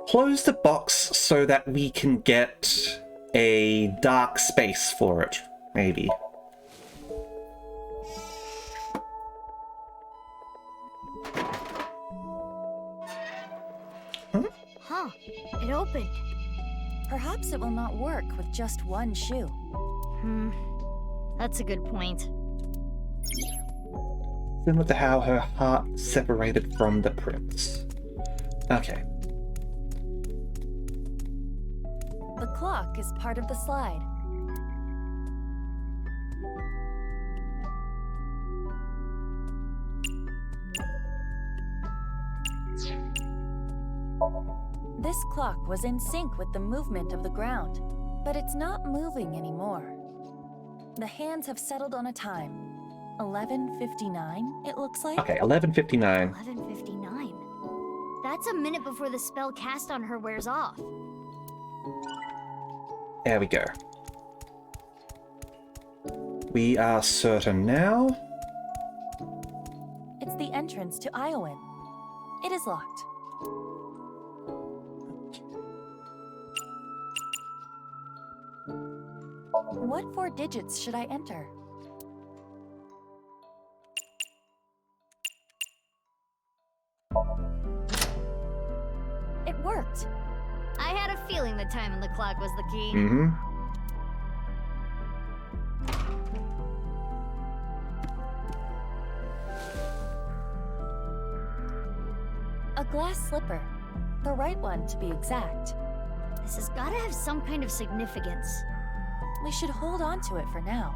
Speaker 1: Close the box so that we can get a dark space for it, maybe.
Speaker 4: Huh. It opened.
Speaker 16: Perhaps it will not work with just one shoe.
Speaker 4: That's a good point.
Speaker 1: Similar to how her heart separated from the prince. Okay.
Speaker 16: The clock is part of the slide. This clock was in sync with the movement of the ground, but it's not moving anymore. The hands have settled on a time. 11:59, it looks like?
Speaker 1: Okay, 11:59.
Speaker 4: 11:59. That's a minute before the spell cast on her wears off.
Speaker 1: There we go. We are certain now.
Speaker 16: It's the entrance to Iowan. It is locked. What 4 digits should I enter? It worked!
Speaker 4: I had a feeling the time on the clock was the key.
Speaker 16: A glass slipper. The right one, to be exact.
Speaker 4: This has gotta have some kind of significance.
Speaker 16: We should hold on to it for now.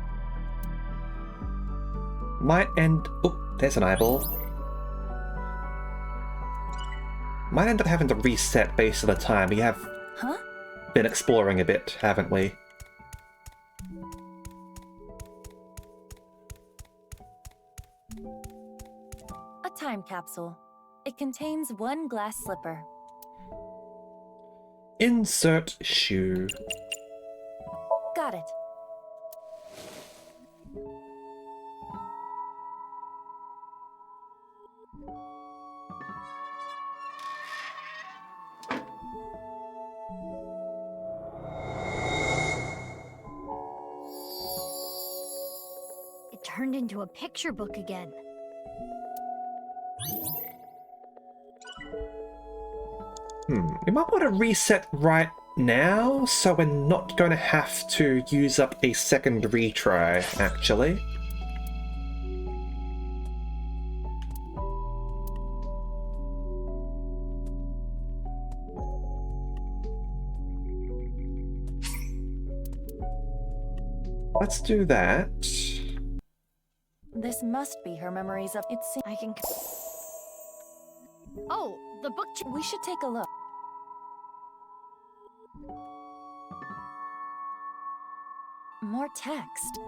Speaker 1: Might end... Oh, there's an eyeball. Might end up having to reset based on the time. We have been exploring a bit, haven't we?
Speaker 16: A time capsule. It contains one glass slipper.
Speaker 1: Insert shoe.
Speaker 16: Got it.
Speaker 4: It turned into a picture book again.
Speaker 1: We might want to reset right now, so we're not going to have to use up a second retry, actually. Let's do that.
Speaker 16: This must be her memories of it.
Speaker 4: I can... Oh, the book...
Speaker 16: We should take a look. More text.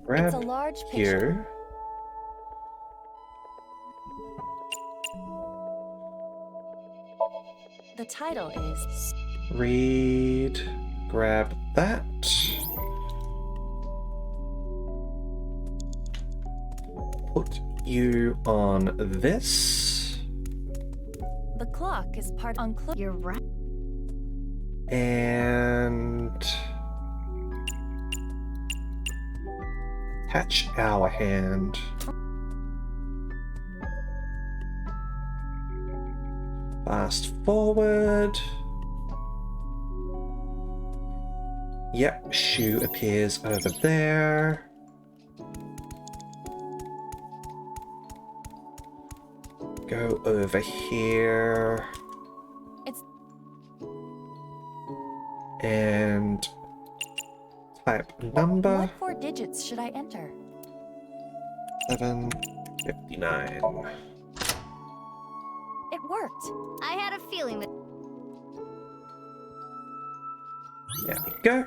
Speaker 1: Grab
Speaker 16: it's a large picture.
Speaker 1: here.
Speaker 16: The title is...
Speaker 1: Read. Grab that. Put you on this.
Speaker 16: The clock is part on...
Speaker 4: You're right.
Speaker 1: And... attach our hand. Fast forward. Yep, shoe appears over there. Go over here. And type number.
Speaker 16: What 4 digits should I enter?
Speaker 1: 759.
Speaker 16: It worked.
Speaker 4: I had a feeling that...
Speaker 1: There we go.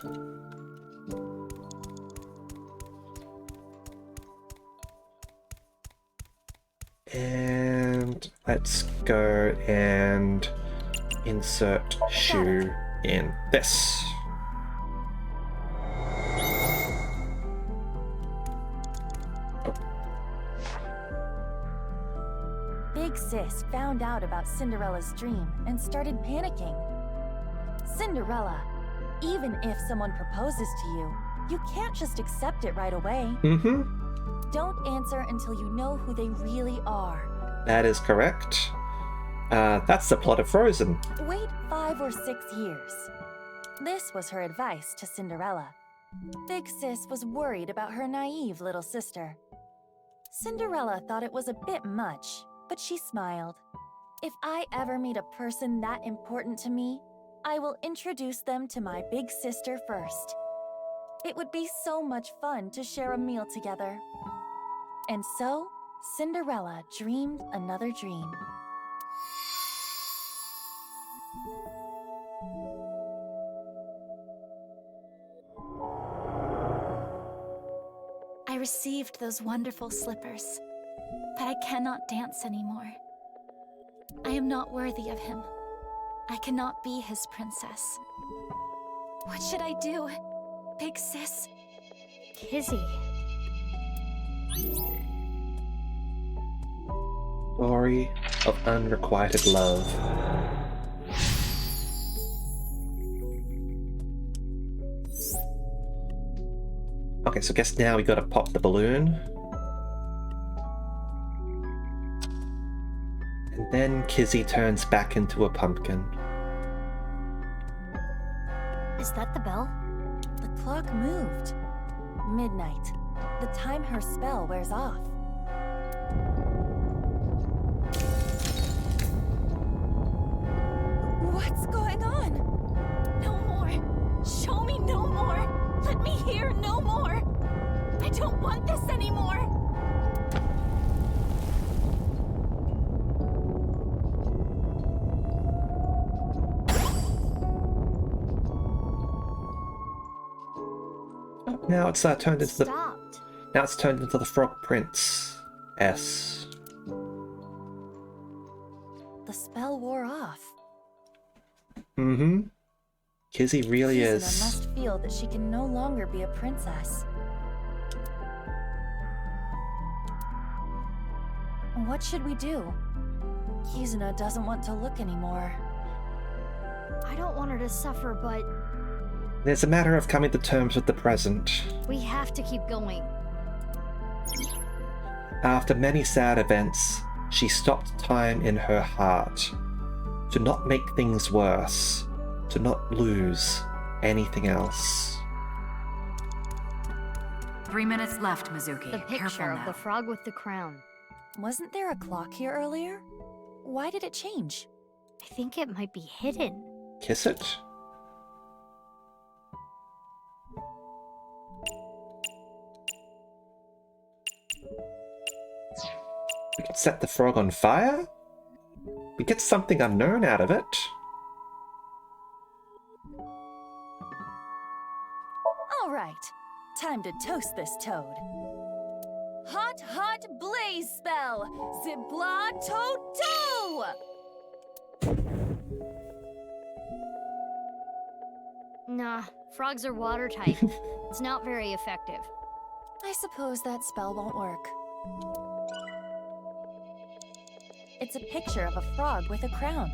Speaker 1: And let's go and insert shoe in this.
Speaker 16: Big Sis found out about Cinderella's dream and started panicking. Cinderella, even if someone proposes to you, you can't just accept it right away. Don't answer until you know who they really are.
Speaker 1: That is correct. That's the plot of Frozen.
Speaker 16: Wait 5 or 6 years. This was her advice to Cinderella. Big Sis was worried about her naive little sister. Cinderella thought it was a bit much, but she smiled. If I ever meet a person that important to me, I will introduce them to my big sister first. It would be so much fun to share a meal together. And so, Cinderella dreamed another dream.
Speaker 6: I received those wonderful slippers, but I cannot dance anymore. I am not worthy of him. I cannot be his princess. What should I do, Big Sis?
Speaker 4: Kizzy.
Speaker 1: Story of unrequited love. Okay, so I guess now we gotta pop the balloon. And then Kizzy turns back into a pumpkin.
Speaker 4: Is that the bell?
Speaker 16: The clock moved. Midnight. The time her spell wears off. What's going on?
Speaker 6: No more. Show me no more. Let me hear no more. I don't want this anymore.
Speaker 1: Now it's turned into
Speaker 4: Stopped.
Speaker 1: now it's turned into the Frog Prince S.
Speaker 16: The spell wore off.
Speaker 1: Kizzy really
Speaker 16: Kizuna
Speaker 1: is.
Speaker 16: must feel that she can no longer be a princess. What should we do? Kizuna doesn't want to look anymore.
Speaker 4: I don't want her to suffer, but
Speaker 1: It's a matter of coming to terms with the present.
Speaker 4: we have to keep going.
Speaker 1: After many sad events, she stopped time in her heart. To not make things worse. To not lose anything else.
Speaker 3: 3 minutes left, Mizuki.
Speaker 4: The
Speaker 3: Careful
Speaker 4: picture of
Speaker 3: now.
Speaker 4: the frog with the crown.
Speaker 16: Wasn't there a clock here earlier? Why did it change?
Speaker 4: I think it might be hidden.
Speaker 1: Kiss it? We could set the frog on fire? We get something unknown out of it.
Speaker 16: All right, time to toast this toad. Hot, hot blaze spell! Zibla to do!
Speaker 4: Nah, frogs are water type. It's not very effective.
Speaker 16: I suppose that spell won't work. It's a picture of a frog with a crown.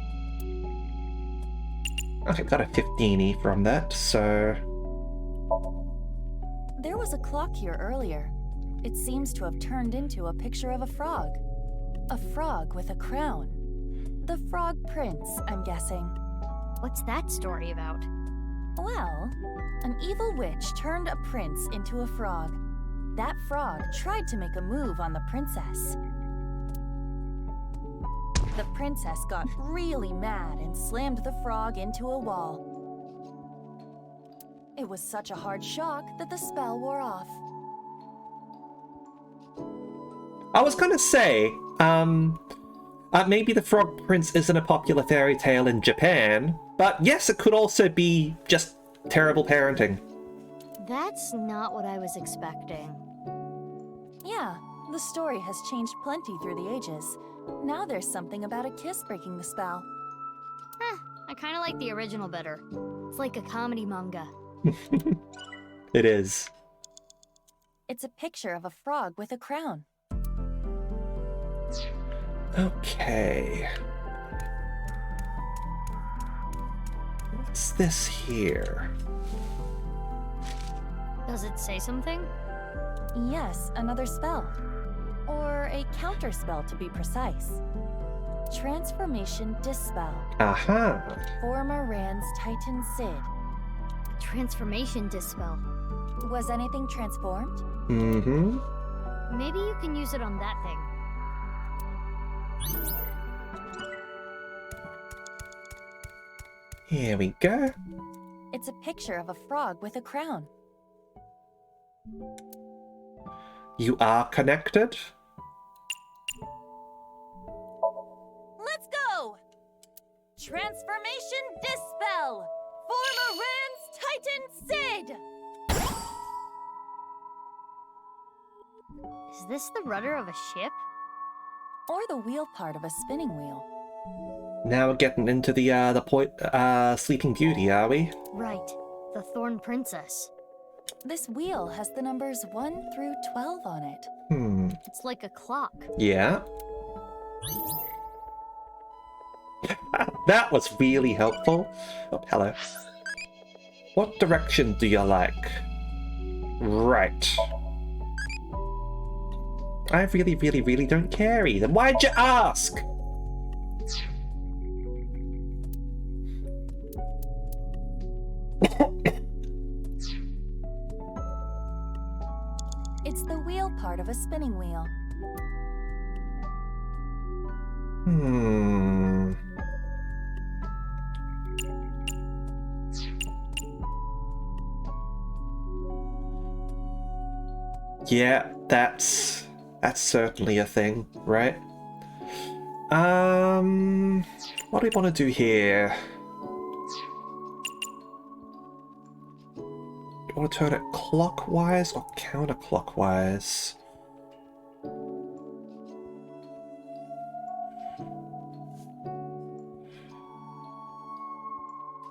Speaker 1: Okay, got a 15 from that, so...
Speaker 16: There was a clock here earlier. It seems to have turned into a picture of a frog. A frog with a crown. The Frog Prince, I'm guessing.
Speaker 4: What's that story about?
Speaker 16: Well, an evil witch turned a prince into a frog. That frog tried to make a move on the princess. The princess got really mad and slammed the frog into a wall. It was such a hard shock that the spell wore off.
Speaker 1: I was gonna say, maybe the Frog Prince isn't a popular fairy tale in Japan, but yes, it could also be just terrible parenting.
Speaker 4: That's not what I was expecting.
Speaker 16: Yeah, the story has changed plenty through the ages. Now there's something about a kiss breaking the spell.
Speaker 4: I kind of like the original better. It's like a comedy manga.
Speaker 1: It is.
Speaker 16: It's a picture of a frog with a crown.
Speaker 1: Okay. What's this here?
Speaker 4: Does it say something?
Speaker 16: Yes, another spell. Or a counter spell to be precise. Transformation Dispel.
Speaker 1: Aha!
Speaker 16: Former Rand's Titan Sid.
Speaker 4: A transformation dispel.
Speaker 16: Was anything transformed?
Speaker 1: Mm-hmm.
Speaker 4: Maybe you can use it on that thing.
Speaker 1: Here we go.
Speaker 16: It's a picture of a frog with a crown.
Speaker 1: You are connected?
Speaker 16: Let's go! Transformation Dispel! Former Rand's Titan Sid!
Speaker 4: Is this the rudder of a ship?
Speaker 16: Or the wheel part of a spinning wheel.
Speaker 1: Now we're getting into the Sleeping Beauty, are we?
Speaker 4: Right. The Thorn Princess.
Speaker 16: This wheel has the numbers 1 through 12 on it.
Speaker 4: It's like a clock.
Speaker 1: Yeah. That was really helpful. Oh, hello. What direction do you like? Right. I really don't care either. Why'd you ask?
Speaker 16: It's the wheel part of a spinning wheel.
Speaker 1: Yeah, that's certainly a thing, right? What do we want to do here? Do you want to turn it clockwise or counterclockwise?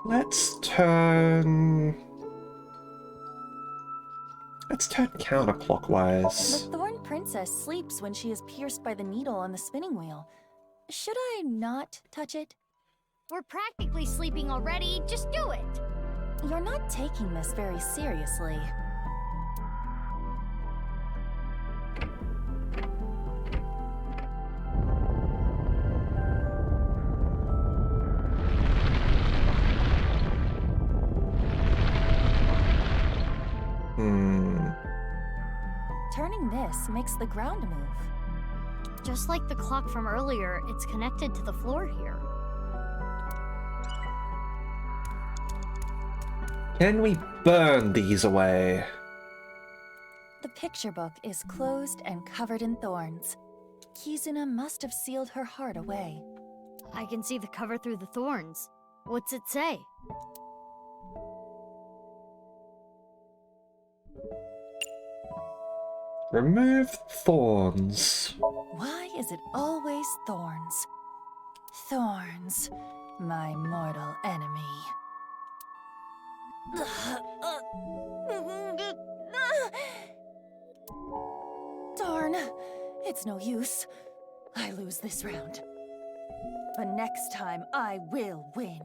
Speaker 1: Let's turn counterclockwise.
Speaker 16: The Thorn Princess sleeps when she is pierced by the needle on the spinning wheel. Should I not touch it?
Speaker 4: We're practically sleeping already. Just do it.
Speaker 16: You're not taking this very seriously. Turning this makes the ground move.
Speaker 4: Just like the clock from earlier, it's connected to the floor here.
Speaker 1: Can we burn these away?
Speaker 16: The picture book is closed and covered in thorns. Kizuna must have sealed her heart away.
Speaker 4: I can see the cover through the thorns. What's it say?
Speaker 1: Remove thorns.
Speaker 16: Why is it always thorns? Thorns, my mortal enemy. Darn, it's no use. I lose this round. But next time, I will win.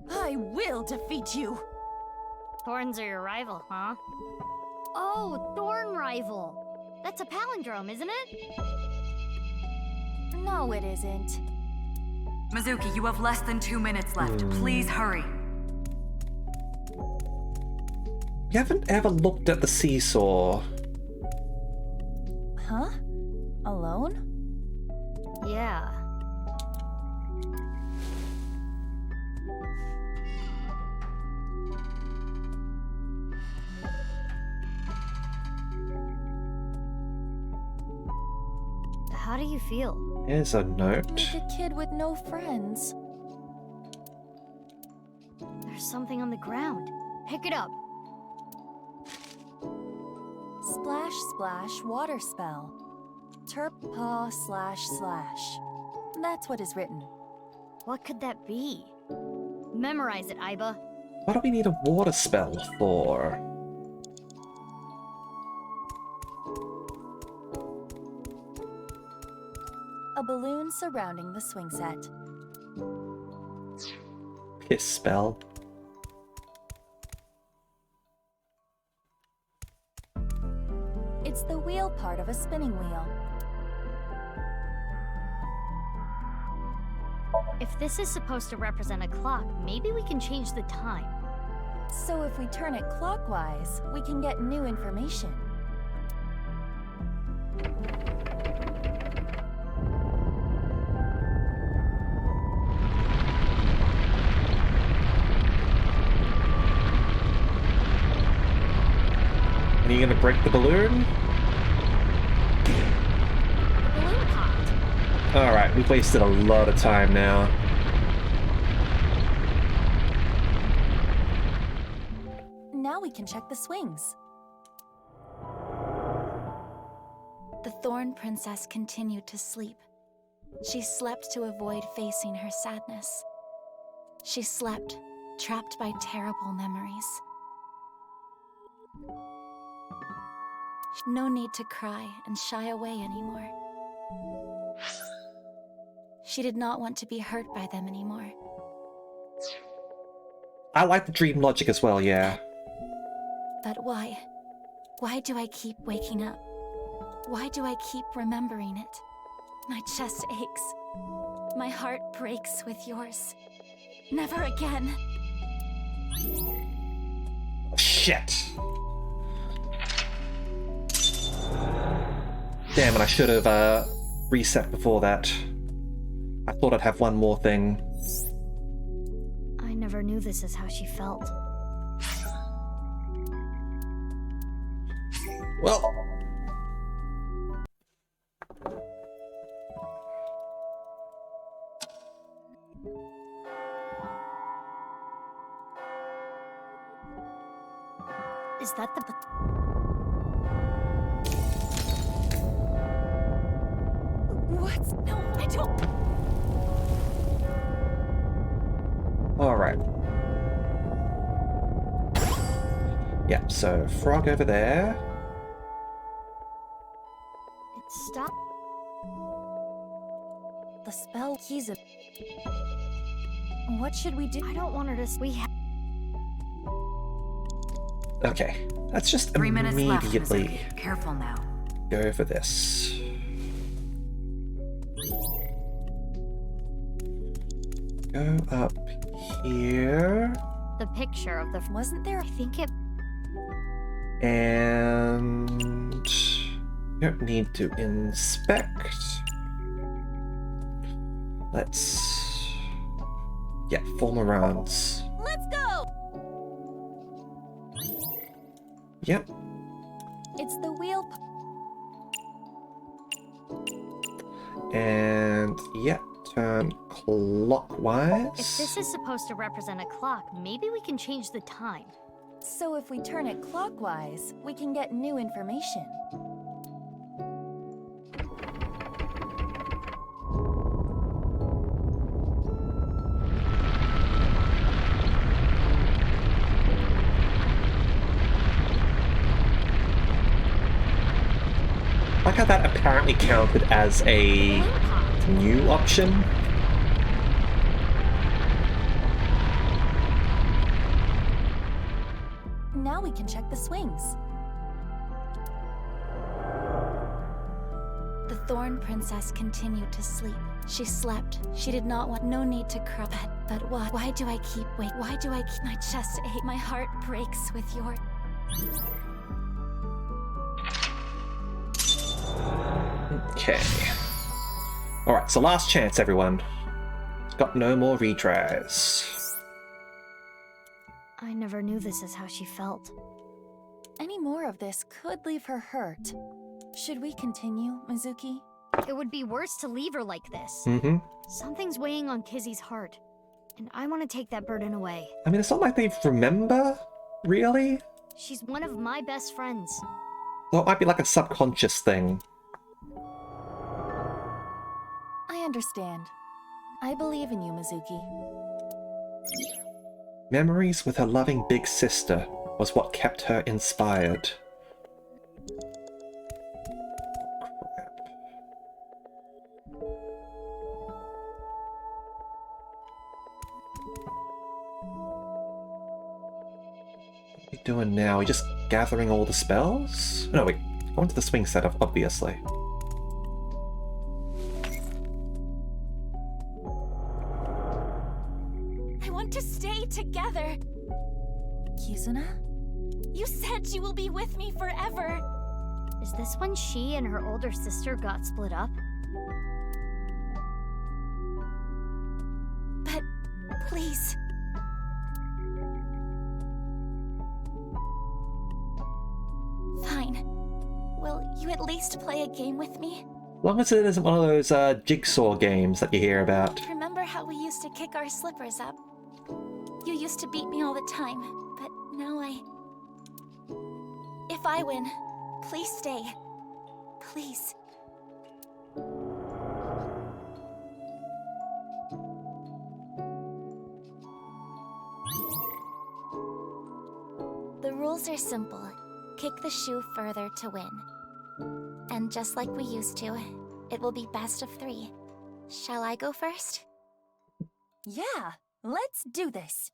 Speaker 16: I will defeat you.
Speaker 4: Thorns are your rival, huh? Oh, Thorn rival. That's a palindrome, isn't it?
Speaker 16: No, it isn't.
Speaker 3: Mizuki, you have less than 2 minutes left. Please hurry.
Speaker 1: You haven't ever looked at the seesaw.
Speaker 16: Huh? Alone?
Speaker 4: Yeah. How do you feel?
Speaker 1: Here's a note.
Speaker 16: Like a kid with no friends.
Speaker 4: There's something on the ground. Pick it up.
Speaker 16: Splash, splash, water spell. Terp paw //. That's what is written.
Speaker 4: What could that be? Memorize it, Aiba.
Speaker 1: What do we need a water spell for?
Speaker 16: A balloon surrounding the swing set.
Speaker 1: Piss spell.
Speaker 16: It's the wheel part of a spinning wheel.
Speaker 4: If this is supposed to represent a clock, maybe we can change the time.
Speaker 16: So if we turn it clockwise, we can get new information.
Speaker 1: Are you gonna break the balloon?
Speaker 4: The balloon popped.
Speaker 1: Alright, we've wasted a lot of time now.
Speaker 16: Now we can check the swings. The Thorn Princess continued to sleep. She slept to avoid facing her sadness. She slept, trapped by terrible memories. No need to cry and shy away anymore. She did not want to be hurt by them anymore.
Speaker 1: I like the dream logic as well, yeah.
Speaker 16: But why? Why do I keep waking up? Why do I keep remembering it? My chest aches. My heart breaks with yours. Never again.
Speaker 1: Shit! Damn it, I should have reset before that. I thought I'd have one more thing.
Speaker 4: I never knew this is how she felt.
Speaker 1: Well...
Speaker 4: Is that the...
Speaker 16: What? No, I don't...
Speaker 1: Alright. Yep, so frog over there.
Speaker 4: It stopped.
Speaker 16: The spell keys it. What should we do?
Speaker 4: I don't want her to...
Speaker 1: Okay, let's just
Speaker 3: 3 minutes left,
Speaker 1: immediately
Speaker 3: Mizuki. Careful now.
Speaker 1: go for this. Go up here.
Speaker 4: The picture of the...
Speaker 16: Wasn't there?
Speaker 4: I think it...
Speaker 1: And... you don't need to inspect. Let's... yeah, 4 more rounds.
Speaker 16: Let's go!
Speaker 1: Yep.
Speaker 16: It's the wheel...
Speaker 1: And... yeah, turn clockwise.
Speaker 4: If this is supposed to represent a clock, maybe we can change the time.
Speaker 16: So if we turn it clockwise, we can get new information.
Speaker 1: like how that apparently counted as a new option.
Speaker 16: Now we can check the swings. The Thorn Princess continued to sleep. She slept. She did not want. No need to cry. But why? Why do I keep wait? Why do I keep? My chest ache. My heart breaks with your.
Speaker 1: Okay. Alright, so last chance, everyone. Got no more retries.
Speaker 4: I never knew this is how she felt.
Speaker 16: Any more of this could leave her hurt. Should we continue, Mizuki?
Speaker 11: It would be worse to leave her like this.
Speaker 1: Mm-hmm.
Speaker 11: Something's weighing on Kizzy's heart, and I want to take that burden away.
Speaker 1: I mean, it's not like they remember, really.
Speaker 11: She's one of my best friends.
Speaker 1: So it might be like a subconscious thing.
Speaker 16: I understand. I believe in you, Mizuki.
Speaker 1: Memories with her loving big sister was what kept her inspired. What are we doing now? We're just gathering all the spells? No, wait. Go into the swing setup, obviously.
Speaker 8: I want to stay together.
Speaker 16: Kizuna?
Speaker 8: You said you will be with me forever.
Speaker 11: Is this when she and her older sister got split up?
Speaker 8: But please. Fine. Will you at least play a game with me?
Speaker 1: As long as it isn't one of those jigsaw games that you hear about.
Speaker 8: Remember how we used to kick our slippers up? You used to beat me all the time, but now If I win, please stay. Please.
Speaker 6: The rules are simple. Kick the shoe further to win. And just like we used to, it will be best of 3. Shall I go first?
Speaker 16: Yeah, let's do this.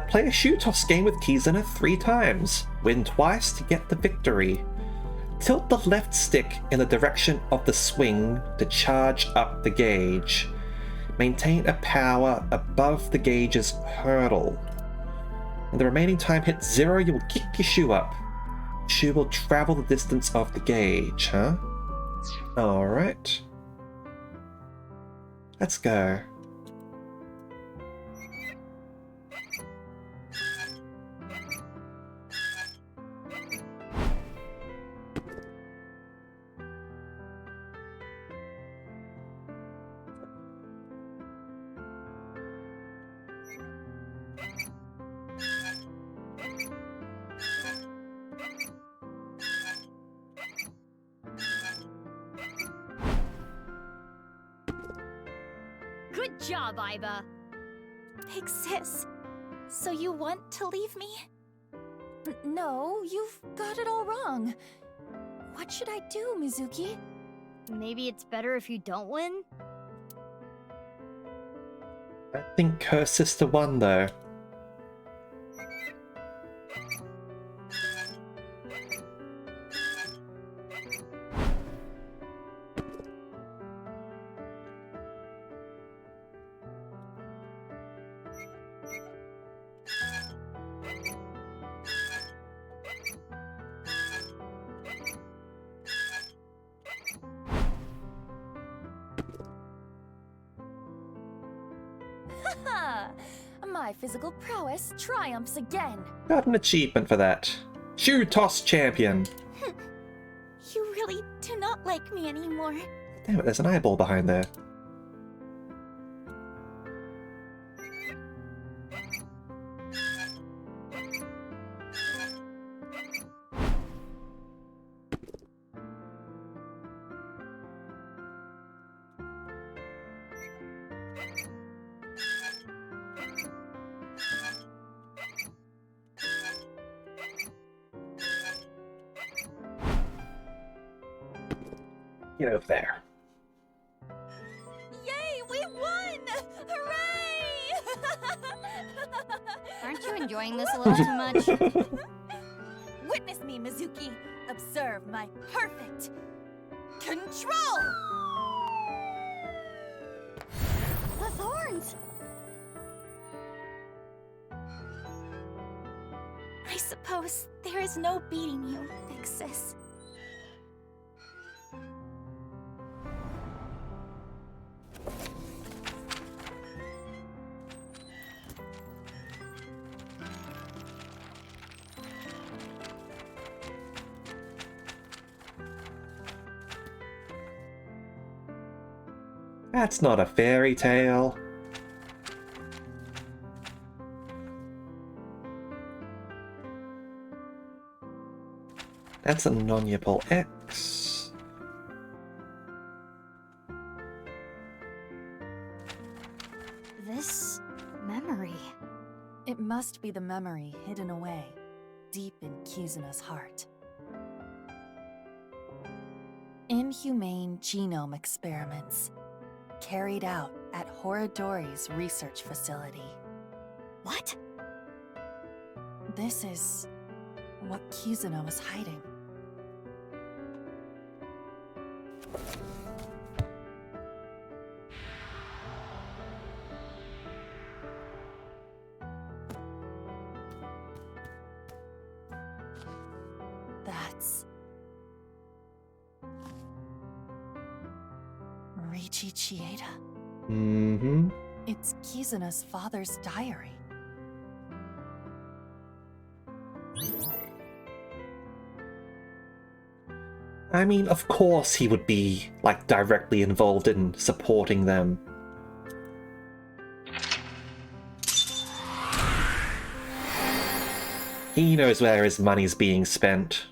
Speaker 1: Play a shoe toss game with Kizuna 3 times. Win twice to get the victory. Tilt the left stick in the direction of the swing to charge up the gauge. Maintain a power above the gauge's hurdle. When the remaining time hits 0, you will kick your shoe up. Shoe will travel the distance of the gauge, huh? Alright. Let's go.
Speaker 11: Good job, Aiba.
Speaker 8: Big sis, so you want to leave me?
Speaker 16: No, you've got it all wrong. What should I do, Mizuki?
Speaker 11: Maybe it's better if you don't win?
Speaker 1: I think her sister won, though.
Speaker 16: My physical prowess triumphs again.
Speaker 1: Got an achievement for that. Shoe toss champion.
Speaker 8: You really do not like me anymore.
Speaker 1: Damn it, there's an eyeball behind there. Get over there.
Speaker 16: Yay, we won! Hooray!
Speaker 4: Aren't you enjoying this a little too much?
Speaker 16: Witness me, Mizuki. Observe my perfect control!
Speaker 11: The thorns!
Speaker 6: I suppose there is no beating you, big sis.
Speaker 1: That's not a fairy tale. That's a non-Yapol X.
Speaker 4: This memory.
Speaker 16: It must be the memory hidden away, deep in Kizuna's heart. Inhumane genome experiments, carried out at Horodori's research facility.
Speaker 4: What?
Speaker 16: This is what Kizuna was hiding. That's Riichi Chieda.
Speaker 1: Mm-hmm.
Speaker 16: It's Kizuna's father's diary.
Speaker 1: I mean, of course he would be, like, directly involved in supporting them. He knows where his money's being spent.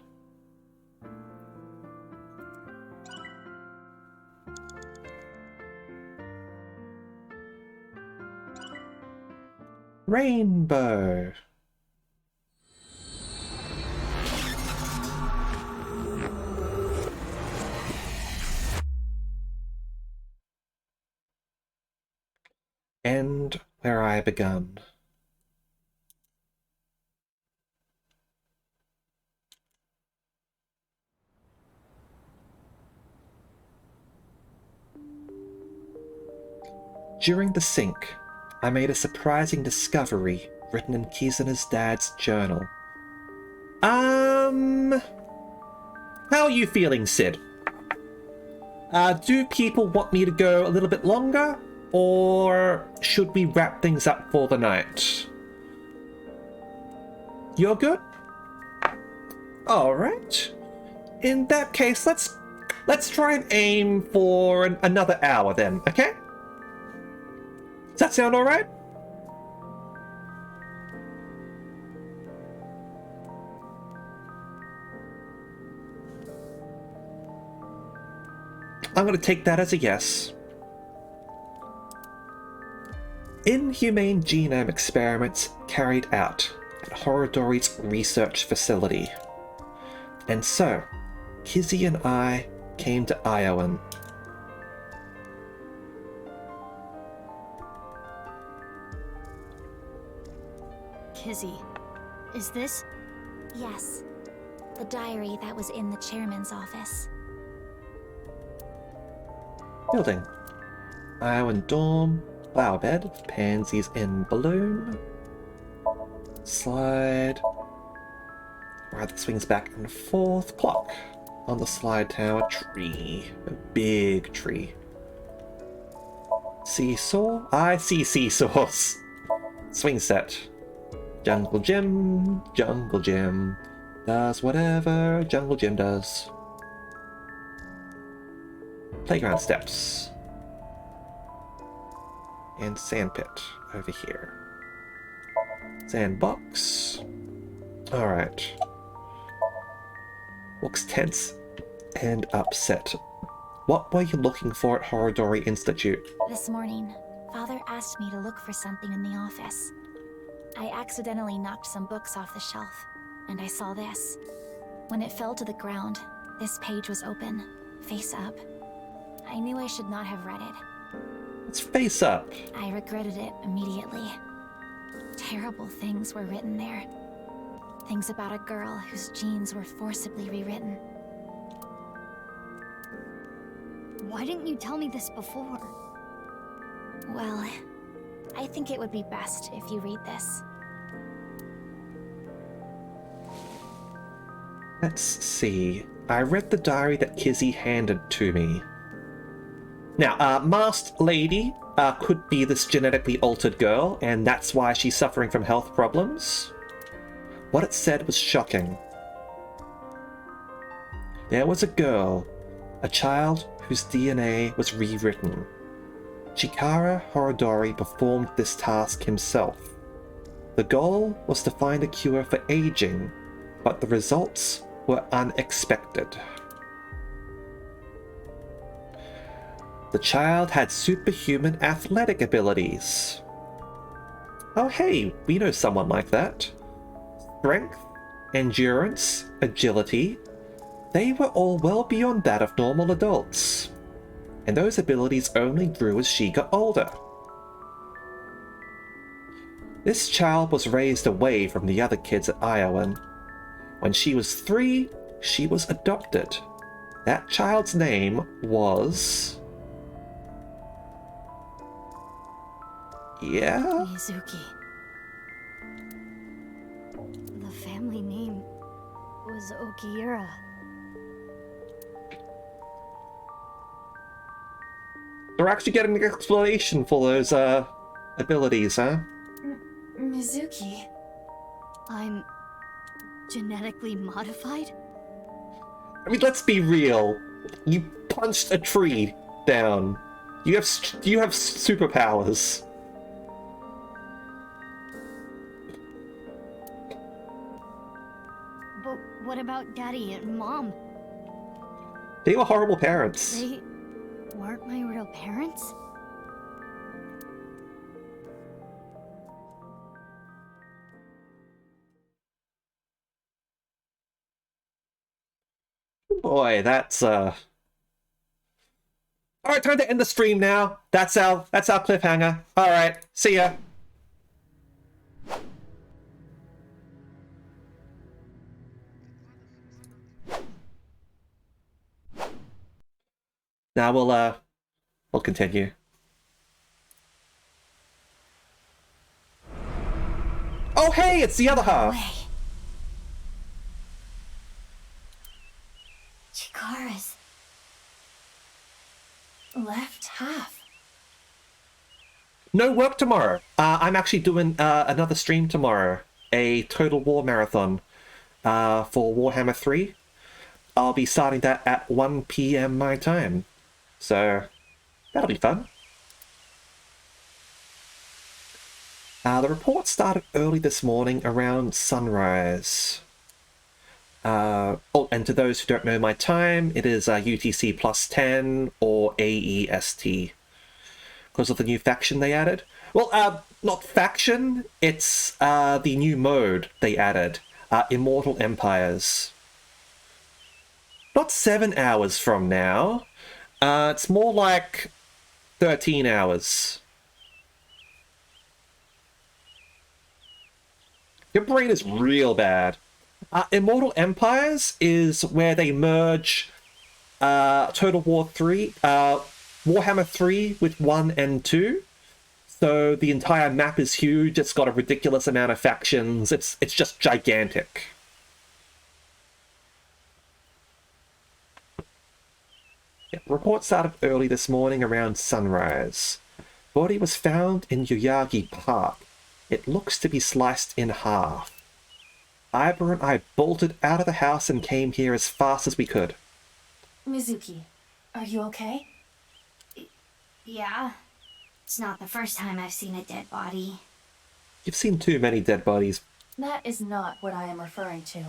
Speaker 1: Rainbow. End where I begun. During the sync, I made a surprising discovery written in Kizuna's dad's journal. How are you feeling, Sid? Do people want me to go a little bit longer? Or should we wrap things up for the night? You're good? Alright. In that case, let's try and aim for another hour then, okay? Does that sound alright? I'm going to take that as a yes. Inhumane genome experiments carried out at Horodori's research facility. And so, Kizzy and I came to Iowan.
Speaker 4: Kizzy, is this?
Speaker 6: Yes. The diary that was in the chairman's office.
Speaker 1: Building. Iowan dorm. Flower bed. Pansies in bloom. Slide. Ride the swings back and forth. Clock. On the slide tower. Tree. A big tree. Seesaw. I see seesaws. Swing set. Jungle gym. Jungle gym. Does whatever Jungle Gym does. Playground steps. And sandpit over here. Sandbox. Alright. Looks tense and upset. What were you looking for at Horodori Institute?
Speaker 6: This morning, Father asked me to look for something in the office. I accidentally knocked some books off the shelf, and I saw this. When it fell to the ground, this page was open, face up, I knew I should not have read it.
Speaker 1: Let's face up.
Speaker 6: I regretted it immediately. Terrible things were written there. Things about a girl whose genes were forcibly rewritten.
Speaker 11: Why didn't you tell me this before?
Speaker 6: Well, I think it would be best if you read this.
Speaker 1: Let's see. I read the diary that Kizzy handed to me. Now, Masked Lady could be this genetically altered girl, and that's why she's suffering from health problems. What it said was shocking. There was a girl, a child whose DNA was rewritten. Chikara Horodori performed this task himself. The goal was to find a cure for aging, but the results were unexpected. The child had superhuman athletic abilities. Oh hey, we know someone like that. Strength, endurance, agility, they were all well beyond that of normal adults. And those abilities only grew as she got older. This child was raised away from the other kids at Iowan. When she was 3, she was adopted. That child's name was... Yeah?
Speaker 11: Mizuki. The family name was Okiura.
Speaker 1: We're actually getting an explanation for those, abilities, huh?
Speaker 16: Mizuki.
Speaker 11: I'm genetically modified?
Speaker 1: I mean, let's be real. You punched a tree down. You have superpowers.
Speaker 11: But what about Daddy and Mom?
Speaker 1: They were horrible parents.
Speaker 11: They weren't my real parents?
Speaker 1: Boy, that's Alright, time to end the stream now. That's our cliffhanger. Alright, see ya. Now we'll continue. Oh hey, it's the other half.
Speaker 5: Chikara's left half.
Speaker 1: No work tomorrow. I'm actually doing another stream tomorrow. A Total War marathon for Warhammer 3. I'll be starting that at 1 PM my time. So, that'll be fun. The report started early this morning around sunrise. Oh, and to those who don't know my time, it is UTC plus 10 or AEST. Because of the new faction they added. Well, not faction, it's the new mode they added. Immortal Empires. Not 7 hours from now. It's more like 13 hours. Your brain is real bad. Immortal Empires is where they merge Total War 3, Warhammer 3 with 1 and 2. So the entire map is huge, it's got a ridiculous amount of factions, it's just gigantic. Yeah, report started early this morning around sunrise. Body was found in Yoyagi Park. It looks to be sliced in half. Iber and I bolted out of the house and came here as fast as we could.
Speaker 5: Mizuki, are you okay?
Speaker 14: Yeah. It's not the first time I've seen a dead body.
Speaker 1: You've seen too many dead bodies.
Speaker 5: That is not what I am referring to.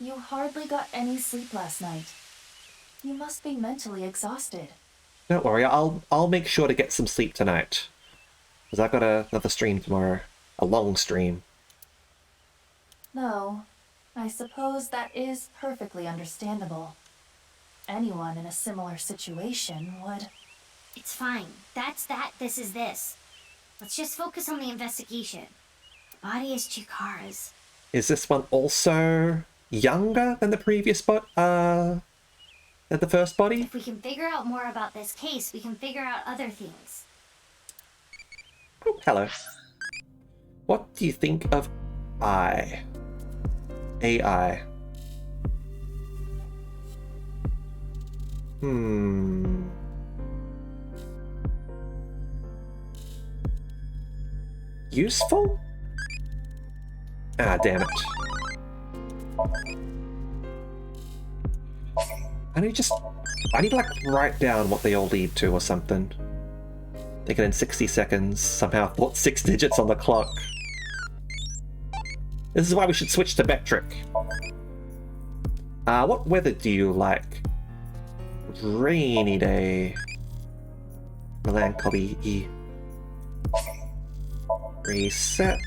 Speaker 5: You hardly got any sleep last night. You must be mentally exhausted.
Speaker 1: Don't worry, I'll make sure to get some sleep tonight. Because I've got another stream tomorrow. A long stream.
Speaker 5: No, I suppose that is perfectly understandable.
Speaker 16: anyone in a similar situation would...
Speaker 11: It's fine. That's that, this is this. Let's just focus on the investigation. The body is Chikara's.
Speaker 1: Is this one also younger than the previous than the first body?
Speaker 11: If we can figure out more about this case, we can figure out other things.
Speaker 1: Oh, hello. What do you think of AI? Useful? Ah, damn it. I need to like write down what they all lead to or something. Take it in 60 seconds. Somehow thought 6 digits on the clock. This is why we should switch to metric. What weather do you like? Rainy day. Melancholy. Reset.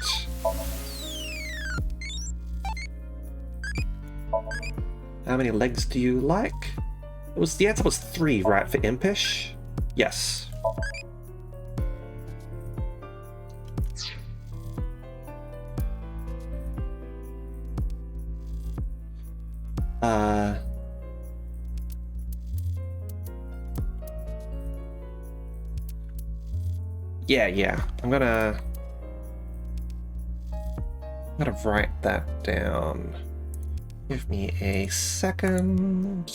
Speaker 1: How many legs do you like? The answer was 3, right, for impish? Yes. Yeah. I'm gonna write that down. Give me a second.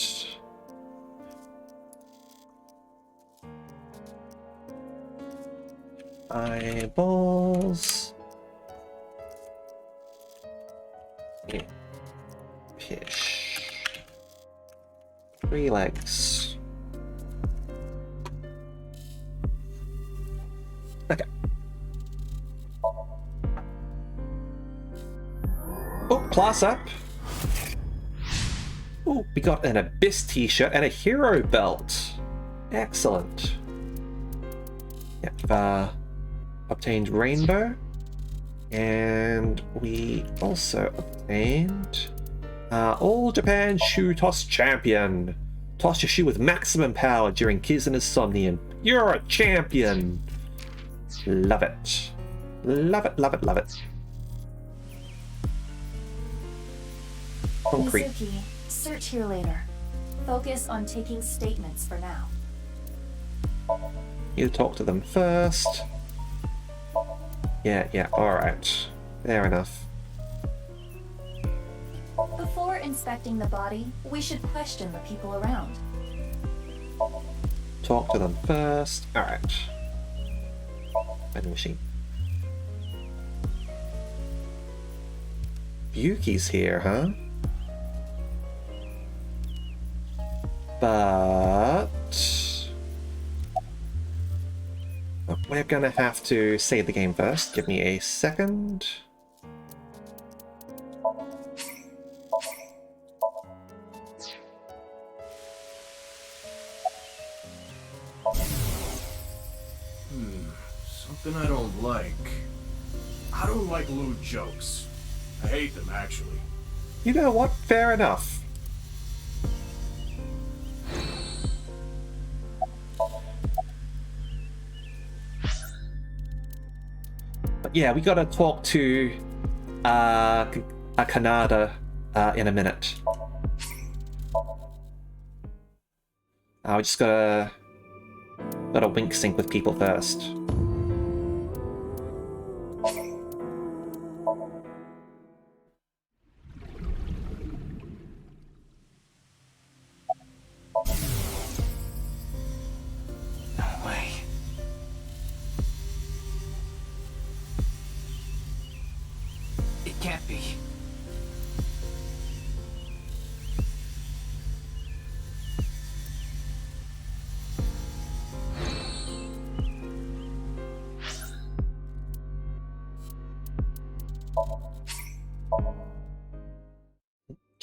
Speaker 1: Eyeballs. Impish. 3 legs. Okay. Oh, class up. Oh, we got an Abyss t-shirt and a hero belt. Excellent. Yep, obtained Rainbow. And we also obtained All Japan Shoe Toss Champion. Toss your shoe with maximum power during Kizun's Somnium. You're a champion! Love it. Love it, love it, love it. Concrete.
Speaker 16: Mizuki, search here later. Focus on taking statements for now.
Speaker 1: You talk to them first. Yeah, alright. Fair enough.
Speaker 16: Before inspecting the body, we should question the people around.
Speaker 1: Talk to them first. Alright. Vending machine. Yuki's here, huh? But... oh, we're gonna have to save the game first. Give me a second.
Speaker 17: Something I don't like. I don't like lewd jokes. I hate them, actually.
Speaker 1: You know what? Fair enough. But yeah, we gotta talk to Kanada in a minute. We just gotta wink sync with people first.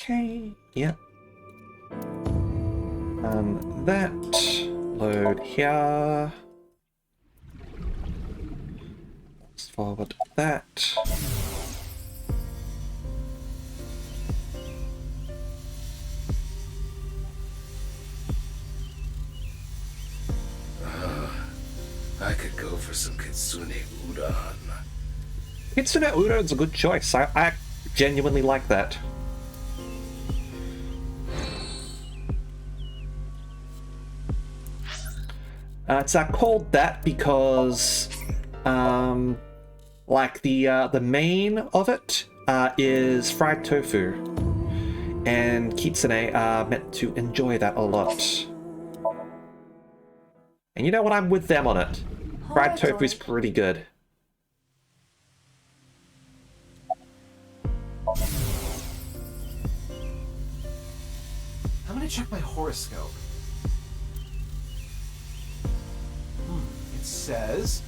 Speaker 1: Okay, yep. That load here. Let's forward that.
Speaker 18: for some kitsune udon.
Speaker 1: Kitsune udon's a good choice. I genuinely like that. It's called that because, like the main of it is fried tofu, and kitsune are meant to enjoy that a lot. And you know what? I'm with them on it. Fried tofu's pretty good.
Speaker 17: I'm gonna check my horoscope. It says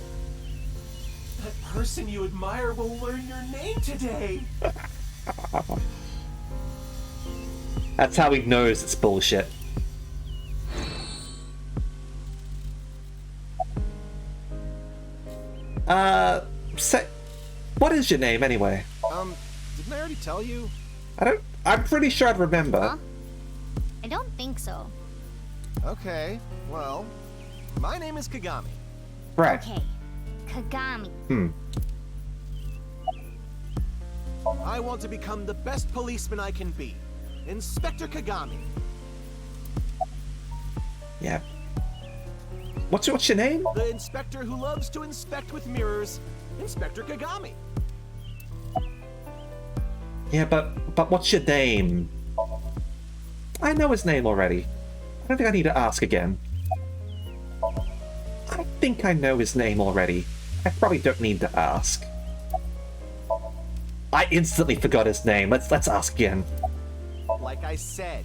Speaker 17: that person you admire will learn your name today.
Speaker 1: That's how he knows it's bullshit. What is your name anyway?
Speaker 17: Didn't I already tell you?
Speaker 1: I'm pretty sure I'd remember.
Speaker 4: Huh? I don't think so.
Speaker 17: Okay, well, my name is Kagami.
Speaker 1: Right.
Speaker 4: Okay, Kagami.
Speaker 17: I want to become the best policeman I can be. Inspector Kagami.
Speaker 1: Yeah. What's your name?
Speaker 17: The inspector who loves to inspect with mirrors. Inspector Kagami.
Speaker 1: Yeah, but what's your name? I know his name already. I don't think I need to ask again. I think I know his name already. I probably don't need to ask. I instantly forgot his name. Let's ask again.
Speaker 17: Like I said,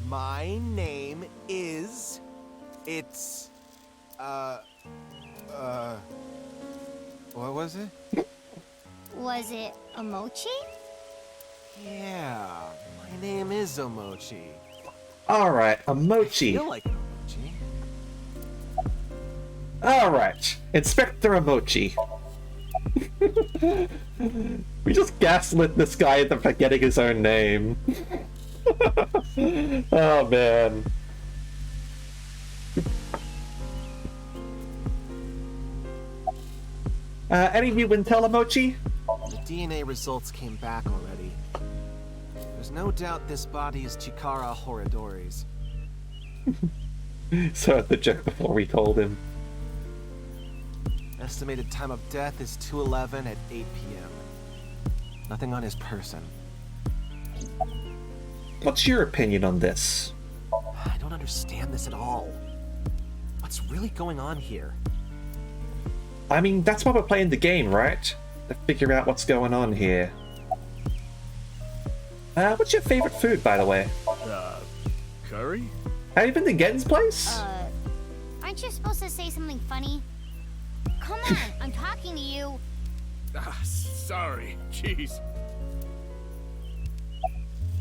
Speaker 17: my name is... What was it?
Speaker 4: Was it Omochi?
Speaker 17: Yeah, my name is Omochi.
Speaker 1: Alright, Omochi.
Speaker 17: I feel like an Omochi.
Speaker 1: Alright, Inspector Omochi. We just gaslit this guy into forgetting his own name. Oh man. Any of you intel, Omochi?
Speaker 17: The DNA results came back already. There's no doubt this body is Chikara Horadori's.
Speaker 1: So the joke before we told him.
Speaker 17: Estimated time of death is 2:11 at 8 p.m. Nothing on his person.
Speaker 1: What's your opinion on this?
Speaker 17: I don't understand this at all. What's really going on here?
Speaker 1: I mean, that's why we're playing the game, right? To figure out what's going on here. What's your favorite food, by the way?
Speaker 2: Curry?
Speaker 1: Have you been to Gen's place?
Speaker 4: Aren't you supposed to say something funny? Come on, I'm talking to you.
Speaker 2: Sorry. Jeez.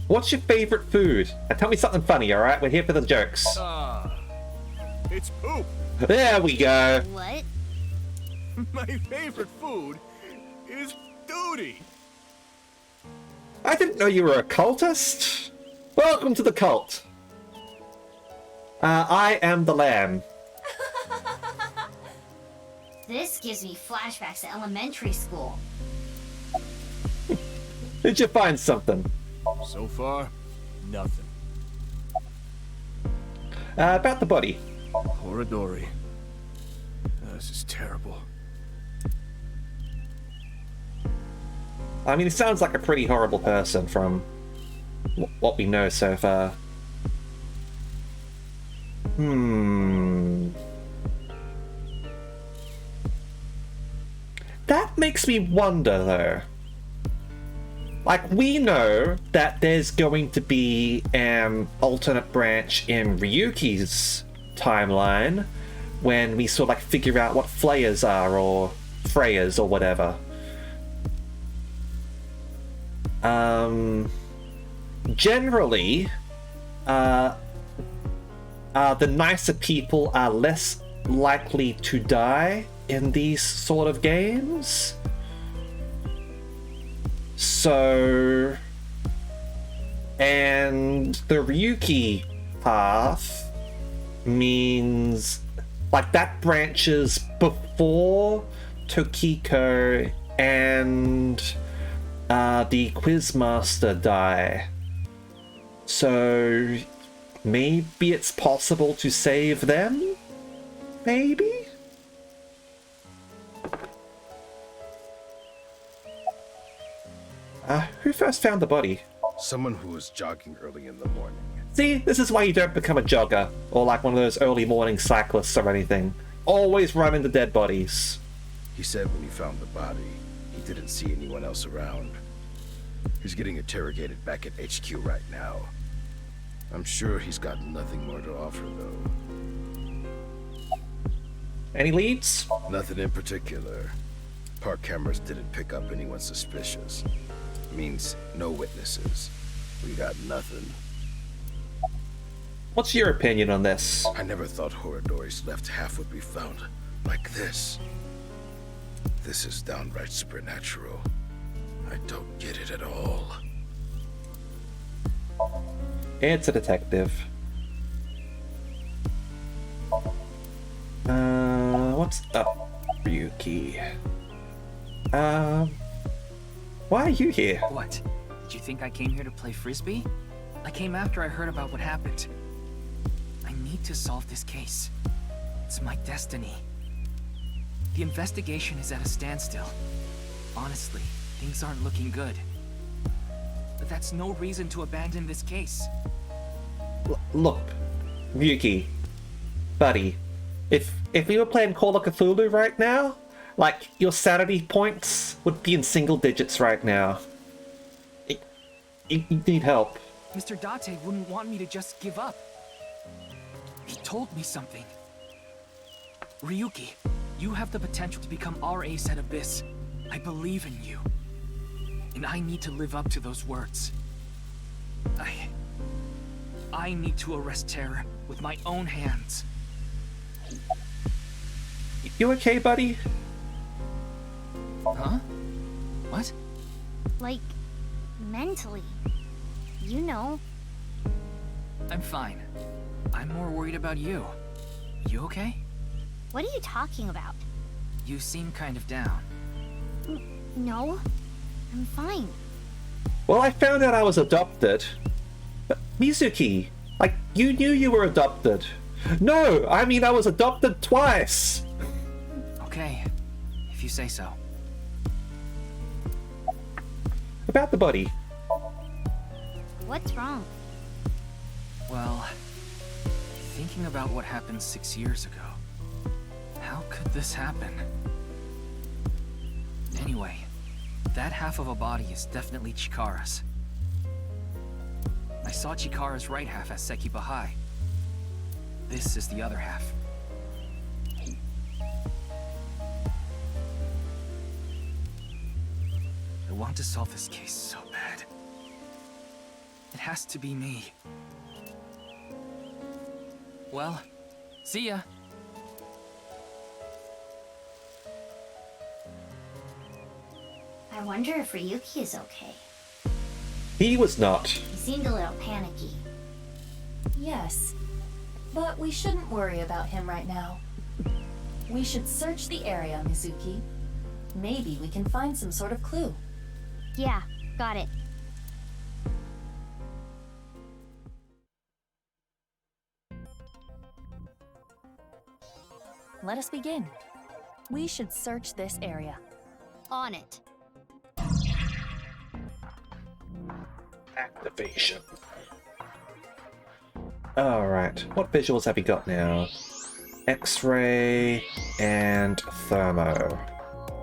Speaker 1: What's your favorite food? And tell me something funny, alright? We're here for the jokes.
Speaker 2: It's poop.
Speaker 1: There we go.
Speaker 4: What?
Speaker 2: My favorite food is duty.
Speaker 1: I didn't know you were a cultist. Welcome to the cult. I am the lamb.
Speaker 4: This gives me flashbacks to elementary school.
Speaker 1: Did you find something?
Speaker 2: So far, nothing.
Speaker 1: About the body.
Speaker 2: Horadori. This is terrible.
Speaker 1: I mean, he sounds like a pretty horrible person from what we know so far. That makes me wonder, though. Like, we know that there's going to be an alternate branch in Ryuki's timeline when we sort of, like, figure out what Flayers are, or Freyas, or whatever. Generally, the nicer people are less likely to die in these sort of games. So, and the Ryuki path means Like, that branches before Tokiko and the Quizmaster die. So maybe it's possible to save them? Maybe? Who first found the body?
Speaker 18: Someone who was jogging early in the morning.
Speaker 1: See, this is why you don't become a jogger, or like one of those early morning cyclists or anything. Always run into dead bodies.
Speaker 18: He said when he found the body, he didn't see anyone else around. He's getting interrogated back at HQ right now. I'm sure he's got nothing more to offer, though.
Speaker 1: Any leads?
Speaker 18: Nothing in particular. Park cameras didn't pick up anyone suspicious. Means no witnesses. We got nothing.
Speaker 1: What's your opinion on this?
Speaker 18: I never thought Horridori's left half would be found like this. This is downright supernatural. I don't get it at all.
Speaker 1: It's a detective. What's up, Ryuki? Why are you here?
Speaker 13: What? Did you think I came here to play frisbee? I came after I heard about what happened. I need to solve this case. It's my destiny. The investigation is at a standstill. Honestly, things aren't looking good. But that's no reason to abandon this case.
Speaker 1: Look, Ryuki, buddy, if we were playing Call of Cthulhu right now, like, your sanity points would be in single digits right now. You need help.
Speaker 13: Mr. Date wouldn't want me to just give up. He told me something. Ryuki, you have the potential to become our ace at Abyss. I believe in you. And I need to live up to those words. I need to arrest terror with my own hands.
Speaker 1: You okay, buddy?
Speaker 13: Huh? What?
Speaker 4: Like, mentally. You know.
Speaker 13: I'm fine. I'm more worried about you. You okay?
Speaker 4: What are you talking about?
Speaker 13: You seem kind of down.
Speaker 4: No, I'm fine.
Speaker 1: Well, I found out I was adopted. But Mizuki, like, you knew you were adopted. No, I mean I was adopted twice.
Speaker 13: Okay, if you say so.
Speaker 1: About the body.
Speaker 4: What's wrong?
Speaker 13: Well, thinking about what happened 6 years ago, how could this happen? Anyway, that half of a body is definitely Chikara's. I saw Chikara's right half as Sekiba High. This is the other half. I want to solve this case so bad. It has to be me. Well, see ya.
Speaker 14: I wonder if Ryuki is okay.
Speaker 1: He was not.
Speaker 14: He seemed a little panicky.
Speaker 16: Yes, but we shouldn't worry about him right now. We should search the area, Mizuki. Maybe we can find some sort of clue.
Speaker 4: Yeah, got it.
Speaker 16: Let us begin. We should search this area.
Speaker 4: On it.
Speaker 1: Activation. Alright, what visuals have we got now? X-ray and thermo.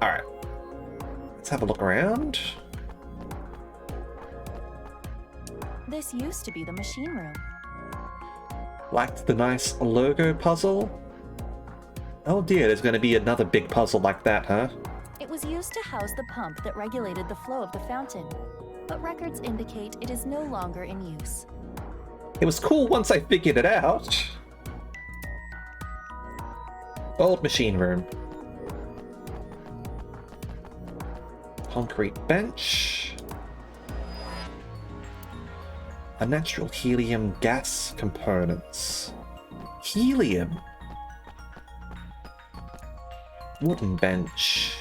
Speaker 1: Alright. Let's have a look around.
Speaker 16: This used to be the machine room.
Speaker 1: Liked the nice logo puzzle? Oh dear, there's going to be another big puzzle like that, huh?
Speaker 16: It was used to house the pump that regulated the flow of the fountain, but records indicate it is no longer in use.
Speaker 1: It was cool once I figured it out. Old machine room. Concrete bench. Unnatural helium gas components. Helium? Wooden bench.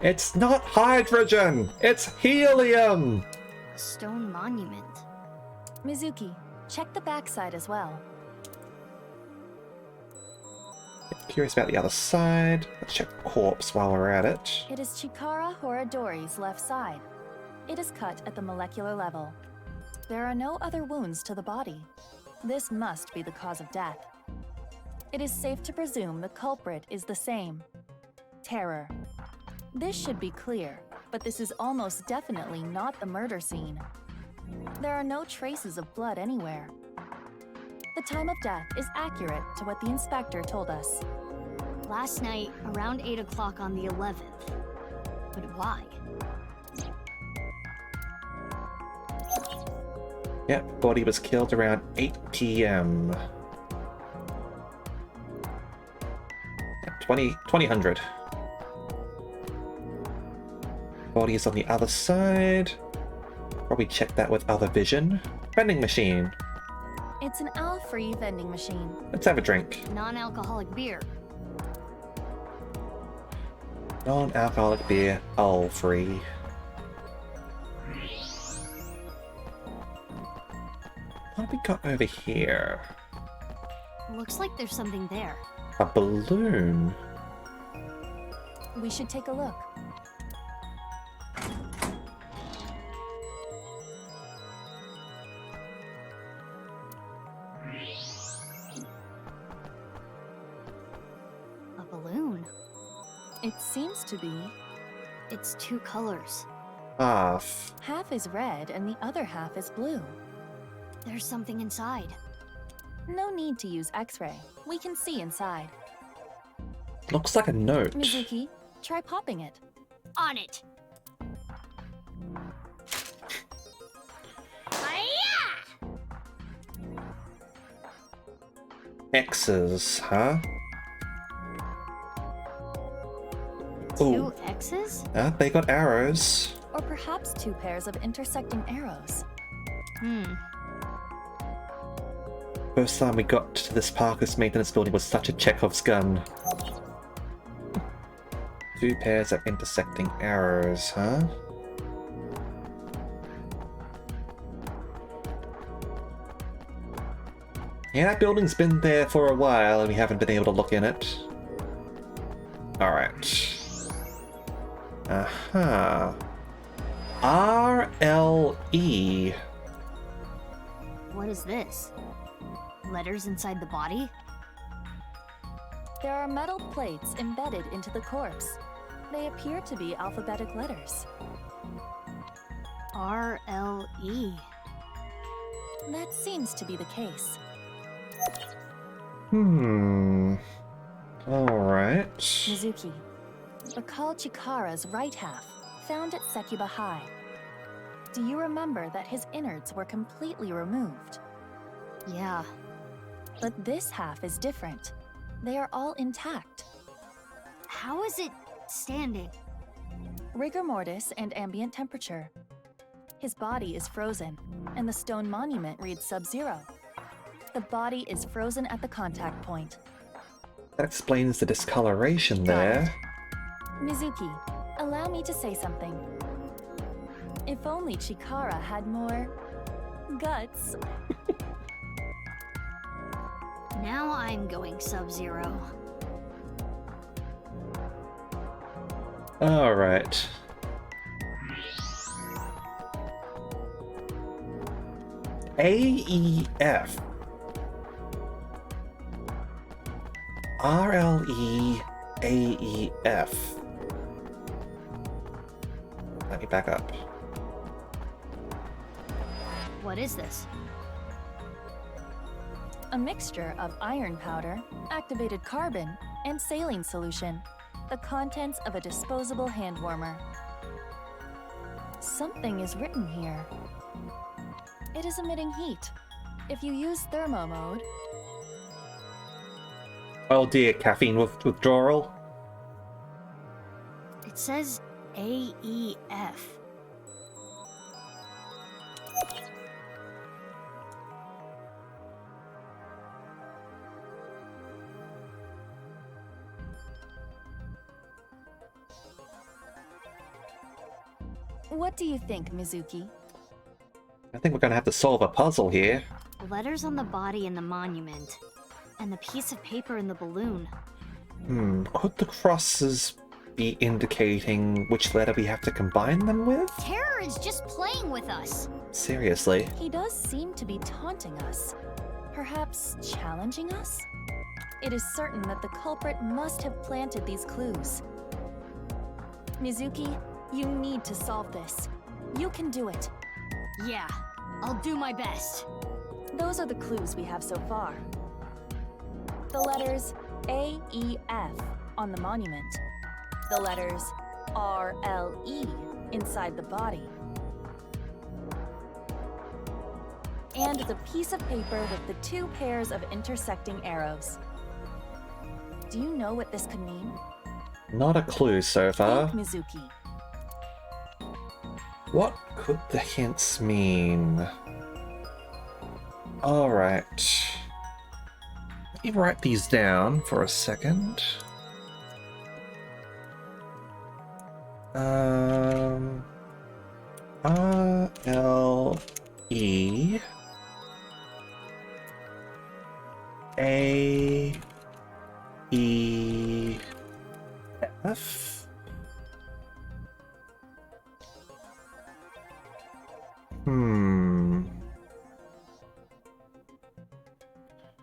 Speaker 1: It's not hydrogen! It's helium!
Speaker 4: A stone monument.
Speaker 16: Mizuki, check the backside as well.
Speaker 1: Curious about the other side. Let's check corpse while we're at it.
Speaker 16: It is Chikara Horadori's left side. It is cut at the molecular level. There are no other wounds to the body. This must be the cause of death. It is safe to presume the culprit is the same. Terror. This should be clear, but this is almost definitely not the murder scene. There are no traces of blood anywhere. The time of death is accurate to what the inspector told us.
Speaker 4: Last night, around 8 o'clock on the 11th. But why?
Speaker 1: Yep, body was killed around 8 p.m. 2000. Body is on the other side. Probably check that with other vision. Vending machine.
Speaker 16: It's an owl-free vending machine.
Speaker 1: Let's have a drink.
Speaker 4: Non-alcoholic beer.
Speaker 1: Non-alcoholic beer, owl-free. What have we got over here?
Speaker 4: Looks like there's something there.
Speaker 1: A balloon.
Speaker 16: We should take a look.
Speaker 4: A balloon.
Speaker 16: It seems to be.
Speaker 4: It's two colors.
Speaker 1: Half.
Speaker 16: Half is red and the other half is blue.
Speaker 4: There's something inside.
Speaker 16: No need to use X-ray. We can see inside.
Speaker 1: Looks like a note.
Speaker 16: Mizuki, try popping it.
Speaker 4: On it.
Speaker 1: X's, huh?
Speaker 4: Two X's?
Speaker 1: They got arrows.
Speaker 16: Or perhaps two pairs of intersecting arrows.
Speaker 1: First time we got to this Parker's maintenance building was such a Chekhov's gun. Two pairs of intersecting arrows, huh? Yeah, that building's been there for a while and we haven't been able to look in it. Alright. Aha. RLE.
Speaker 4: What is this? Letters inside the body?
Speaker 16: There are metal plates embedded into the corpse. They appear to be alphabetic letters.
Speaker 4: RLE.
Speaker 16: That seems to be the case.
Speaker 1: Alright.
Speaker 16: Mizuki, recall Chikara's right half, found at Sekiba High. Do you remember that his innards were completely removed?
Speaker 4: Yeah.
Speaker 16: But this half is different. They are all intact.
Speaker 4: How is it standing?
Speaker 16: Rigor mortis and ambient temperature. His body is frozen, and the stone monument reads sub-zero. The body is frozen at the contact point.
Speaker 1: That explains the discoloration there.
Speaker 16: Mizuki, allow me to say something. If only Chikara had more guts.
Speaker 4: Now I'm going sub-zero.
Speaker 1: Alright. AEF. RLE AEF. Let me back up.
Speaker 4: What is this?
Speaker 16: A mixture of iron powder, activated carbon, and saline solution. The contents of a disposable hand warmer. Something is written here. It is emitting heat. If you use thermo mode...
Speaker 1: Oh dear, caffeine withdrawal.
Speaker 4: It says AEF.
Speaker 16: What do you think, Mizuki?
Speaker 1: I think we're gonna have to solve a puzzle here.
Speaker 11: Letters on the body in the monument, and the piece of paper in the balloon.
Speaker 1: Could the crosses be indicating which letter we have to combine them with?
Speaker 11: Terror is just playing with us.
Speaker 1: Seriously.
Speaker 16: He does seem to be taunting us. Perhaps challenging us? It is certain that the culprit must have planted these clues. Mizuki, you need to solve this. You can do it.
Speaker 11: Yeah, I'll do my best.
Speaker 16: Those are the clues we have so far. The letters A, E, F on the monument. The letters R, L, E inside the body. And the piece of paper with the 2 pairs of intersecting arrows. Do you know what this could mean?
Speaker 1: Not a clue so far.
Speaker 16: Think, Mizuki.
Speaker 1: What could the hints mean? Alright. Let me write these down for a second. R, L, E, A, E, F.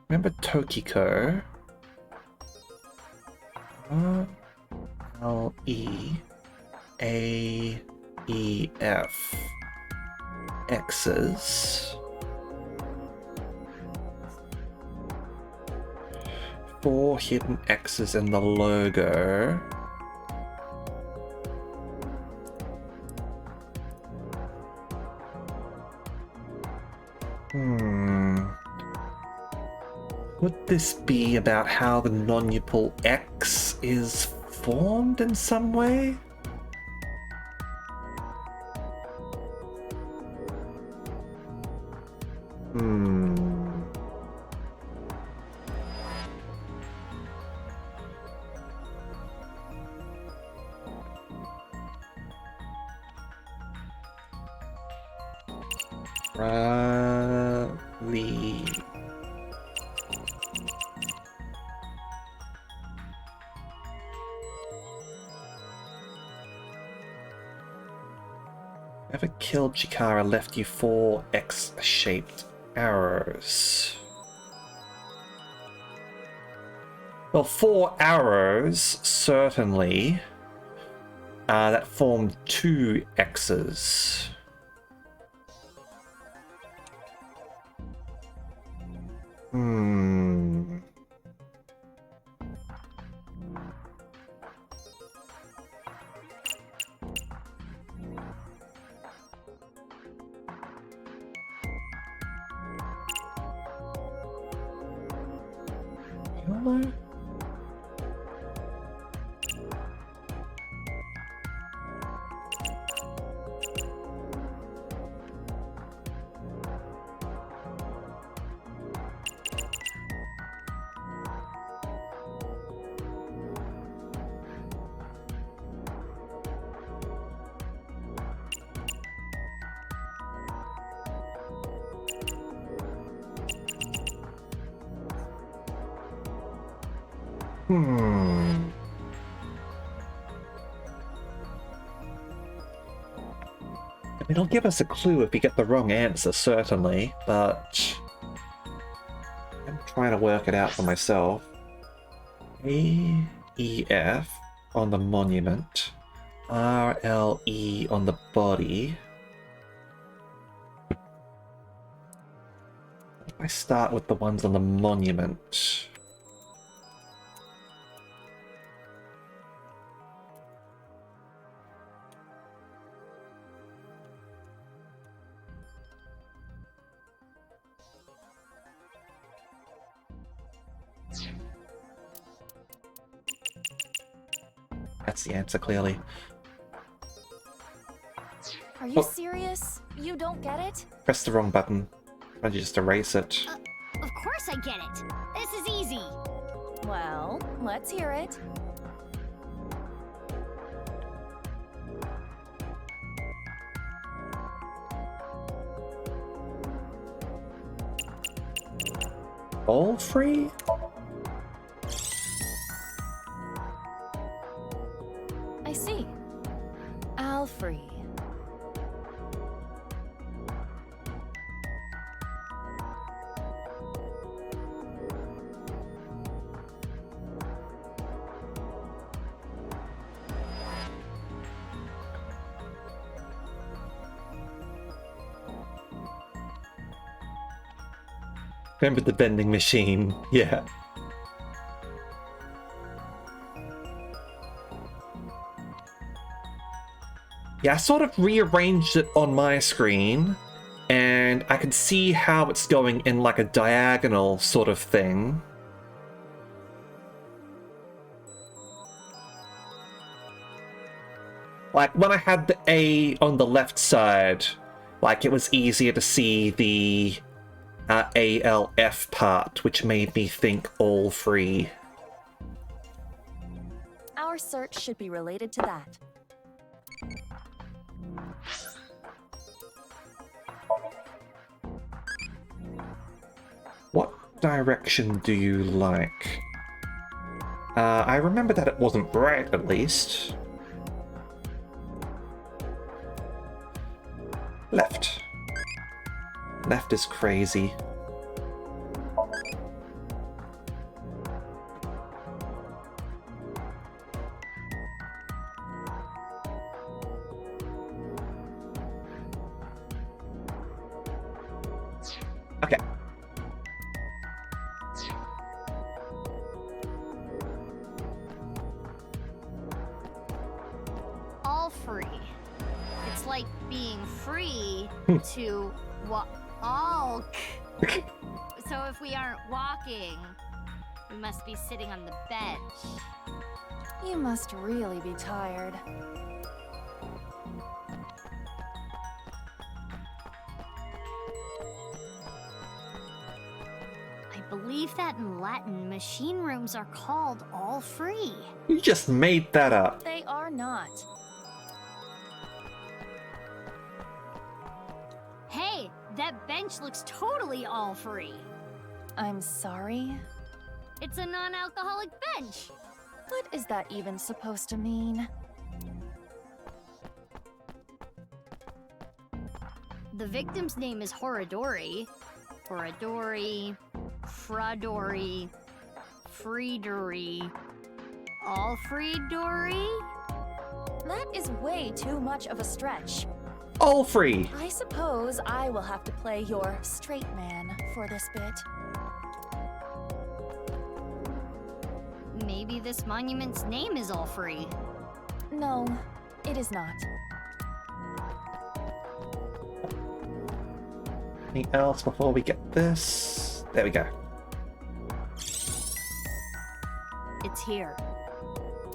Speaker 1: Remember Tokiko? R, L, E, A, E, F. X's. 4 hidden X's in the logo. Would this be about how the non-Upal X is formed in some way? Whoever killed Chikara left you 4 X-shaped arrows. Well, 4 arrows, certainly. That formed 2 X's. It'll give us a clue if we get the wrong answer, certainly, but I'm trying to work it out for myself. A, E, F on the monument, R, L, E on the body. If I start with the ones on the monument. That's the answer, clearly.
Speaker 16: Are you serious? You don't get it?
Speaker 1: Press the wrong button. Why don't you just erase it?
Speaker 11: Of course I get it. This is easy.
Speaker 16: Well, let's hear it.
Speaker 1: All free?
Speaker 16: I see. All free.
Speaker 1: Remember the vending machine? Yeah. Yeah, I sort of rearranged it on my screen, and I can see how it's going in like a diagonal sort of thing. Like, when I had the A on the left side, like, it was easier to see the ALF part, which made me think all free.
Speaker 16: Our search should be related to that.
Speaker 1: What direction do you like? I remember that it wasn't right, at least. Left. Left is crazy. Okay.
Speaker 4: All free. It's like being free to walk. So if we aren't walking, we must be sitting on the bench.
Speaker 16: You must really be tired.
Speaker 4: I believe that in Latin, machine rooms are called all free.
Speaker 1: You just made that up.
Speaker 16: They are not.
Speaker 4: Hey, that bench looks totally all free.
Speaker 16: I'm sorry?
Speaker 4: It's a non-alcoholic bench.
Speaker 16: What is that even supposed to mean?
Speaker 4: The victim's name is Horadori. Horadori, Fradori, Freedori, Alfredori?
Speaker 16: That is way too much of a stretch.
Speaker 1: All free.
Speaker 16: I suppose I will have to play your straight man for this bit.
Speaker 4: Maybe this monument's name is all free.
Speaker 16: No, it is not.
Speaker 1: Anything else before we get this? There we go.
Speaker 4: It's here.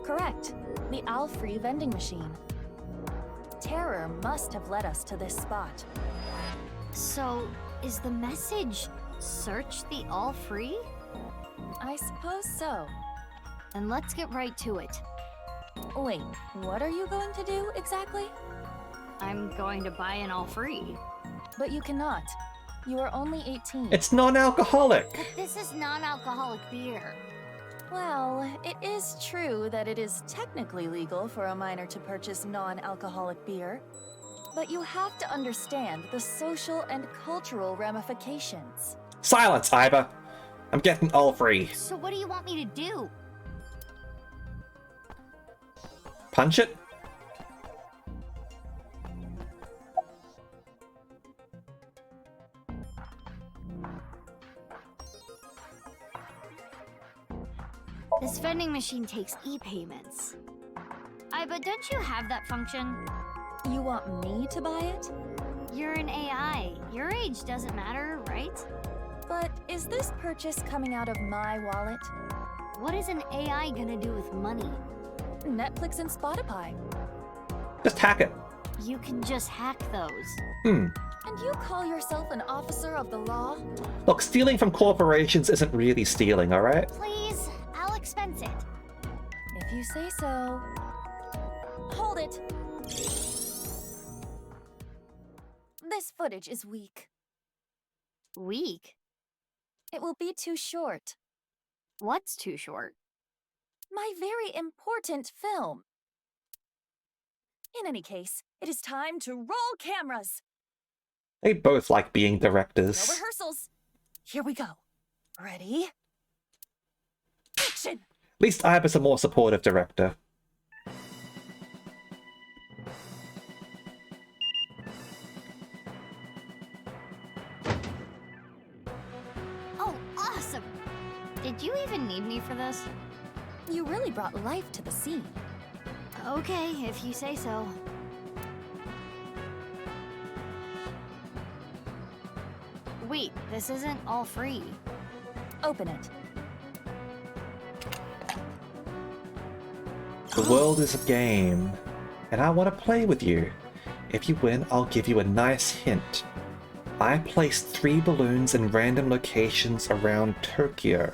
Speaker 16: Correct. The all-free vending machine. Terror must have led us to this spot.
Speaker 4: So, is the message search the all free?
Speaker 16: I suppose so.
Speaker 4: Then let's get right to it.
Speaker 16: Wait, what are you going to do exactly?
Speaker 4: I'm going to buy an all free.
Speaker 16: But you cannot. You are only 18.
Speaker 1: It's non-alcoholic.
Speaker 4: But this is non-alcoholic beer.
Speaker 16: Well, it is true that it is technically legal for a minor to purchase non-alcoholic beer. But you have to understand the social and cultural ramifications.
Speaker 1: Silence, Iva. I'm getting all free.
Speaker 4: So what do you want me to do?
Speaker 1: Punch it?
Speaker 4: This vending machine takes e-payments. But don't you have that function?
Speaker 16: You want me to buy it?
Speaker 4: You're an AI. Your age doesn't matter, right?
Speaker 16: But is this purchase coming out of my wallet?
Speaker 4: What is an AI gonna do with money?
Speaker 16: Netflix and Spotify.
Speaker 1: Just hack it.
Speaker 4: You can just hack those.
Speaker 16: And you call yourself an officer of the law?
Speaker 1: Look, stealing from corporations isn't really stealing, alright?
Speaker 4: Please, I'll expense it.
Speaker 16: If you say so. Hold it! This footage is weak.
Speaker 4: Weak?
Speaker 16: It will be too short.
Speaker 4: What's too short?
Speaker 16: My very important film. In any case, it is time to roll cameras.
Speaker 1: They both like being
Speaker 16: No
Speaker 1: directors.
Speaker 16: rehearsals. Here we go. Ready? Action!
Speaker 1: At least Iba's a more supportive director.
Speaker 4: Oh, awesome! Did you even need me for this?
Speaker 16: You really brought life to the scene.
Speaker 4: Okay, if you say so. Wait, this isn't all free.
Speaker 16: Open it.
Speaker 1: The world is a game, and I want to play with you. If you win, I'll give you a nice hint. I placed 3 balloons in random locations around Tokyo.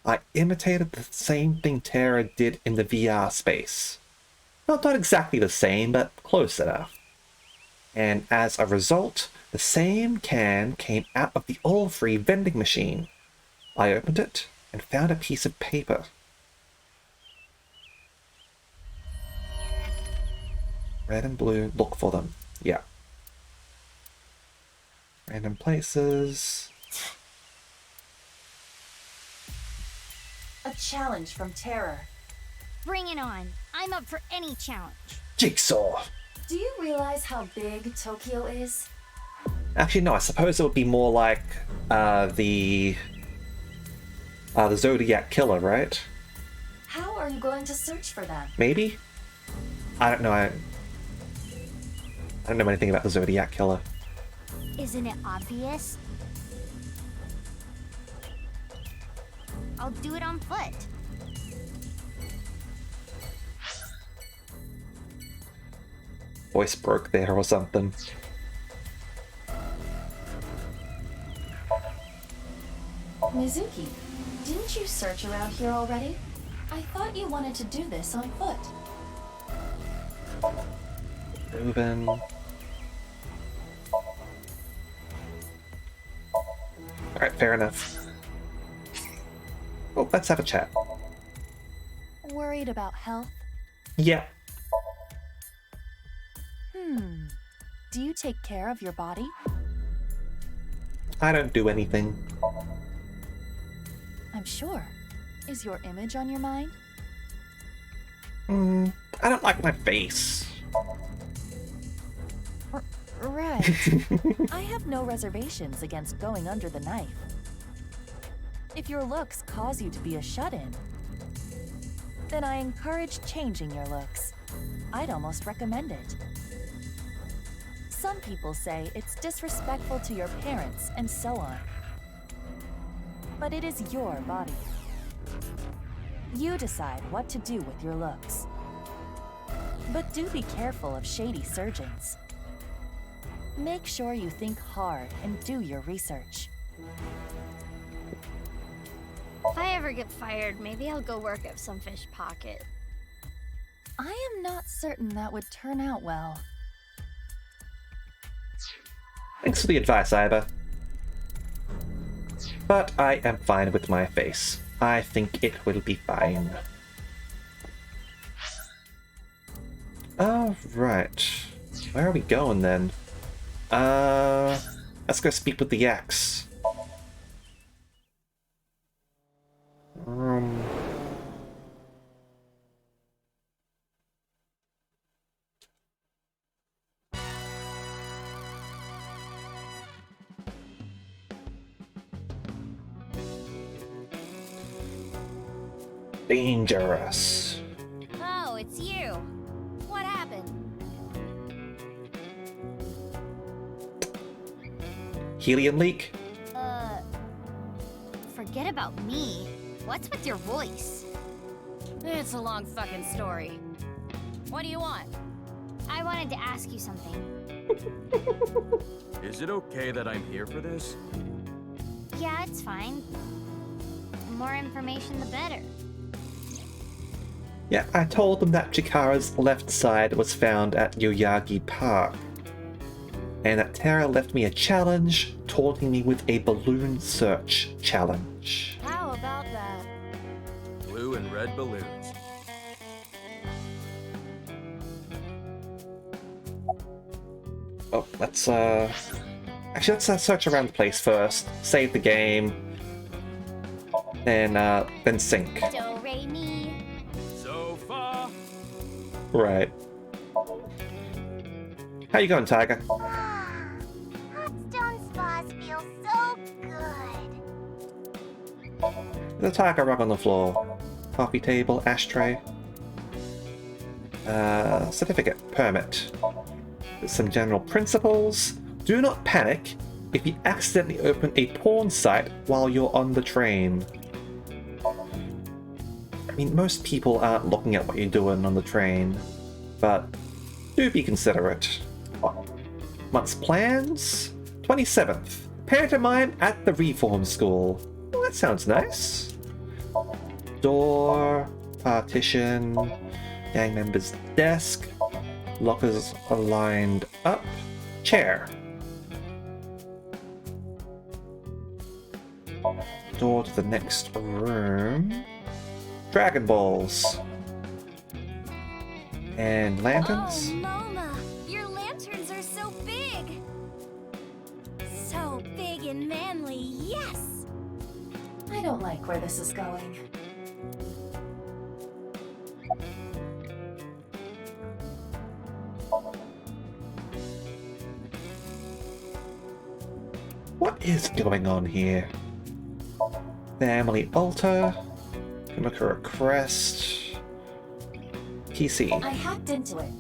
Speaker 1: I imitated the same thing Tara did in the VR space. Well, not exactly the same, but close enough. And as a result, the same can came out of the all-free vending machine. I opened it and found a piece of paper. Red and blue, look for them. Yeah. Random places.
Speaker 16: A challenge from Terror.
Speaker 11: Bring it on. I'm up for any challenge.
Speaker 1: Jigsaw!
Speaker 16: Do you realize how big Tokyo is?
Speaker 1: Actually, no, I suppose it would be more like the Zodiac Killer, right?
Speaker 16: How are you going to search for them?
Speaker 1: Maybe? I don't know. I don't know anything about the Zodiac Killer.
Speaker 11: Isn't it obvious? I'll do it on foot.
Speaker 1: Voice broke there or something.
Speaker 16: Mizuki, didn't you search around here already? I thought you wanted to do this on foot.
Speaker 1: Moving. Alright, fair enough. Oh, let's have a chat.
Speaker 16: Worried about health?
Speaker 1: Yeah.
Speaker 16: Do you take care of your body?
Speaker 1: I don't do anything.
Speaker 16: I'm sure. Is your image on your mind?
Speaker 1: I don't like my face.
Speaker 16: Right. I have no reservations against going under the knife. If your looks cause you to be a shut-in, then I encourage changing your looks. I'd almost recommend it. Some people say it's disrespectful to your parents and so on. But it is your body. You decide what to do with your looks. But do be careful of shady surgeons. Make sure you think hard and do your research.
Speaker 11: If I ever get fired, maybe I'll go work at some fish pocket.
Speaker 16: I am not certain that would turn out well.
Speaker 1: Thanks for the advice, Iba. But I am fine with my face. I think it will be fine. Alright. Where are we going then? Let's go speak with the X. Dangerous.
Speaker 11: Oh, it's you. What happened?
Speaker 1: Helium leak?
Speaker 11: Forget about me. What's with your voice?
Speaker 4: It's a long fucking story. What do you want?
Speaker 11: I wanted to ask you something.
Speaker 2: Is it okay that I'm here for this?
Speaker 11: Yeah, it's fine. The more information, the better.
Speaker 1: Yeah, I told them that Chikara's left side was found at Yoyagi Park, and that Terra left me a challenge, taunting me with a balloon search challenge.
Speaker 8: How about that?
Speaker 2: Blue and red balloons.
Speaker 1: Oh, let's actually let's search around the place first. Save the game, then sync.
Speaker 11: Do, re, mi.
Speaker 2: So far.
Speaker 1: Right. How you going, Tiger?
Speaker 14: Hot stone spas feel so good.
Speaker 1: There's a tiger rug on the floor. Coffee table, ashtray. Certificate, permit. Some general principles. Do not panic if you accidentally open a porn site while you're on the train. I mean, most people aren't looking at what you're doing on the train, but do be considerate. Month's plans? 27th. Pantomime at the Reform School. Well, that sounds nice. Door, partition, gang member's desk, lockers are lined up, chair. Door to the next room. Dragon balls. And lanterns.
Speaker 11: Oh, Moma, your lanterns are so big. So big and manly, yes.
Speaker 5: I don't like where this is going.
Speaker 1: What is going on here? Family altar. Kamakura crest. PC.
Speaker 5: I hacked into it.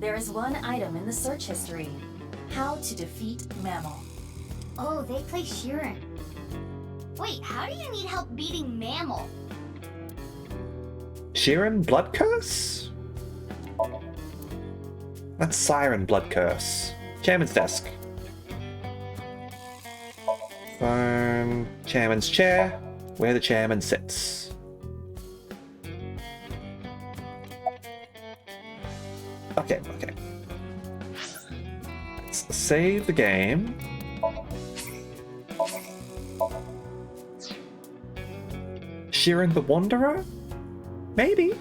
Speaker 5: There is one item in the search history. How to defeat Mammal.
Speaker 14: Oh, they play Sheeran. Wait, how do you need help beating Mammal?
Speaker 1: Sheeran Blood Curse? That's Siren Blood Curse. Chairman's desk. Phone. Chairman's chair, where the chairman sits. Okay. Let's save the game. Sheeran the Wanderer? Maybe.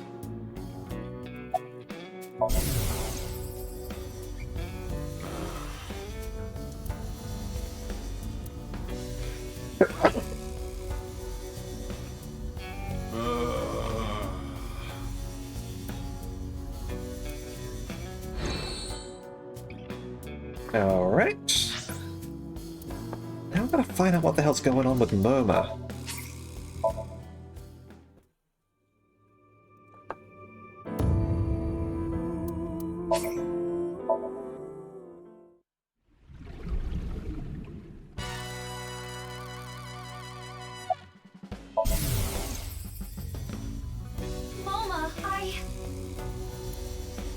Speaker 1: Alright. Now I've got to find out what the hell's going on with Moma.
Speaker 11: Moma,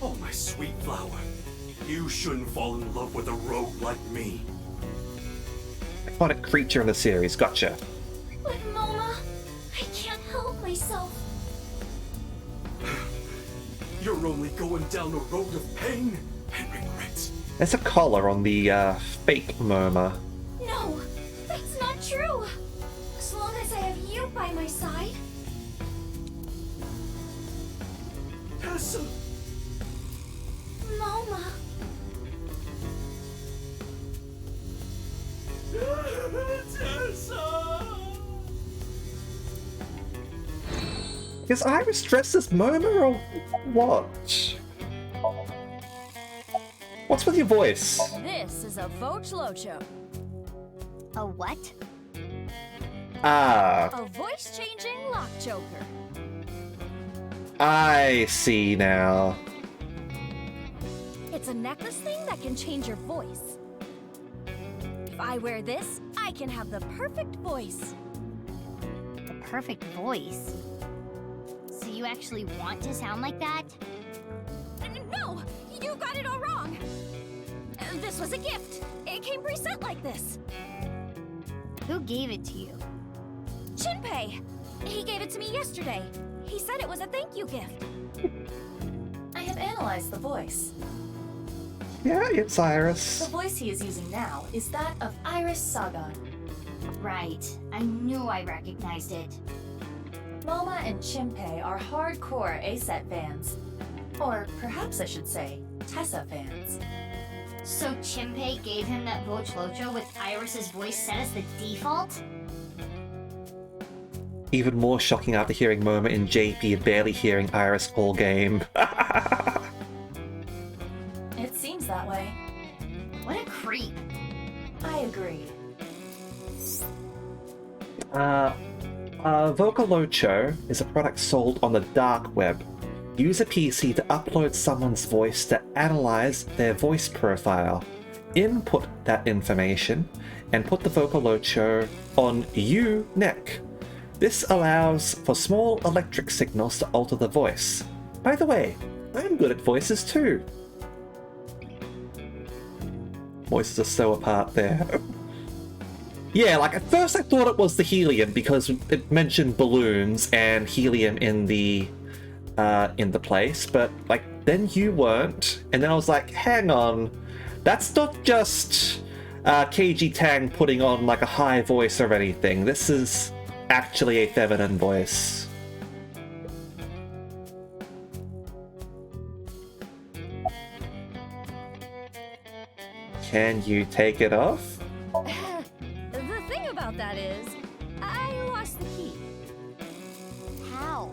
Speaker 19: Oh, my sweet flower. You shouldn't fall in love with a rogue like me.
Speaker 1: Aquatic creature in the series, gotcha.
Speaker 11: But Moma, I can't help myself.
Speaker 19: You're only going down a road of pain and regret.
Speaker 1: There's a collar on the fake Moma.
Speaker 11: No, that's not true. As long as I have you by my side.
Speaker 19: Tessa!
Speaker 11: Moma.
Speaker 19: Tessa!
Speaker 1: Is Iris dressed as Moma or what? What's with your voice?
Speaker 8: This is a Voch Locho.
Speaker 11: A what?
Speaker 1: Ah,
Speaker 8: A voice-changing lock choker.
Speaker 1: I see now.
Speaker 8: It's a necklace thing that can change your voice. If I wear this, I can have the perfect voice.
Speaker 11: The perfect voice? So you actually want to sound like that?
Speaker 8: No! You got it all wrong! This was a gift. It came preset like this.
Speaker 11: Who gave it to you?
Speaker 8: Shinpei!
Speaker 11: He gave it to me yesterday. He said it was a thank you gift.
Speaker 16: I have analyzed the voice.
Speaker 1: Yeah, it's Iris.
Speaker 16: The voice he is using now is that of Iris Sagan.
Speaker 11: Right. I knew I recognized it.
Speaker 16: Moma and Chimpei are hardcore A-Set fans. Or perhaps I should say, Tessa fans.
Speaker 11: So Chimpei gave him that Voch Locho with Iris's voice set as the default?
Speaker 1: Even more shocking after hearing Moma and JP and barely hearing Iris all game.
Speaker 16: It seems that way.
Speaker 11: What a creep.
Speaker 16: I agree.
Speaker 1: Vocalocho is a product sold on the dark web. Use a PC to upload someone's voice to analyze their voice profile. Input that information and put the Vocalocho on U-neck. This allows for small electric signals to alter the voice. By the way, I'm good at voices too. Voices are so apart there. Yeah, like at first I thought it was the helium because it mentioned balloons and helium in the place, but like then you weren't, and then I was like, hang on, that's not just KG Tang putting on like a high voice or anything. This is actually a feminine voice. Can you take it off?
Speaker 11: The thing about that is, I lost the key. How?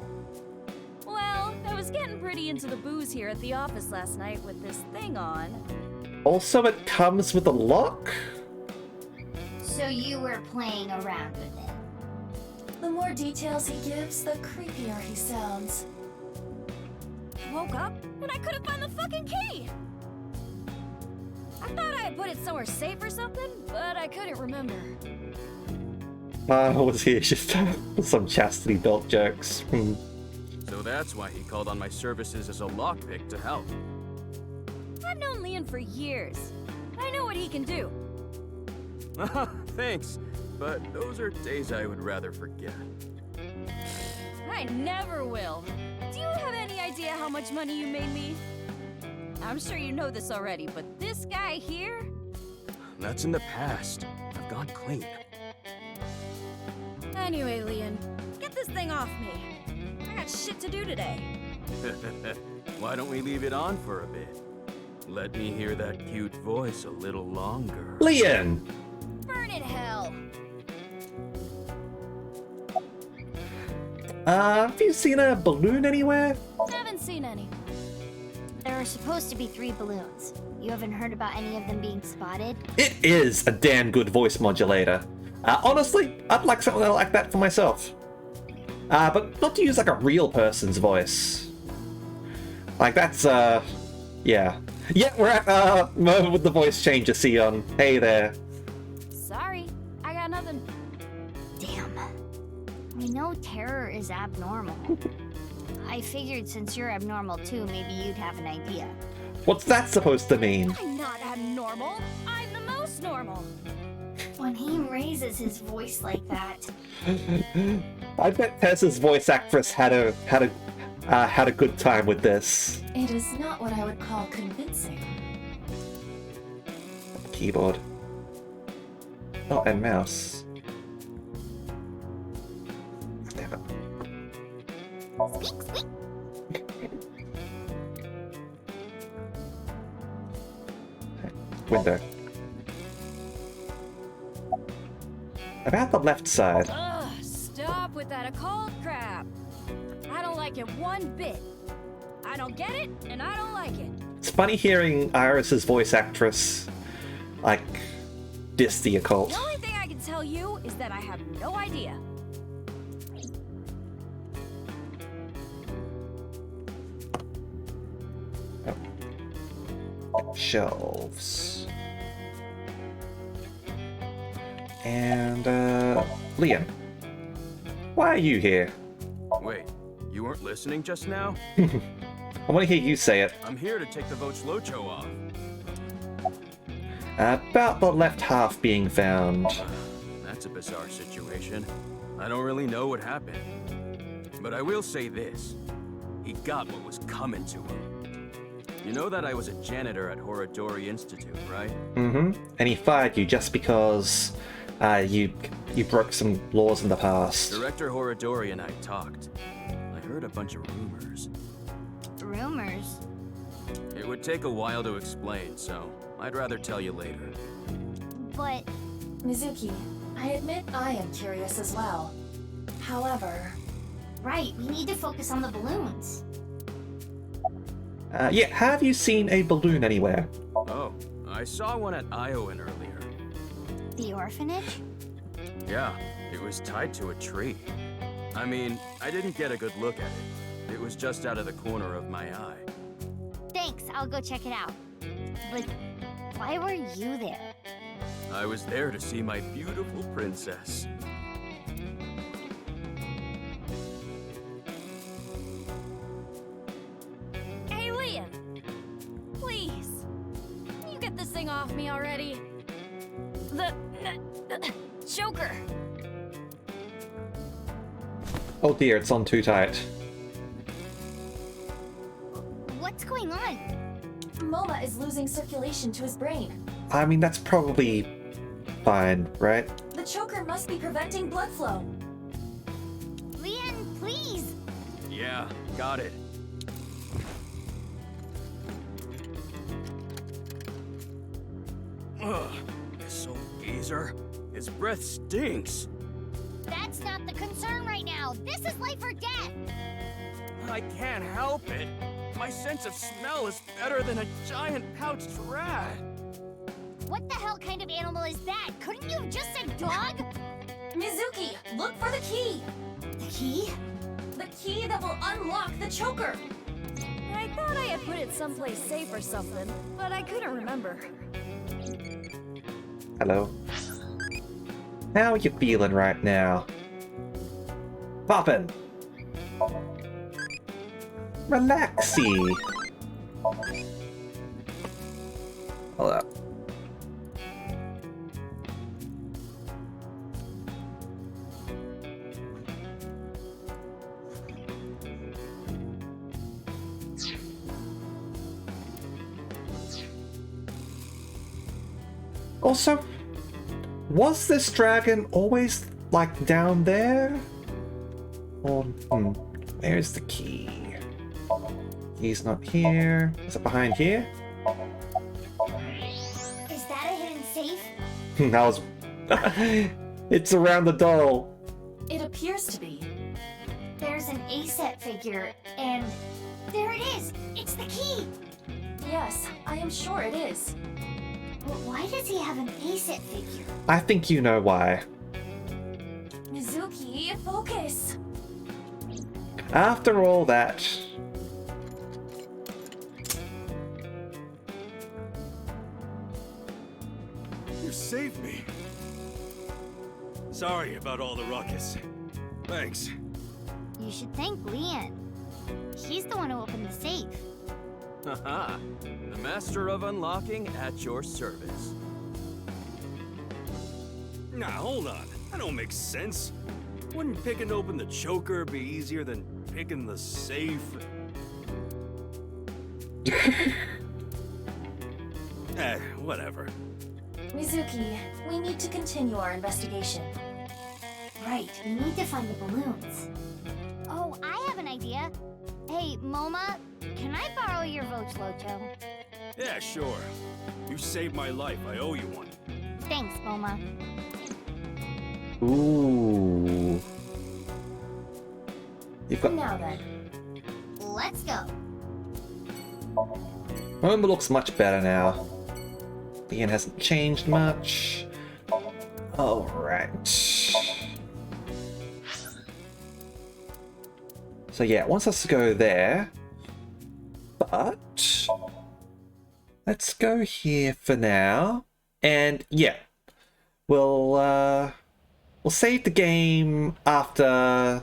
Speaker 16: Well, I was getting pretty into the booze here at the office last night with this thing on.
Speaker 1: Also, it comes with a lock?
Speaker 11: So you were playing around with it.
Speaker 16: The more details he gives, the creepier he sounds.
Speaker 11: I woke up and I couldn't find the fucking key! I thought I had put it somewhere safe or something, but I couldn't remember.
Speaker 1: Was he just some chastity belt jokes?
Speaker 2: So that's why he called on my services as a lockpick to help.
Speaker 11: I've known Leon for years. I know what he can do.
Speaker 2: Thanks, but those are days I would rather forget.
Speaker 11: I never will. Do you have any idea how much money you made me? I'm sure you know this already, but this guy here?
Speaker 2: That's in the past. I've gone clean.
Speaker 11: Anyway, Leon, get this thing off me. I got shit to do today.
Speaker 2: Why don't we leave it on for a bit? Let me hear that cute voice a little longer.
Speaker 1: Leon!
Speaker 11: Burn in hell!
Speaker 1: Have you seen a balloon anywhere?
Speaker 11: Haven't seen any. There are supposed to be 3 balloons. You haven't heard about any of them being spotted?
Speaker 1: It is a damn good voice modulator. Honestly, I'd like something like that for myself. But not to use like a real person's voice. Like that's, yeah. Yeah, we're at, moment with the voice changer, Sion. Hey there.
Speaker 11: Sorry, I got nothing. Damn. We know terror is abnormal. I figured since you're abnormal too, maybe you'd have an idea.
Speaker 1: What's that supposed to mean?
Speaker 11: I'm not abnormal. I'm the most normal. When he raises his voice like that.
Speaker 1: I bet Tessa's voice actress had a good time with this.
Speaker 16: It is not what I would call convincing.
Speaker 1: Keyboard. Oh, and mouse. Damn it.
Speaker 11: Squeak, squeak.
Speaker 1: Window. About the left side.
Speaker 11: Ugh, stop with that occult crap. I don't like it one bit. I don't get it, and I don't like it.
Speaker 1: It's funny hearing Iris's voice actress, like, diss the occult.
Speaker 11: The only thing I can tell you is that I have no idea.
Speaker 1: Shelves. And, Liam. Why are you here?
Speaker 2: Wait, you weren't listening just now?
Speaker 1: I want to hear you say it.
Speaker 2: I'm here to take the Voch Locho off.
Speaker 1: About the left half being found.
Speaker 2: That's a bizarre situation. I don't really know what happened. But I will say this. He got what was coming to him. You know that I was a janitor at Horodori Institute, right?
Speaker 1: Mm-hmm. And he fired you just because you broke some laws in the past.
Speaker 2: Director Horodori and I talked. I heard a bunch of rumors.
Speaker 4: Rumors?
Speaker 2: It would take a while to explain, so I'd rather tell you later.
Speaker 4: But...
Speaker 16: Mizuki, I admit I am curious as well. However...
Speaker 14: Right, we need to focus on the balloons.
Speaker 1: Yeah, have you seen a balloon anywhere?
Speaker 2: Oh, I saw one at Iowan earlier.
Speaker 4: The orphanage?
Speaker 2: Yeah, it was tied to a tree. I mean, I didn't get a good look at it. It was just out of the corner of my eye.
Speaker 4: Thanks, I'll go check it out. But why were you there?
Speaker 2: I was there to see my beautiful princess.
Speaker 8: Hey, Leon! Please! Can you get this thing off me already? The choker!
Speaker 1: Oh dear, it's on too tight.
Speaker 4: What's going on?
Speaker 16: Moma is losing circulation to his brain.
Speaker 1: I mean, that's probably fine, right?
Speaker 16: The choker must be preventing blood flow.
Speaker 4: Leon, please!
Speaker 2: Yeah, got it. Ugh, this old geezer. His breath stinks.
Speaker 4: That's not the concern right now. This is life or death.
Speaker 2: I can't help it. My sense of smell is better than a giant pouched rat.
Speaker 4: What the hell kind of animal is that? Couldn't you have just said dog?
Speaker 16: Mizuki, look for the key!
Speaker 4: The key?
Speaker 16: The key that will unlock the choker!
Speaker 8: I thought I had put it someplace safe or something, but I couldn't remember.
Speaker 1: Hello. How are you feeling right now? Poppin'! Relaxy! Hold up. Also, was this dragon always, like, down there? Or, where's the key? He's not here. Is it behind here?
Speaker 4: Is that a hidden safe?
Speaker 1: That was... It's around the doll.
Speaker 16: It appears to be.
Speaker 14: There's an A-set figure, and there it is! It's the key!
Speaker 16: Yes, I am sure it is.
Speaker 14: But why does he have an A-set figure?
Speaker 1: I think you know why.
Speaker 16: Mizuki, focus!
Speaker 1: After all that...
Speaker 19: You saved me. Sorry about all the ruckus. Thanks.
Speaker 4: You should thank Leon. He's the one who opened the safe.
Speaker 2: Haha, the master of unlocking at your service.
Speaker 19: Nah, hold on. That don't make sense. Wouldn't picking open the choker be easier than picking the safe? Whatever.
Speaker 16: Mizuki, we need to continue our investigation.
Speaker 14: Right, we need to find the balloons.
Speaker 4: Oh, I have an idea. Hey, Moma, can I borrow your Vochloto?
Speaker 19: Yeah, sure. You saved my life. I owe you one.
Speaker 4: Thanks, Moma.
Speaker 1: Ooh. You've got...
Speaker 16: Now then.
Speaker 14: Let's go.
Speaker 1: Moma looks much better now. Ian hasn't changed much. Alright. So yeah, it wants us to go there. But... let's go here for now. And yeah. We'll save the game after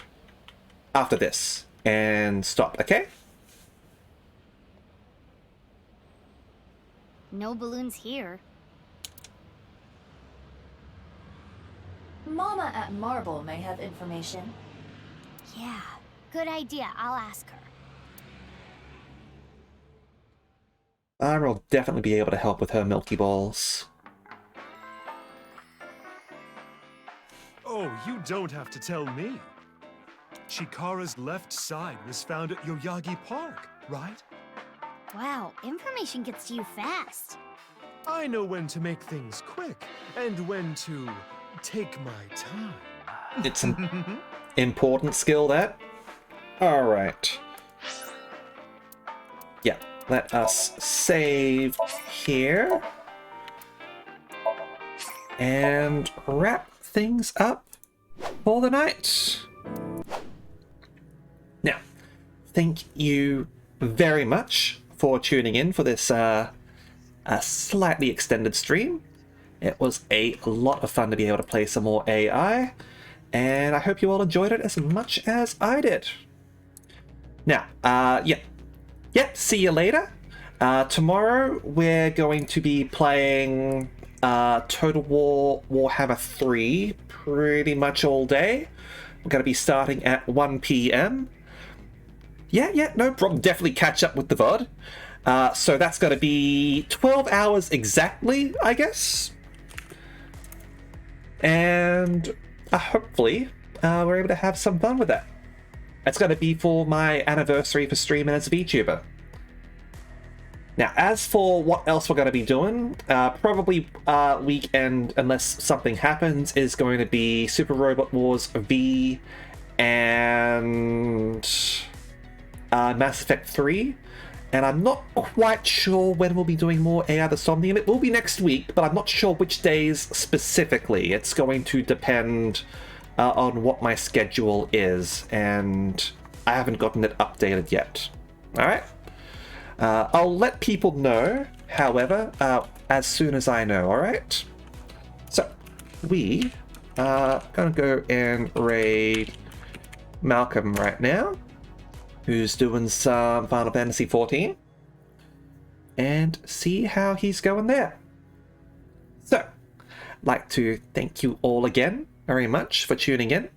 Speaker 1: this. And stop, okay?
Speaker 4: No balloons here.
Speaker 16: Mama at Marble may have information.
Speaker 11: Yeah, good idea. I'll ask her.
Speaker 1: I will definitely be able to help with her Milky Balls.
Speaker 20: Oh, you don't have to tell me. Chikara's left side was found at Yoyagi Park, right?
Speaker 11: Wow, information gets to you fast.
Speaker 20: I know when to make things quick and when to take my time.
Speaker 1: It's an important skill, that. Alright. Yeah, let us save here. And wrap things up for the night. Now, thank you very much for tuning in for this a slightly extended stream. It was a lot of fun to be able to play some more AI, and I hope you all enjoyed it as much as I did. Now, see you later. Tomorrow we're going to be playing Total War Warhammer 3 pretty much all day. We're going to be starting at 1 p.m. Yeah, no problem. Definitely catch up with the VOD. So that's going to be 12 hours exactly, I guess. And hopefully we're able to have some fun with that. It's going to be for my anniversary for streaming as a VTuber. Now, as for what else we're going to be doing, probably weekend, unless something happens, is going to be Super Robot Wars V and Mass Effect 3. And I'm not quite sure when we'll be doing more AI the Somnium. It will be next week, but I'm not sure which days specifically. It's going to depend on what my schedule is, and I haven't gotten it updated yet. Alright? I'll let people know, however, as soon as I know, alright? So, we are going to go and raid Malcolm right now, who's doing some Final Fantasy XIV, and see how he's going there. So, I'd like to thank you all again very much for tuning in,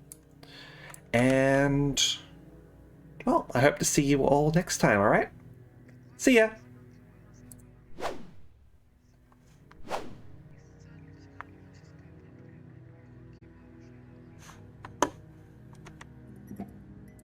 Speaker 1: and, well, I hope to see you all next time, alright? See ya!